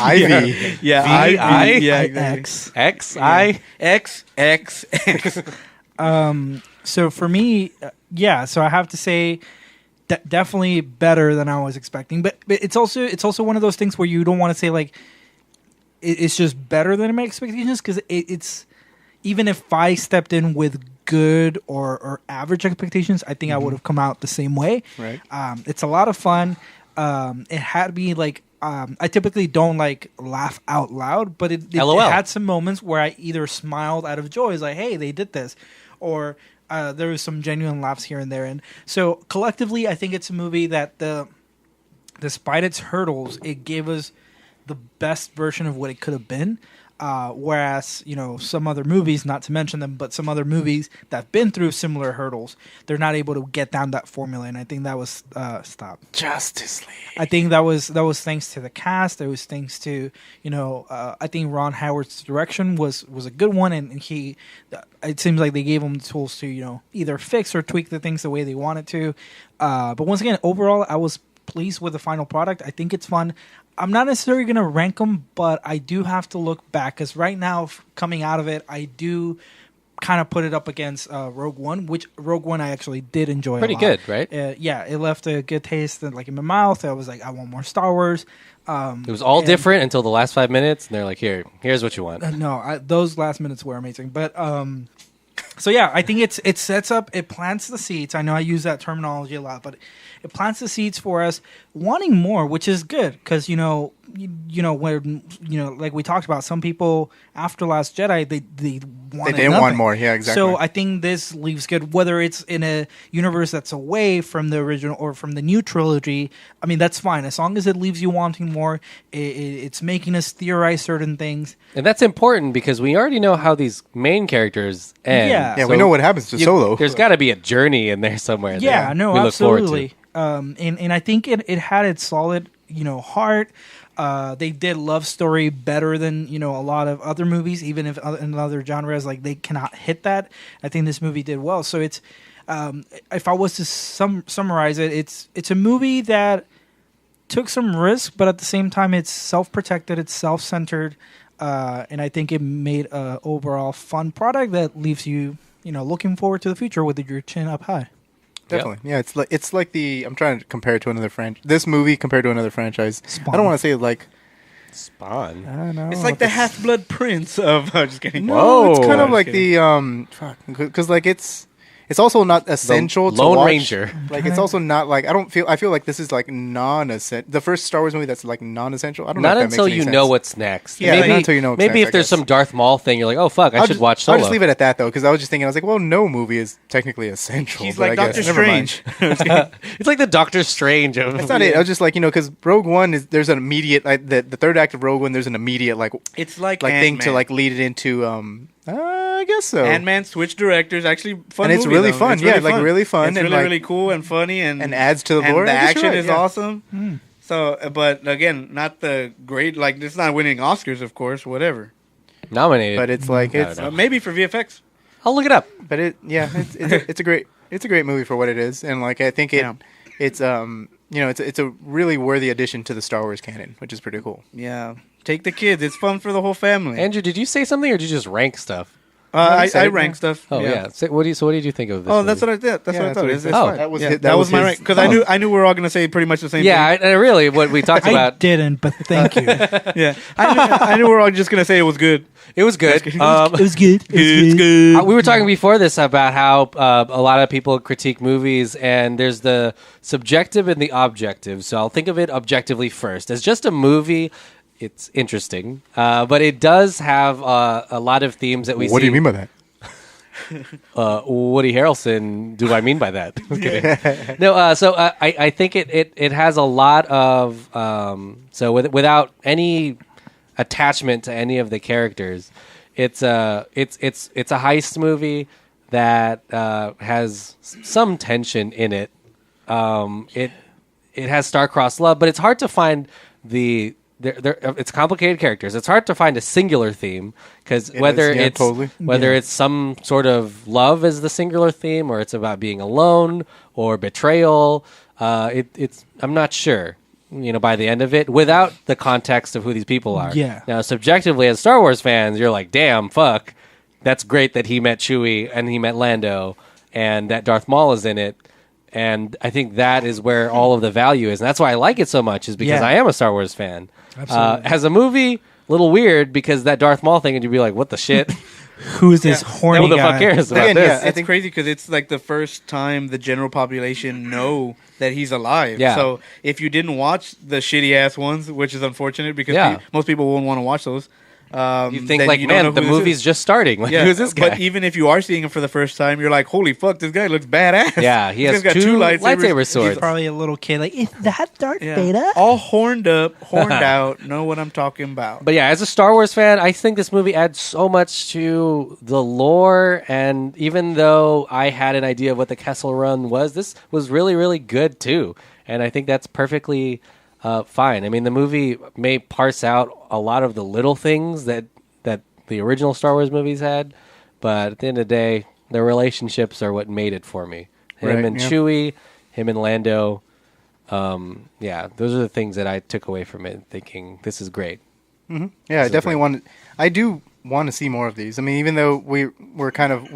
Yeah, V, I? Yeah, exactly. X. X, I. X, X, X. So for me, so I have to say definitely better than I was expecting. But it's also one of those things where you don't want to say like it's just better than my expectations because it's even if I stepped in with good or average expectations, I think I would have come out the same way. Right. It's a lot of fun. It had me like I typically don't like laugh out loud, but it had some moments where I either smiled out of joy, like, "Hey, they did this," or there was some genuine laughs here and there. And so collectively, I think it's a movie that despite its hurdles, it gave us the best version of what it could have been. Whereas, some other movies, not to mention them, but some other movies that have been through similar hurdles, they're not able to get down that formula. And I think that was Justice League. I think that was thanks to the cast. It was thanks to I think Ron Howard's direction was a good one, and it seems like they gave him the tools to either fix or tweak the things the way they wanted to. But once again, overall, I was pleased with the final product. I think it's fun. I'm not necessarily going to rank them, but I do have to look back because right now, coming out of it, I do kind of put it up against Rogue One, which Rogue One I actually did enjoy. Pretty a lot. good, right? Yeah, it left a good taste in my mouth. I was like, I want more Star Wars. It was all different until the last 5 minutes, and they're like, here's what you want. Those last minutes were amazing, but. So yeah, I think it sets up, it plants the seeds. I know I use that terminology a lot, but it plants the seeds for us wanting more, which is good because when like we talked about, some people after Last Jedi they didn't want more. Yeah, exactly. So I think this leaves good, whether it's in a universe that's away from the original or from the new trilogy. I mean, that's fine as long as it leaves you wanting more. It's making us theorize certain things, and that's important because we already know how these main characters end. Yeah, so we know what happens to Solo. There's got to be a journey in there somewhere. Yeah, no, we absolutely. Look forward to. And I think it had its solid, heart. They did love story better than a lot of other movies, even if in other genres they cannot hit that. I think this movie did well. So it's if I was to summarize it, it's a movie that took some risk, but at the same time it's self-protected, it's self-centered, and I think it made a overall fun product that leaves you looking forward to the future with your chin up high. Definitely, yeah. It's like I'm trying to compare it to another franchise. This movie compared to another franchise. Spawn. I don't want to say like Spawn. I don't know. It's like the Half-Blood Prince of. Just kidding. No, it's kind of like the because it's also not essential to Lone watch. Ranger. Like it's also not like I feel like this is like non-essential. The first Star Wars movie that's like non-essential. I don't know. Not if that until makes any you sense. know what's next. Yeah, not until you know what's maybe next, if there's I guess. some Darth Maul thing, you're like, oh fuck, I should watch Solo. I'll just leave it at that though, because I was just thinking, I was like, well, no movie is technically essential. He's but like I guess, Doctor never mind. Strange. It's like the Doctor Strange of. That's not it. I was just like, because Rogue One there's an immediate the third act of Rogue One. There's an immediate It's like thing to Ant-Man. lead it into. I guess so. Ant-Man switched directors. Actually, fun. And it's movie, really though. fun. It's Yeah, really like really fun It's and really like, really cool and funny and adds to the and lore. the I guess you're action right, is yeah. awesome. So, but again, not the great. Like it's not winning Oscars, of course. Whatever. Nominated, But it's like I don't it's know. Maybe for VFX. I'll look it up. but it's a great movie for what it is, and like I think it's it's a really worthy addition to the Star Wars canon, which is pretty cool. Yeah, take the kids. It's fun for the whole family. Andrew, did you say something or did you just rank stuff? I rank stuff. Oh yeah. So what did you think of this? Oh, movie? that's what I did. That's what I thought. what It's he fine. said. That was Yeah, his- that was my his- rank because I knew we were all going to say pretty much the same. Yeah, thing. I really what we talked I about. didn't, but thank you. Yeah, I knew we were all just going to say it was good. It was good. It was good. It's good. We were talking before this about how a lot of people critique movies, and there's the subjective and the objective. So I'll think of it objectively first. As just a movie, it's interesting, but it does have a lot of themes that we see. What do you mean by that? Woody Harrelson, do I mean by that? Okay. No, so I think it has a lot of without any attachment to any of the characters, it's a heist movie that has some tension in it. It has star-crossed love, but it's hard to find it's complicated characters. It's hard to find a singular theme because whether it's some sort of love is the singular theme, or it's about being alone or betrayal. I'm not sure. By the end of it, without the context of who these people are. Yeah. Now, subjectively, as Star Wars fans, you're like, damn, fuck, that's great that he met Chewie and he met Lando, and that Darth Maul is in it. And I think that is where all of the value is. And that's why I like it so much, is because I am a Star Wars fan. Absolutely. As a movie, little weird because that Darth Maul thing, and you'd be like, "What the shit? Who's this horny Who the guy? fuck cares about Again, this?" I It's think- crazy because it's like the first time the general population know that he's alive. Yeah. So if you didn't watch the shitty ass ones, which is unfortunate because Yeah. most people won't want to watch those. You think then like, you don't know man, the who this movie's is. just starting. Like, Yeah, who's this guy? But even if you are seeing him for the first time, you're like, holy fuck, this guy looks badass. Yeah, he This has guy's got two lightsaber lightsaber swords. He's probably a little kid. Like, is that Darth Yeah. Vader? All horned up, horned out, know what I'm talking about. But yeah, as a Star Wars fan, I think this movie adds so much to the lore. And even though I had an idea of what the Kessel Run was, this was really, really good too. And I think that's perfectly fine. I mean, the movie may parse out a lot of the little things that the original Star Wars movies had, but at the end of the day, the relationships are what made it for me. Him Right, and yeah. Chewie, him and Lando. Yeah, those are the things that I took away from it, thinking this is great. Yeah, I definitely I do want to see more of these. I mean, even though we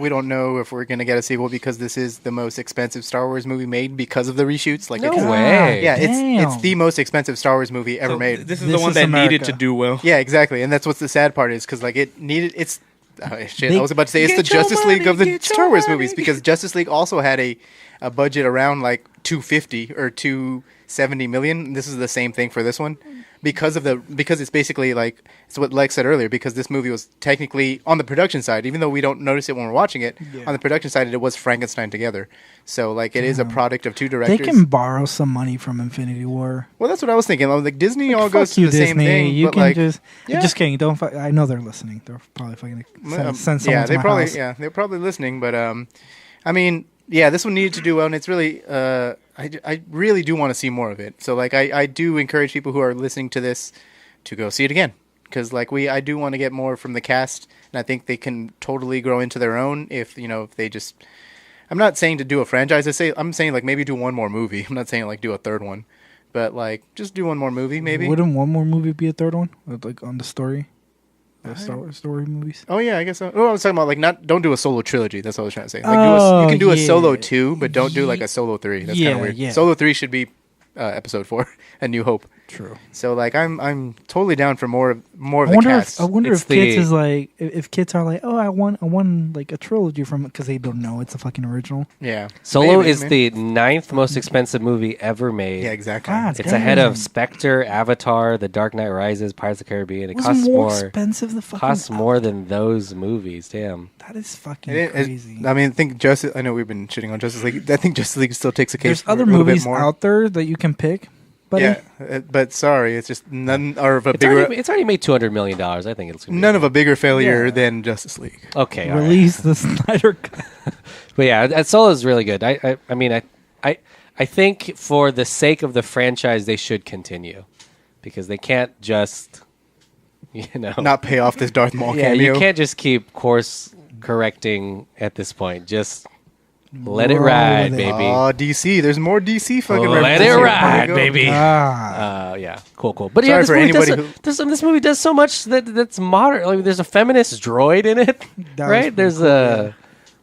don't know if we're going to get a sequel because this is the most expensive Star Wars movie made because of the reshoots. Like, No it's, way. yeah, Damn. it's the most expensive Star Wars movie ever So made. This is This the one is that America. needed to do well. Yeah, exactly, and that's what's the sad part is because like it needed it's. Oh, shit, They- I was about to say it's the Get your Justice money, League of the get your Star Wars money. movies because Justice League also had a budget around like 250 or 270 million. This is the same thing for this one because it's basically like it's what Lex said earlier because this movie was technically on the production side, even though we don't notice it when we're watching it. On the production side, it was Frankenstein together. So like it is a product of two They directors. can borrow some money from Infinity War. Well, that's what I was thinking. I was like Disney all Fuck goes to you, the same Disney. thing. You but can like, just kidding. Don't. I know they're listening. They're probably fucking send someone yeah, to my house. they're probably listening. But I mean, yeah, this one needed to do well, and it's really, I really do want to see more of it. So like, I do encourage people who are listening to this to go see it again because like I do want to get more from the cast, and I think they can totally grow into their own if they just. I'm not saying to do a franchise. I'm saying like maybe do one more movie. I'm not saying like do a third one, but like just do one more movie maybe. Wouldn't one more movie be a third one? Like on the story, the Star Wars story movies. Oh yeah, I guess so. Oh, I was talking about like don't do a solo trilogy. That's what I was trying to say. Like you can do a solo 2, but don't do like a solo 3. That's kind of weird. Yeah. Solo 3 should be episode 4, A New Hope. True. So like I'm totally down for more of I the cast. wonder It's if kids the- is like if kids are like, oh, I want like a trilogy from it because they don't know it's a fucking original. Yeah. Solo Maybe, is maybe. the 9th most expensive movie ever made. Yeah, exactly. God, It's ahead of damn. Spectre, Avatar, The Dark Knight Rises, Pirates of the Caribbean. It Was costs more more. expensive. The fucking Costs more than those movies. Damn. That is fucking It- crazy. I mean, I think Justice. I know we've been shitting on Justice League. I think Justice League still takes a case. There's for other a little bit movies more. out there that you can pick, buddy. Yeah, but sorry, it's just none are of a bigger It's already made $200 million. I think it's gonna be none of a bigger failure Yeah. than Justice League. Okay, all right. Release the Snyder Cut. But yeah, Solo is really good. I mean, I think for the sake of the franchise, they should continue because they can't just, Not pay off this Darth Maul yeah, cameo. you can't just keep course correcting at this point. Just let it Roll ride, with it. baby. Oh, DC. There's more DC fucking Let references it here. ride, There you go. baby. Ah, Yeah, cool. But Sorry yeah, this for movie, does anybody this movie does so much that's modern. Like, there's a feminist droid in it, That was right? pretty There's cool, a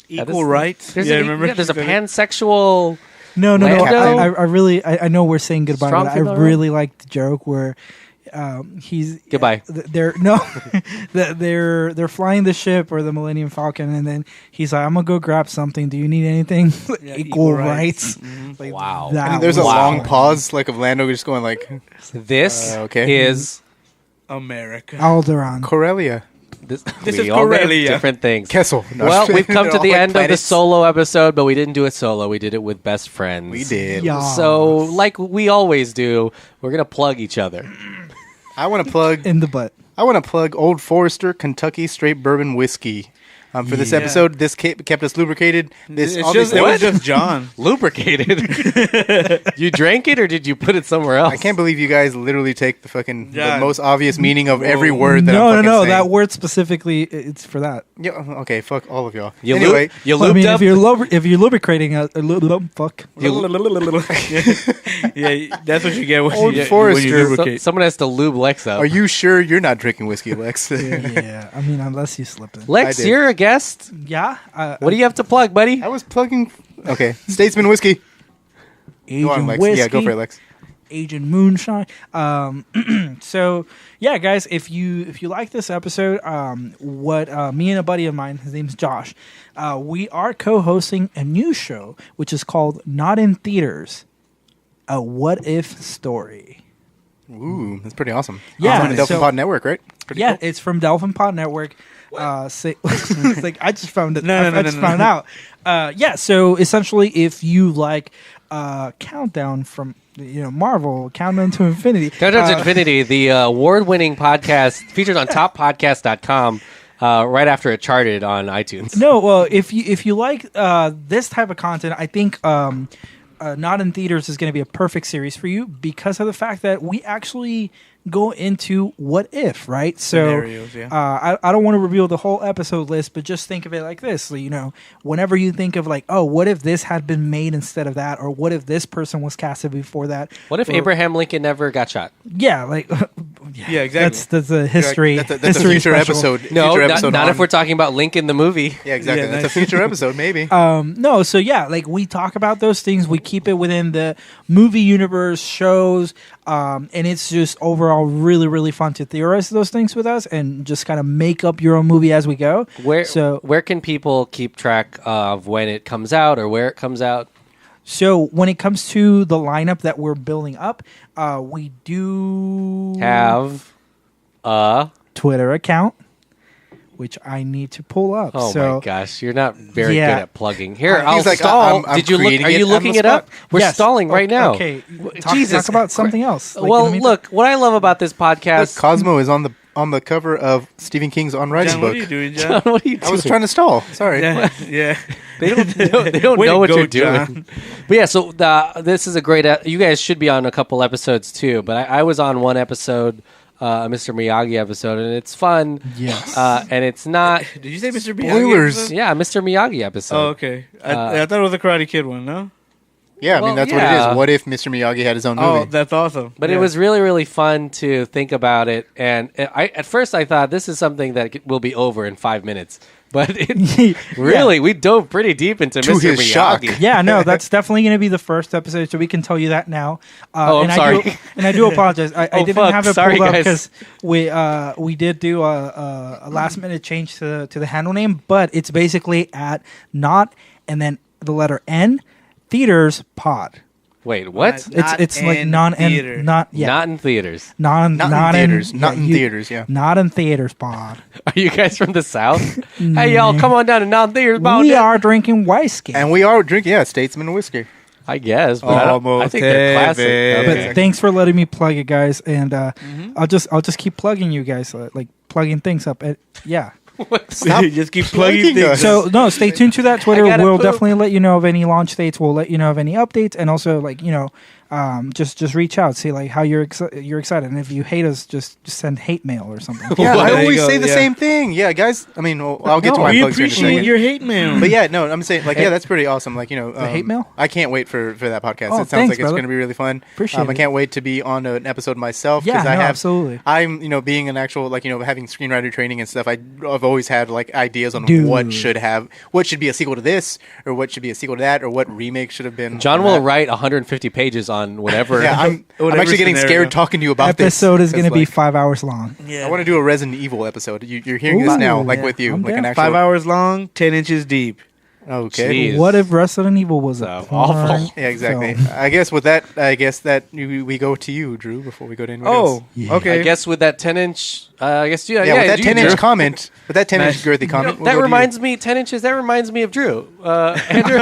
Equal rights. There's yeah, a, remember? yeah, there's a pansexual. no. Lando? I really, I know we're saying goodbye, Strong but I female really like the joke where he's Goodbye. They're they're flying the ship or the Millennium Falcon, and then he's like, "I'm gonna go grab something. Do you need anything? Yeah, equal rights." Like, Wow. that And there's a was long fun. pause, like of Lando just going like This okay. is America. Alderaan. Corellia, this. This we is all name Corellia. different things. Kessel. No, Well, we've come to They're the all like end of the planets. Solo episode, but we didn't do it solo. We did it with best friends. We did. Yeah. So, like we always do, we're gonna plug each other. I want to plug. In the butt. I want to plug Old Forester Kentucky Straight Bourbon Whiskey. For this episode, this kept us lubricated. This It's obviously- it was just John. Lubricated. You drank it, or did you put it somewhere else? I can't believe you guys literally take the fucking Yeah. the most obvious meaning of every word that I'm No, fucking saying. that word specifically, it's for that. Yeah, okay, fuck all of y'all. You anyway, you I lubed mean, up. if you're lubricating fuck. Yeah, that's what you get when Old you Forester. lubricate. Someone has to lube Lex up. are you sure you're not drinking whiskey, Lex? Yeah, I mean, unless you slipped in. Lex, I did. you're a guest. Yeah. What do you have to plug, buddy? I was plugging. Okay, Statesman whiskey. Go on, Asian Lex. whiskey. Yeah, go for it, Lex. Agent Moonshine. So yeah, guys, if you like this episode, me and a buddy of mine, his name's Josh, we are co-hosting a new show which is called Not in Theaters, a What If story. Ooh, that's pretty awesome. Yeah, It's on the Delphin Pod Network, right? Pretty cool. It's from Delphin Pod Network. It's like I just found it. I just found out. Yeah, so essentially, if you like Countdown from Marvel, Countdown to Infinity, Countdown to Infinity, the award-winning podcast featured on toppodcast.com. Right after it charted on iTunes. No, well, if you like this type of content, I think Not in Theaters is going to be a perfect series for you because of the fact that we actually go into what if, right? So Scenarios, yeah. I don't want to reveal the whole episode list, but just think of it like this. Whenever you think of like, oh, what if this had been made instead of that? Or what if this person was casted before that? What if Abraham Lincoln never got shot? Yeah, like... Yeah, exactly. That's a history. That's a history future special. episode. No, future not, episode not on- if we're talking about Lincoln the movie. Yeah, exactly. Yeah, That's nice. a future episode, maybe. No, so yeah, like we talk about those things. We keep it within the movie universe, shows, and it's just overall really, really fun to theorize those things with us and just kind of make up your own movie as we go. Where can people keep track of when it comes out or where it comes out? So when it comes to the lineup that we're building up, we do Have a Twitter account, which I need to pull up. Oh so, my gosh, you're not very Yeah. good at plugging. Here, He's I'll like, stall. I'm Did you look? creating Are you it on looking the it up? spot. We're Yes. stalling right now. Okay, Jesus talk about something else. Like, Well, in the meantime- look, what I love about this Look, podcast. Cosmo is on the cover of Stephen King's On Writing John, book. what are you doing, John? What are you doing? I was trying to stall. Sorry. Yeah. They don't Way know to what go, you're doing. John. But yeah, so this is a great. You guys should be on a couple episodes too. But I was on one episode, a Mr. Miyagi episode, and it's fun. Yes. And it's not. Did you say Mr. Miyagi? Spoilers. episode? Yeah, Mr. Miyagi episode. Oh, okay. I thought it was a Karate Kid one, no? Yeah, I Well, mean, that's what yeah. it is. What if Mr. Miyagi had his own Oh, movie? that's awesome. But Yeah. it was really, really fun to think about it. And at first I thought this is something that will be over in 5 minutes. But we dove pretty deep into To Mr. his Miyagi. shock. Yeah, no, that's definitely going to be the first episode, so we can tell you that now. Oh, I'm and sorry. I do apologize. I Oh, didn't fuck. have it Sorry, pulled up guys. because we did do a last minute change to the handle name, but it's basically at not and then the letter N Theaters Pod. Wait, what? It's like in non theater. and not yeah Not in theaters. not Not in theaters. Not in theaters, yeah. Not in theaters Pod. Are you guys from the South? Hey, y'all, come on down to non-theaters. We are drinking whiskey. And we are drinking, Statesman whiskey. I guess, but I Almost think they're classic. heaven. But Okay. thanks for letting me plug it, guys, and I'll just keep plugging you guys, like plugging things up. Yeah. Stop Just keep plugging plugging things. us. So no, stay tuned to that Twitter. I gotta We'll poop. definitely let you know of any launch dates. We'll let you know of any updates, and also just reach out, see like how you're excited, and if you hate us, just send hate mail or something. Yeah, Well, I there you always go, say the yeah. same thing. Yeah, guys. I mean, I'll get to No, my we plugs here in a appreciate second. your hate mail. But yeah, no, I'm saying yeah, that's pretty awesome. Like hate mail? I can't wait for that podcast. Oh, It sounds thanks, like it's brother. going to be really fun. Appreciate I it. can't wait to be on an episode myself Yeah, I no, have absolutely. I'm being an actual having screenwriter training and stuff. I've always had like ideas on Dude. what should be a sequel to this or what should be a sequel to that or what remake should have been. John on will that. write 150 pages on whatever. Yeah, I'm Whatever actually getting scenario. scared talking to you about this. Episode is going to be It's 5 hours long. Yeah. I want to do a Resident Evil episode. You're hearing this Ooh, now, like yeah. with you, I'm like an down. actual 5 hours long, 10 inches deep. Okay. Jeez. What if Resident Evil was So a awful. porn Yeah, exactly. film? I guess with that, we go to you, Drew, before we go to anyone else. Yeah. Okay. I guess with that 10-inch, I guess Yeah, with that you, 10-inch Drew. comment, with that 10-inch Nice. girthy comment, we'll That go to reminds me, 10 inches. That reminds me of Drew. Andrew.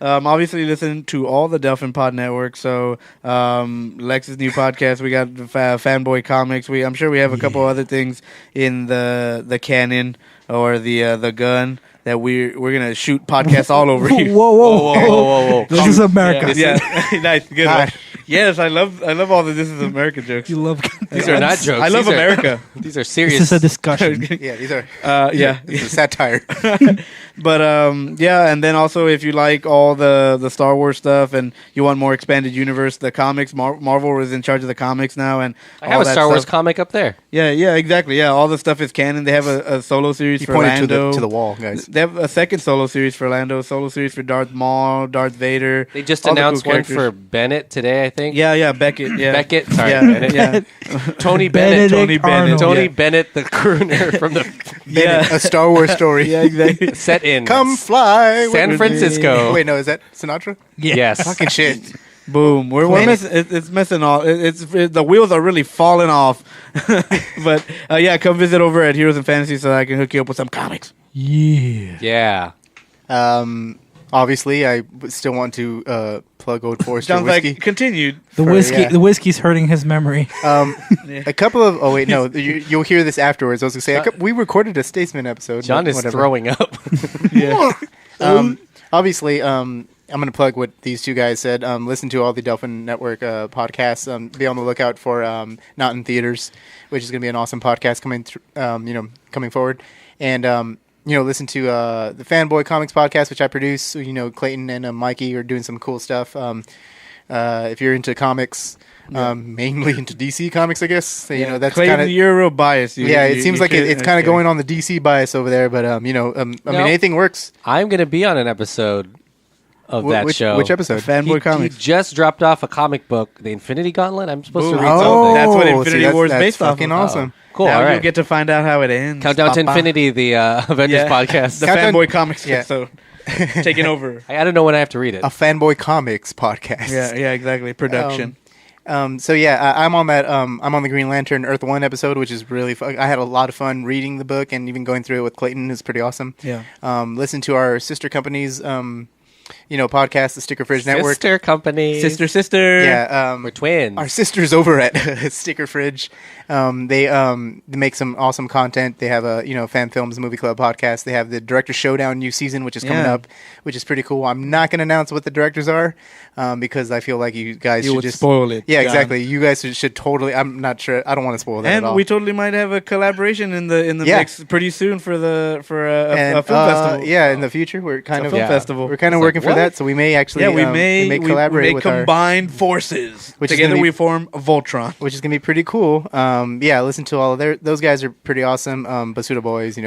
Obviously listen to all the Delphin Pod Network. So Lex's new podcast, we got Fanboy Comics. I'm sure we have a couple other things in the canon or the gun that we're gonna shoot podcasts all over Whoa, here. whoa, Whoa, whoa, whoa, whoa. This is America. Yeah, nice, good one. God. Yes, I love all the This Is America jokes. You love. These are not jokes. I love These are- America. These are This serious. is a discussion. Yeah, these are Yeah. this is satire. But and then also if you like all the Star Wars stuff and you want more expanded universe, the comics, Marvel is in charge of the comics now, and I have all a that Star Wars stuff. comic up there. Yeah, exactly. Yeah, all the stuff is canon. They have a solo series You for pointed Lando. to the wall, guys. They have a second solo series for Lando, solo series for Darth Maul, Darth Vader. They just all the announced cool one characters. for Bennett today, I think. Yeah, Beckett. Yeah. Beckett. Sorry, Yeah, Bennett. yeah. Tony Bennett. Benedict Arnold. Tony Yeah. Bennett, the crooner from the Yeah. A Star Wars story. Yeah, exactly. set in Come fly. San with Francisco. me. Wait, no, is that Sinatra? Yes. Fucking shit. Boom. We're missing. It's missing all. The wheels are really falling off. But yeah, come visit over at Heroes and Fantasy so I can hook you up with some comics. Yeah. Yeah. Obviously, I still want to plug Old Forester Sounds whiskey. like continued. The For- whiskey. yeah. The whiskey's hurting his memory. A couple of. Oh wait, no, you'll hear this afterwards. I was gonna say we recorded a Statesman episode. John but is whatever. throwing up. Obviously, I'm going to plug what these two guys said. Listen to all the Delphin Network podcasts. Be on the lookout for Not in Theaters, which is going to be an awesome podcast coming forward. And listen to the Fanboy Comics podcast, which I produce. Clayton and Mikey are doing some cool stuff. If you're into comics, mainly into DC comics, I guess. That's Clayton, kind of. you're real biased. It seems like it's kind of going on the DC bias over there, but I mean, anything works. I'm going to be on an episode of that show. Which episode? Fanboy He Comics. just dropped off a comic book, The Infinity Gauntlet. I'm supposed to read Oh, something. that's what Infinity see, War is that's based off fucking of. awesome. Cool. Now all you'll right. get to find out how it ends. Countdown to Papa. Infinity, the Avengers podcast. The Countdown- Fanboy Comics Yeah. episode. Taking over. I don't know when I have to read it. A Fanboy Comics podcast. Yeah, exactly. Production. So yeah, I'm on that. I'm on the Green Lantern Earth 1 episode, which is really fun. I had a lot of fun reading the book and even going through it with Clayton is pretty awesome. Yeah. Listen to our sister companies, podcast, the Sticker Fridge Network. Sister company. Sister. Yeah, We're twins. our sisters over at Sticker Fridge. They make some awesome content. They have a Fan Films Movie Club podcast. They have the Director Showdown new season, which is coming Yeah. up, which is pretty cool. I'm not going to announce what the directors are because I feel like you guys You should would just spoil it. Yeah, John. exactly. You guys should totally. I'm not sure. I don't want to spoil that at And all. we totally might have a collaboration in the Yeah. mix pretty soon for a And, film festival. Yeah, in the future, we're kind of film festival. We're kind of It's like, working for what? that, so we may actually. Yeah, we may collaborate we may with our. combine forces. Which is Together gonna be- we form Voltron. Which is gonna be pretty cool. Listen to all of those guys are pretty awesome. Basuda Boys,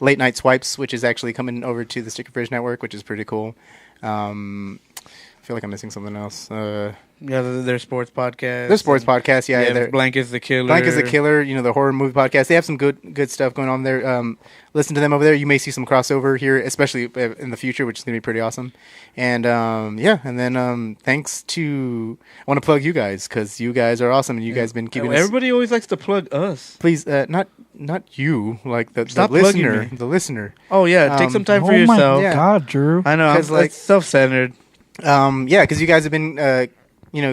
Late Night Swipes, which is actually coming over to the Sticker Fridge Network, which is pretty cool. I feel like I'm missing something else. Yeah, their sports podcast. Their sports podcast, they're Blank is the Killer. Blank is the Killer, the horror movie podcast. They have some good stuff going on there. Listen to them over there. You may see some crossover here, especially in the future, which is going to be pretty awesome. And and then thanks to I want to plug you guys because you guys are awesome and you guys been keeping us. Everybody always likes to plug us. Please, not you, like the Stop plugging listener. me. The listener. Oh yeah, take some time for oh yourself. my God, Drew. I know, 'Cause, I'm like- self-centered. Because you guys have been,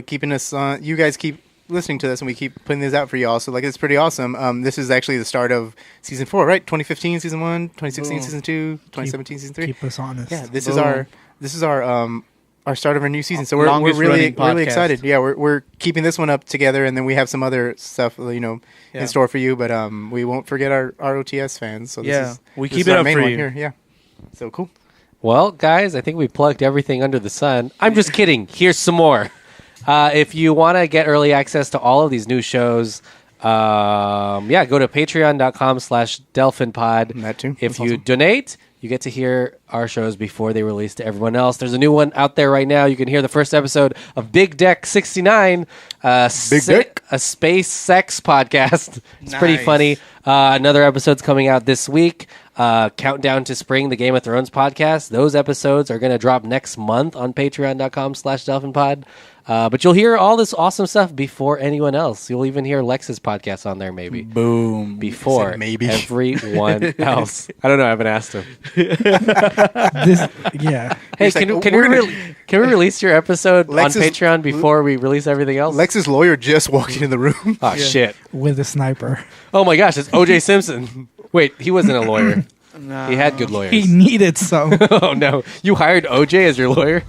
keeping us on. You guys keep listening to this, and we keep putting this out for y'all. So, it's pretty awesome. This is actually the start of season 4, right? 2015 season 1, 2016 season 2, 2017 season 3. Keep us honest. Yeah, this Boom. is our start of our new season. So we're Longest really running podcast. excited. Yeah, we're keeping this one up together, and then we have some other stuff, in store for you. But we won't forget our OTS fans. So We this keep is it our up main for one you. here. Yeah, so cool. Well, guys, I think we plugged everything under the sun. I'm just kidding. Here's some more. If you want to get early access to all of these new shows, go to patreon.com/DelphinPod. That too. If That's you awesome. donate, you get to hear our shows before they release to everyone else. There's a new one out there right now. You can hear the first episode of Big Deck 69, Big Deck? a space sex podcast. It's pretty Nice. funny. Another episode's coming out this week. Countdown to Spring, the Game of Thrones podcast. Those episodes are going to drop next month on patreon.com/DelphinPod. But you'll hear all this awesome stuff before anyone else. You'll even hear Lex's podcast on there, maybe. Boom. Before Said maybe. everyone else. I don't know. I haven't asked him. Yeah. Hey, He's like, can we release your episode Lex on is- Patreon before we release everything else? Lex's lawyer just walked into the room. Oh, shit. With a sniper. Oh, my gosh. It's O.J. Simpson. Wait, he wasn't a lawyer. He had good lawyers. He needed some. Oh, no. You hired O.J. as your lawyer?